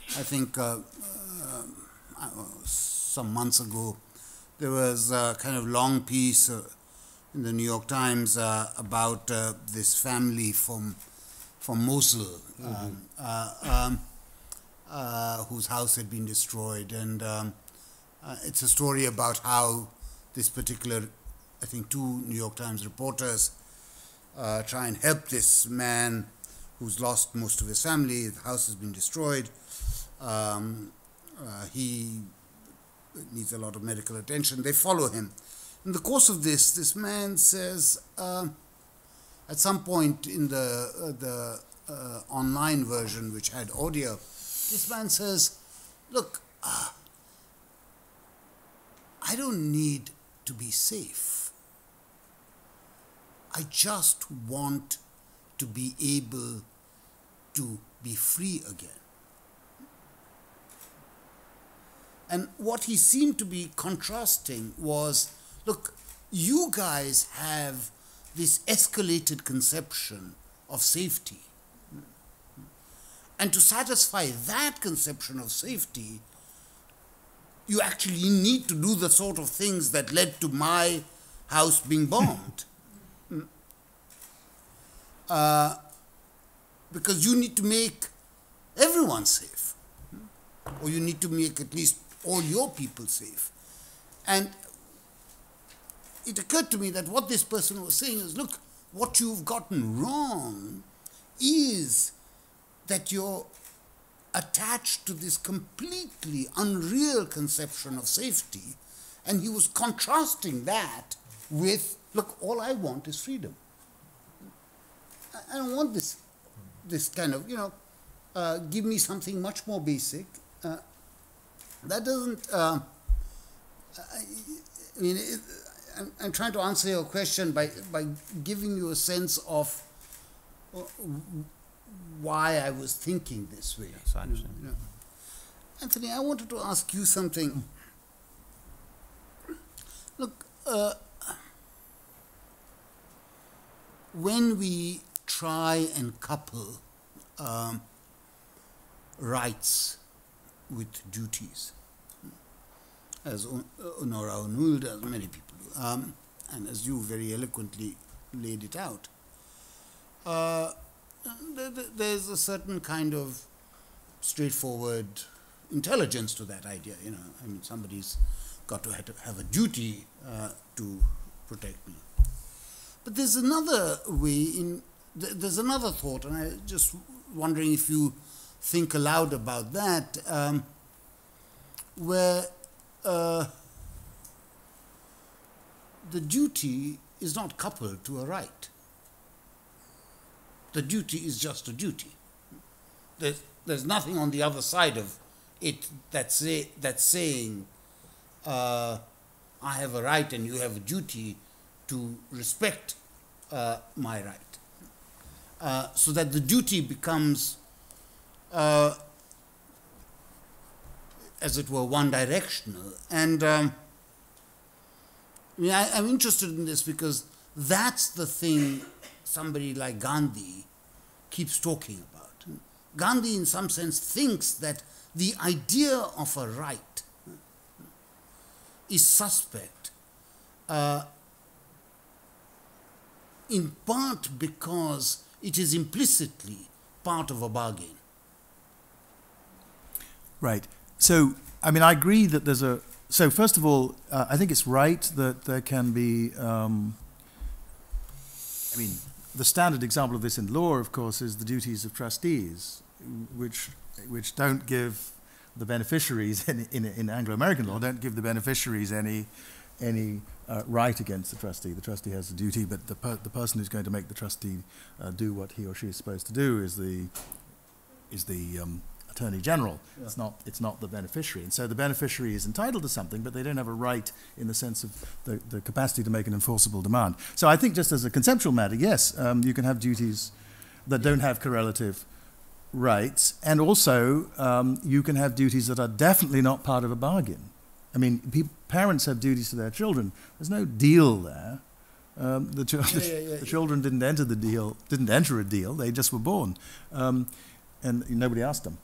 think some months ago, there was a kind of long piece in the New York Times about this family from Mosul, whose house had been destroyed. And it's a story about how this particular, I think, 2 New York Times reporters try and help this man who's lost most of his family. The house has been destroyed. He needs a lot of medical attention. They follow him. In the course of this man says, at some point in the online version, which had audio, this man says, look, I don't need to be safe. I just want to be able to be free again. And what he seemed to be contrasting was, look, you guys have this escalated conception of safety. And to satisfy that conception of safety, you actually need to do the sort of things that led to my house being bombed. Because you need to make everyone safe. Or you need to make at least all your people safe. And it occurred to me that what this person was saying is, look, what you've gotten wrong is that you're attached to this completely unreal conception of safety, and he was contrasting that with, look, all I want is freedom. I don't want this kind of, give me something much more basic. That doesn't, I'm trying to answer your question by giving you a sense of why I was thinking this way. Yes, I understand. Anthony, I wanted to ask you something. Look, when we try and couple rights with duties, as Honora O'Neill does, many people do, and as you very eloquently laid it out, there's a certain kind of straightforward intelligence to that idea. I mean, somebody's got to have a duty to protect me. But there's another way, there's another thought, and I'm just wondering if you think aloud about that, where the duty is not coupled to a right. The duty is just a duty. There's nothing on the other side of it that's saying, I have a right and you have a duty to respect my right. So that the duty becomes, as it were, one-directional. And I'm interested in this because that's the thing somebody like Gandhi keeps talking about. Gandhi in some sense thinks that the idea of a right is suspect, in part because it is implicitly part of a bargain. Right. So, I mean, I agree that there's a... So, first of all, I think it's right that there can be... I mean, the standard example of this in law, of course, is the duties of trustees, which don't give the beneficiaries, in Anglo-American law, don't give the beneficiaries any right against the trustee. The trustee has a duty, but the person who's going to make the trustee do what he or she is supposed to do is the Attorney General. Yeah. It's not the beneficiary. And so the beneficiary is entitled to something, but they don't have a right in the sense of the capacity to make an enforceable demand. So I think just as a conceptual matter, yes, you can have duties that don't have correlative rights, and also you can have duties that are definitely not part of a bargain. I mean, parents have duties to their children. There's no deal there. The children didn't enter a deal. They just were born, and nobody asked them.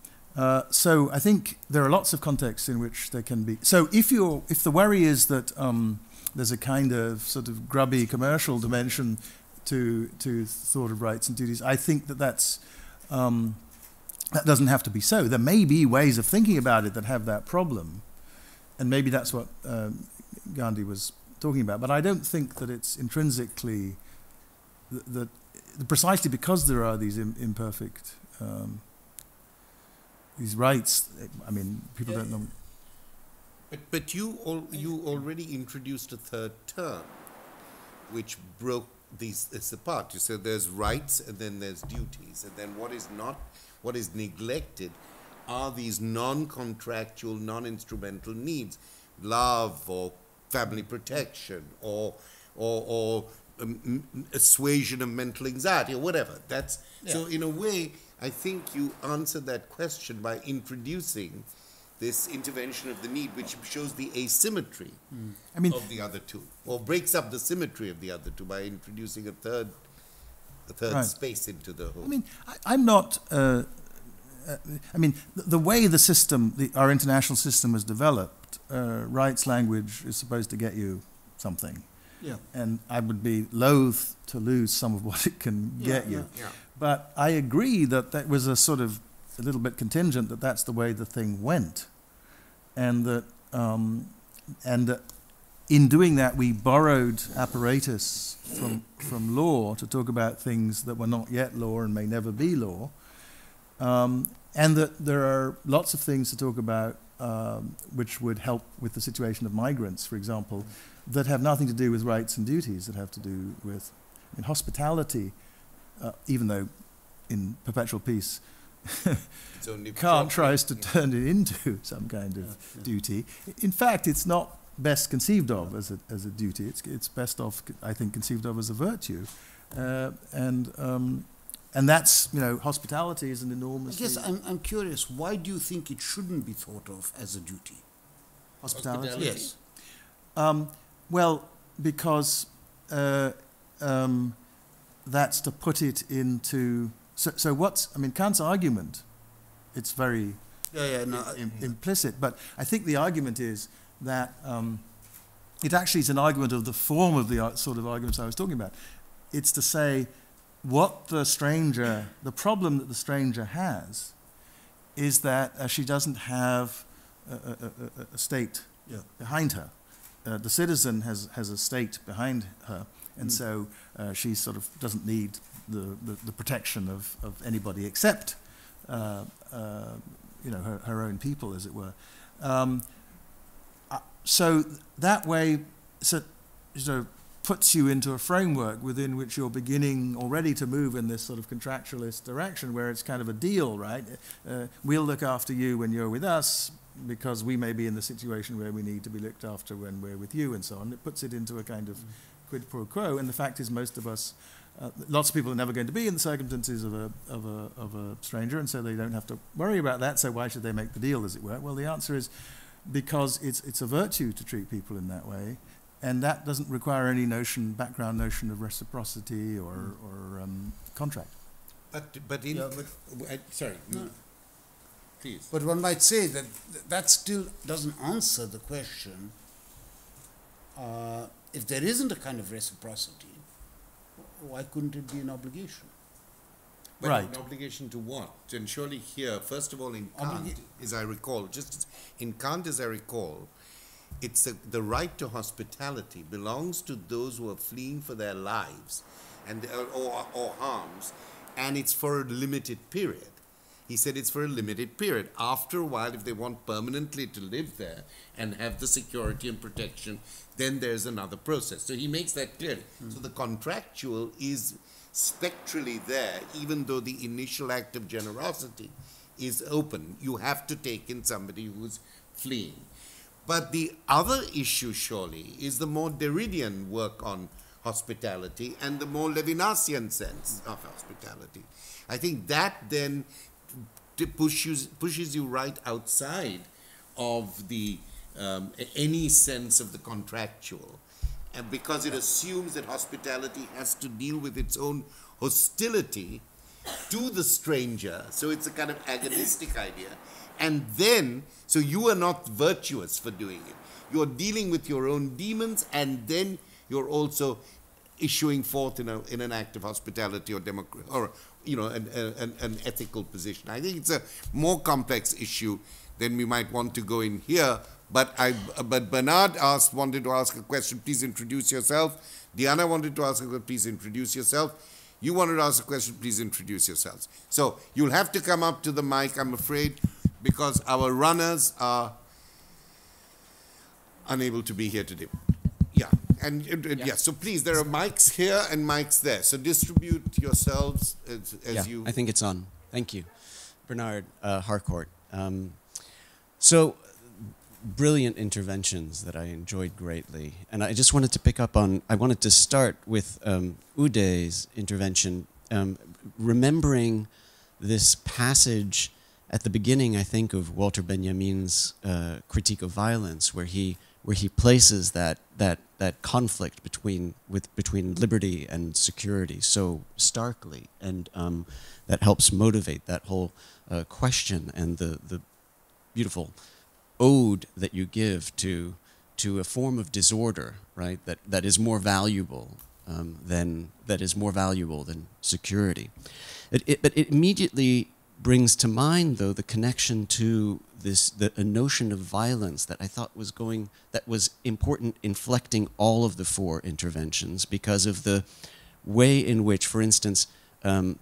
So I think there are lots of contexts in which there can be. So if the worry is that there's a kind of sort of grubby commercial dimension to thought of rights and duties, I think that doesn't have to be so. There may be ways of thinking about it that have that problem, and maybe that's what Gandhi was talking about. But I don't think that it's intrinsically that precisely because there are these imperfect. These rights, I mean, people don't know. But you already introduced a third term, which broke this apart. You said there's rights and then there's duties, and then what is neglected are these non-contractual, non-instrumental needs, love or family protection or assuasion of mental anxiety or whatever. So in a way, I think you answered that question by introducing this intervention of the need, which shows the asymmetry of the other two, or breaks up the symmetry of the other two by introducing a third right. space into the whole. I mean, I'm not. I mean, the way the system, our international system is developed, rights language is supposed to get you something. Yeah. And I would be loath to lose some of what it can get you. Yeah. But I agree that was a sort of a little bit contingent that that's the way the thing went. And that in doing that we borrowed apparatus from law to talk about things that were not yet law and may never be law. And that there are lots of things to talk about which would help with the situation of migrants, for example, that have nothing to do with rights and duties, that have to do with hospitality, even though in perpetual peace Kant tries to turn it into some kind of duty. In fact, it's not best conceived of as a duty. It's best off, I think, conceived of as a virtue. And that's, hospitality is an enormous... Yes, I'm curious, why do you think it shouldn't be thought of as a duty? Hospitality? Yes. Well, because that's to put it into... So Kant's argument, it's very implicit, but I think the argument is that it actually is an argument of the form of the sort of arguments I was talking about. It's to say what the problem that the stranger has is that she doesn't have a state behind her. The citizen has a state behind her, and so she sort of doesn't need the protection of anybody except her own people, as it were. So that way, puts you into a framework within which you're beginning already to move in this sort of contractualist direction, where it's kind of a deal, right? We'll look after you when you're with us, because we may be in the situation where we need to be looked after when we're with you, and so on. It puts it into a kind of quid pro quo, and the fact is most of us, lots of people are never going to be in the circumstances of a stranger, and so they don't have to worry about that, so why should they make the deal, as it were? Well, the answer is because it's a virtue to treat people in that way, and that doesn't require any background notion of reciprocity or contract. But in, Yeah, sorry, No. please. But one might say that that still doesn't answer the question. If there isn't a kind of reciprocity, why couldn't it be an obligation? But Right. an obligation to what? And surely here, first of all, in Kant, as I recall, in Kant, as I recall, it's the right to hospitality belongs to those who are fleeing for their lives and or harms, and it's for a limited period. He said it's for a limited period. After a while, if they want permanently to live there and have the security and protection, then there's another process. So he makes that clear. So the contractual is spectrally there, even though the initial act of generosity is open. You have to take in somebody who's fleeing. But the other issue, surely, is the more Derridian work on hospitality and the more Levinasian sense of hospitality. I think that then pushes you right outside of the any sense of the contractual, and because it assumes that hospitality has to deal with its own hostility to the stranger, so it's a kind of agonistic idea, and then so you are not virtuous for doing it. You're dealing with your own demons, and then you're also issuing forth in an act of hospitality or an ethical position. I think it's a more complex issue than we might want to go in here. But Bernard wanted to ask a question. Please introduce yourself. Diana wanted to ask a question. Please introduce yourself. You wanted to ask a question. Please introduce yourselves. So you'll have to come up to the mic, I'm afraid, because our runners are unable to be here today. Yeah. And yeah, so please, there are mics here and mics there. So distribute yourselves as you... I think it's on. Thank you. Bernard Harcourt. So brilliant interventions that I enjoyed greatly. And I just wanted to pick up on, I wanted to start with Uday's intervention, remembering this passage at the beginning, I think, of Walter Benjamin's Critique of Violence, where he places that conflict between liberty and security so starkly, and that helps motivate that whole question and the beautiful ode that you give to a form of disorder, right? That is more valuable than security. But it immediately brings to mind, though, the connection to a notion of violence that I thought was important, inflecting all of the four interventions, because of the way in which, for instance, Tommie,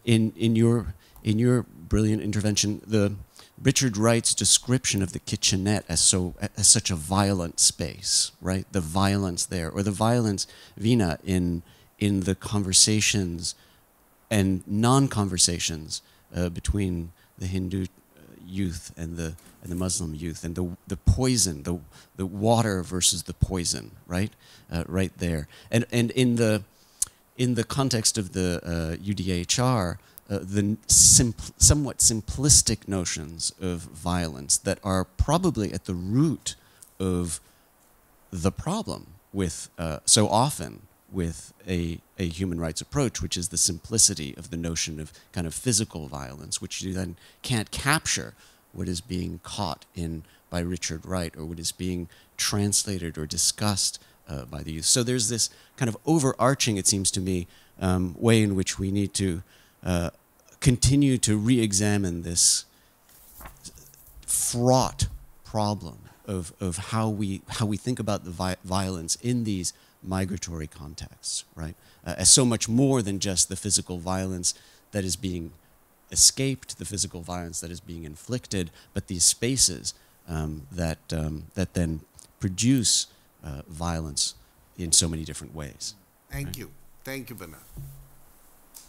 in your brilliant intervention, Richard Wright's description of the kitchenette as such a violent space, right? The violence there, or the violence, Veena, in the conversations and non-conversations between the Hindu youth and the Muslim youth, and the poison, the water versus the poison, right? Right there, and in the context of the UDHR, the somewhat simplistic notions of violence that are probably at the root of the problem with so often with a human rights approach, which is the simplicity of the notion of kind of physical violence, which you then can't capture what is being caught in by Richard Wright, or what is being translated or discussed by the youth. So there's this kind of overarching, it seems to me, way in which we need to continue to re-examine this fraught problem of how we think about the violence in these migratory contexts, right? As so much more than just the physical violence that is being escaped, the physical violence that is being inflicted, but these spaces that then produce violence in so many different ways. Thank you, Bernard.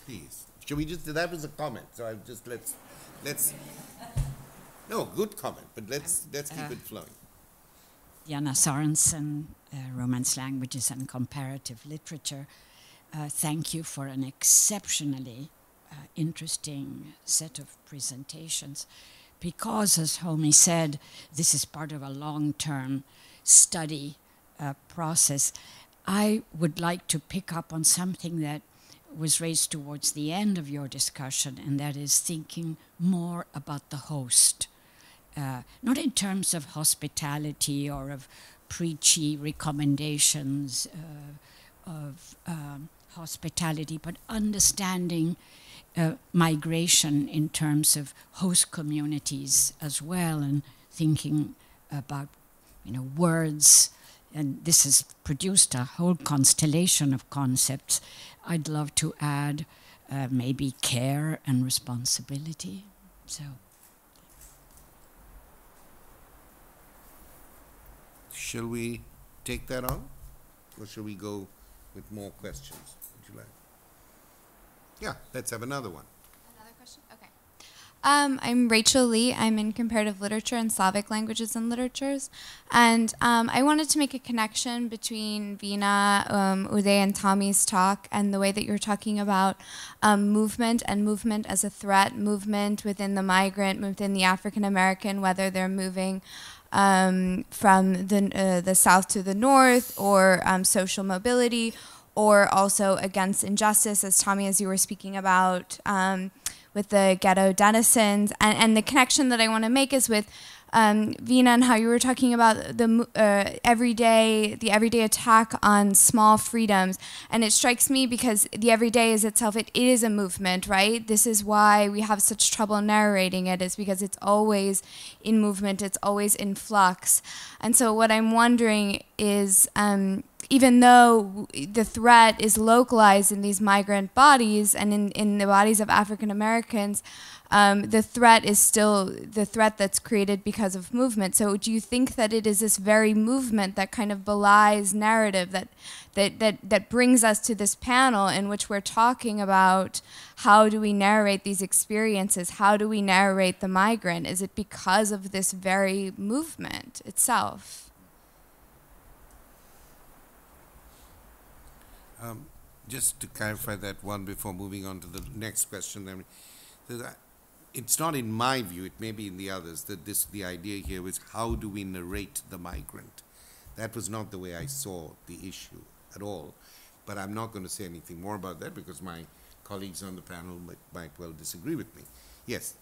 Please, should we just? That was a comment, so I just let's. No, good comment, but let's keep it flowing. Jana Sorensen, Romance Languages and Comparative Literature. Thank you for an exceptionally interesting set of presentations, because, as Homi said, this is part of a long-term study process. I would like to pick up on something that was raised towards the end of your discussion, and that is thinking more about the host. Not in terms of hospitality or of preachy recommendations of hospitality, but understanding migration in terms of host communities as well, and thinking about, words. And this has produced a whole constellation of concepts. I'd love to add maybe care and responsibility. So. Shall we take that on? Or shall we go with more questions? Would you like? Yeah, let's have another one. Another question? Okay. I'm Rachel Lee. I'm in comparative literature and Slavic languages and literatures. And I wanted to make a connection between Veena, Uday, and Tommie's talk and the way that you're talking about movement and movement as a threat, movement within the migrant, within the African American, whether they're moving from the south to the north, or social mobility, or also against injustice, as Tommie, as you were speaking about, with the ghetto denizens. And the connection that I want to make is with Veena, and how you were talking about the everyday attack on small freedoms. And it strikes me because the everyday is itself, it is a movement, right? This is why we have such trouble narrating it, is because it's always in movement, it's always in flux. And so what I'm wondering is, even though the threat is localized in these migrant bodies and in the bodies of African Americans, the threat is still the threat that's created because of movement. So do you think that it is this very movement that kind of belies narrative that brings us to this panel in which we're talking about how do we narrate these experiences? How do we narrate the migrant? Is it because of this very movement itself? Just to clarify that one before moving on to the next question, it's not in my view, it may be in the others, that the idea here was how do we narrate the migrant? That was not the way I saw the issue at all. But I'm not going to say anything more about that because my colleagues on the panel might well disagree with me. Yes?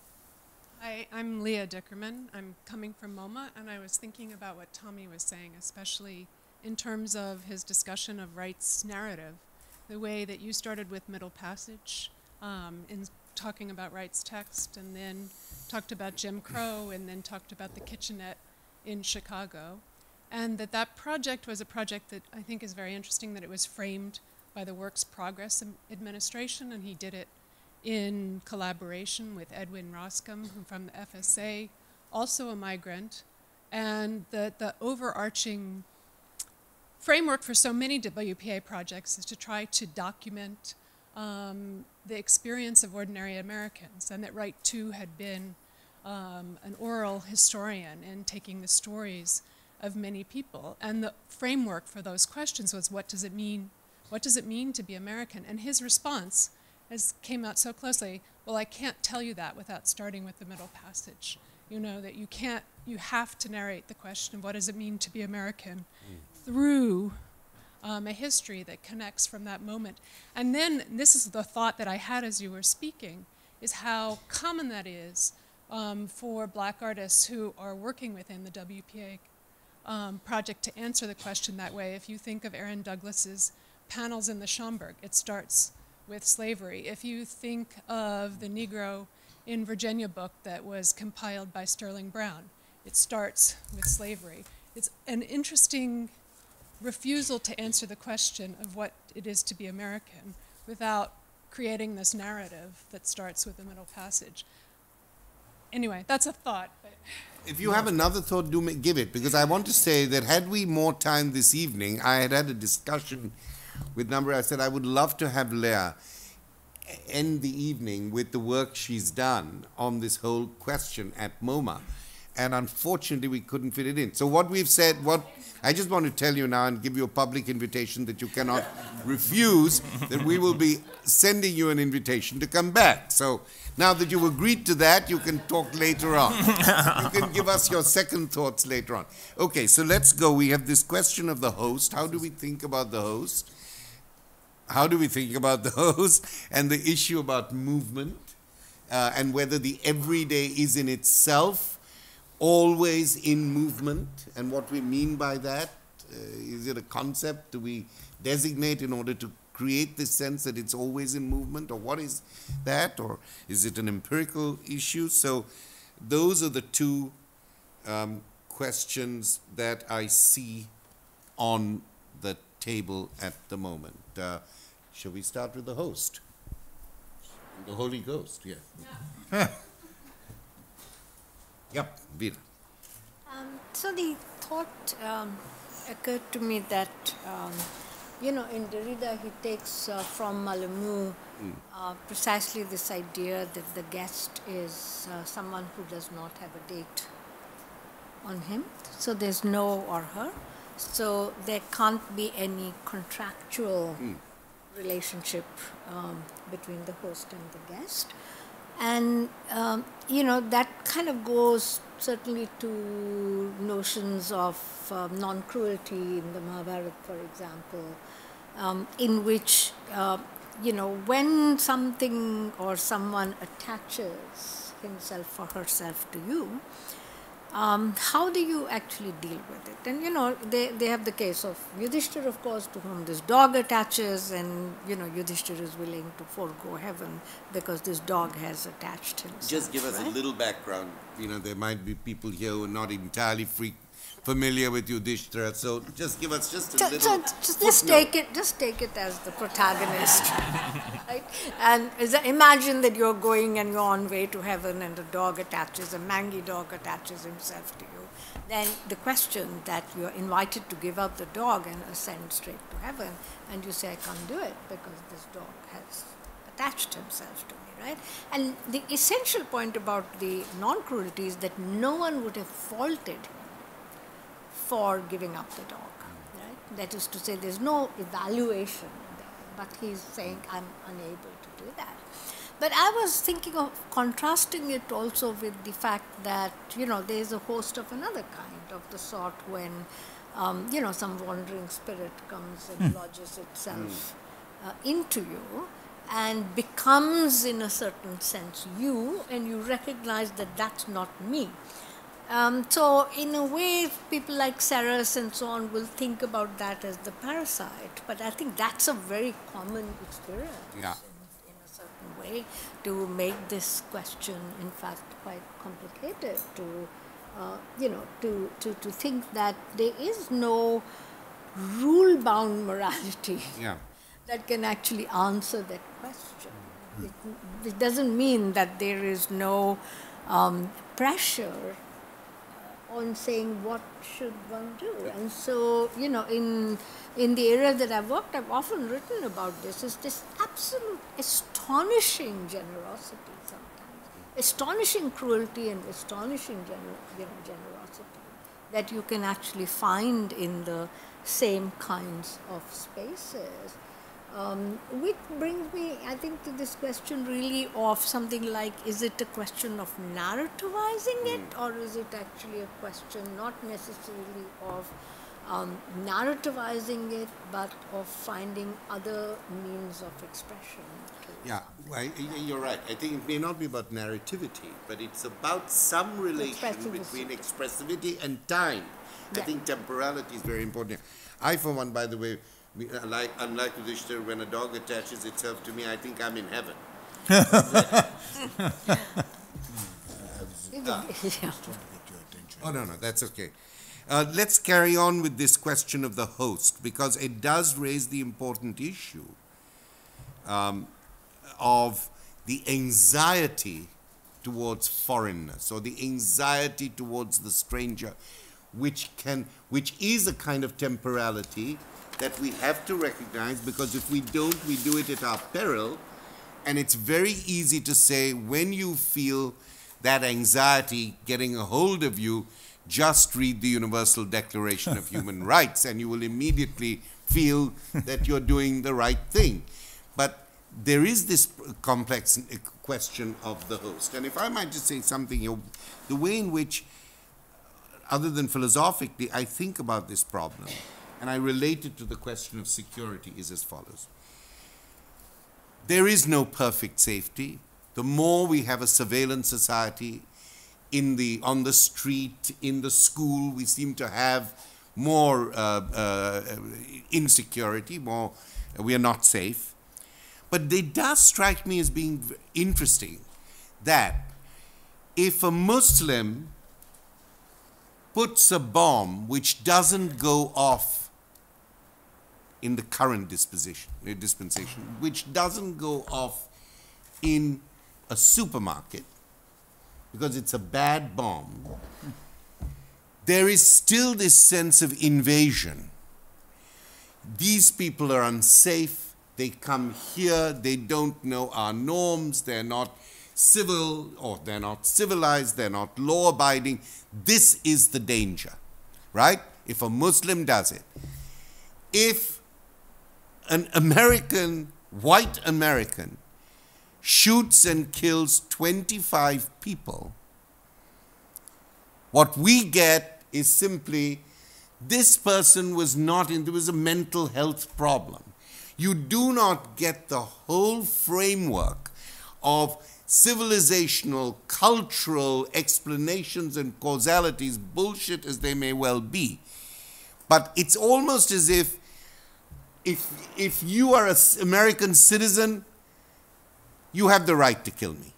Hi, I'm Leah Dickerman. I'm coming from MoMA, and I was thinking about what Tommie was saying, especially in terms of his discussion of rights narrative, the way that you started with middle passage in talking about rights text, and then talked about Jim Crow, and then talked about the kitchenette in Chicago. And that project was a project that I think is very interesting, that it was framed by the Works Progress Administration, and he did it in collaboration with Edwin Roscom, who from the FSA, also a migrant. And the overarching framework for so many WPA projects is to try to document the experience of ordinary Americans, and that Wright too had been an oral historian in taking the stories of many people. And the framework for those questions was, what does it mean? What does it mean to be American? And his response came out so closely, well, I can't tell you that without starting with the middle passage. You know, that you have to narrate the question of what does it mean to be American through a history that connects from that moment. And then, this is the thought that I had as you were speaking, is how common that is for Black artists who are working within the WPA project to answer the question that way. If you think of Aaron Douglas's panels in the Schomburg, it starts with slavery. If you think of the Negro in Virginia book that was compiled by Sterling Brown, it starts with slavery. It's an interesting refusal to answer the question of what it is to be American without creating this narrative that starts with the middle passage. Anyway, that's a thought. But if you have another thought, give it, because I want to say that had we more time this evening, I had a discussion with Number. I said I would love to have Leah end the evening with the work she's done on this whole question at MoMA. And unfortunately, we couldn't fit it in. So what we've said, I just want to tell you now and give you a public invitation that you cannot refuse, that we will be sending you an invitation to come back. So now that you've agreed to that, you can talk later on. You can give us your second thoughts later on. Okay, so let's go. We have this question of the host. How do we think about the host? how do we think about the host and the issue about movement and whether the everyday is in itself always in movement, and what we mean by that. Is it a concept? Do we designate in order to create this sense that it's always in movement, or what is that, or is it an empirical issue? So those are the two questions that I see on the table at the moment. Shall we start with the host? The Holy Ghost, yes. Yeah. Yep, Veena. So the thought occurred to me that, in Derrida he takes from Mallarmé precisely this idea that the guest is someone who does not have a date on him. So there's no or her. So there can't be any contractual relationship between the host and the guest. And, that kind of goes certainly to notions of non-cruelty in the Mahabharata, for example, in which, when something or someone attaches himself or herself to you, how do you actually deal with it? And, they have the case of Yudhishthira, of course, to whom this dog attaches, and, Yudhishthira is willing to forego heaven because this dog has attached himself. Just give us a little background. There might be people here who are not entirely familiar with Yudhishthira, so just give us just a little. Just take it as the protagonist, right? And imagine that you're going and you're on way to heaven, and a mangy dog attaches himself to you. Then the question that you're invited to give up the dog and ascend straight to heaven, and you say, I can't do it because this dog has attached himself to me, right? And the essential point about the non-cruelty is that no one would have faulted for giving up the dog, right? That is to say, there's no evaluation there, but he's saying, I'm unable to do that. But I was thinking of contrasting it also with the fact that, there's a host of another kind, of the sort when, some wandering spirit comes and lodges itself into you and becomes, in a certain sense, you, and you recognize that that's not me. So in a way, people like Saras and so on will think about that as the parasite, but I think that's a very common experience in a certain way, to make this question, in fact, quite complicated, to think that there is no rule-bound morality that can actually answer that question. It doesn't mean that there is no pressure on saying what should one do. And so, in the area that I've worked, I've often written about this, is this absolute astonishing generosity sometimes, astonishing cruelty and astonishing generosity that you can actually find in the same kinds of spaces. Which brings me, I think, to this question really of something like, is it a question of narrativizing it, or is it actually a question not necessarily of narrativizing it, but of finding other means of expression? Yeah, you're right. I think it may not be about narrativity, but it's about some relation between expressivity and time. I think temporality is very important. I, for one, by the way, unlike Yudhishthira, when a dog attaches itself to me, I think I'm in heaven. Oh, no, that's okay. Let's carry on with this question of the host, because it does raise the important issue of the anxiety towards foreignness, or the anxiety towards the stranger, which is a kind of temporality that we have to recognize, because if we don't, we do it at our peril. And it's very easy to say, when you feel that anxiety getting a hold of you, just read the Universal Declaration of Human Rights and you will immediately feel that you're doing the right thing. But there is this complex question of the host. And if I might just say something, the way in which, other than philosophically, I think about this problem, and I relate it to the question of security, is as follows. There is no perfect safety. The more we have a surveillance society on the street, in the school, we seem to have more insecurity, we are not safe. But it does strike me as being interesting that if a Muslim puts a bomb which doesn't go off in the current dispensation, which doesn't go off in a supermarket, because it's a bad bomb, there is still this sense of invasion. These people are unsafe, they come here, they don't know our norms, they're not civil, or they're not civilized, they're not law-abiding. This is the danger, right? If a Muslim does it. If an American, white American, shoots and kills 25 people, what we get is simply, this person was not in, there was a mental health problem. You do not get the whole framework of civilizational, cultural explanations and causalities, bullshit as they may well be. But it's almost as if you are an American citizen, you have the right to kill me.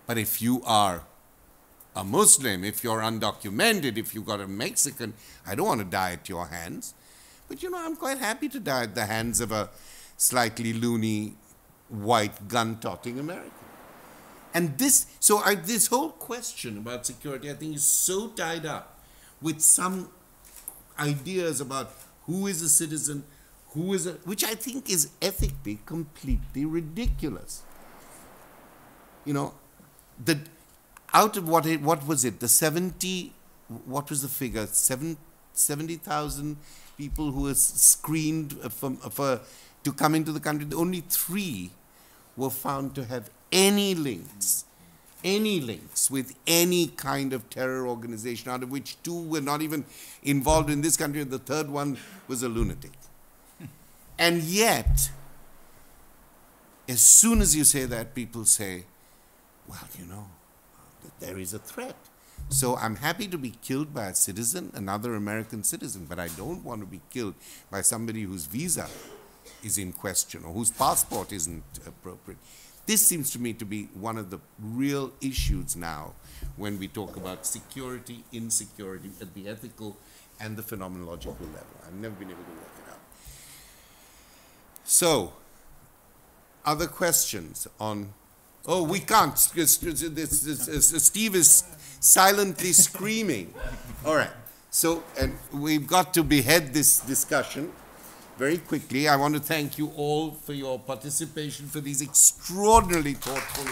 But if you are a Muslim, if you're undocumented, if you've got a Mexican, I don't want to die at your hands. But you know, I'm quite happy to die at the hands of a slightly loony, white, gun-toting American. And this whole question about security, I think, is so tied up with some ideas about who is a citizen, which I think is ethically completely ridiculous. You know, out of what was it? What was the figure? 70,000 people who were screened to come into the country. Only 3 were found to have any links with any kind of terror organization, out of which 2 were not even involved in this country, and the 3rd one was a lunatic. And yet, as soon as you say that, people say, well, you know, there is a threat. So I'm happy to be killed by a citizen, another American citizen, but I don't want to be killed by somebody whose visa is in question or whose passport isn't appropriate. This seems to me to be one of the real issues now when we talk about security, insecurity at the ethical and the phenomenological level. I've never been able to work it out. So, other questions on... Oh, we can't. Steve is silently screaming. All right. So, and we've got to behead this discussion very quickly. I want to thank you all for your participation, for these extraordinarily thoughtful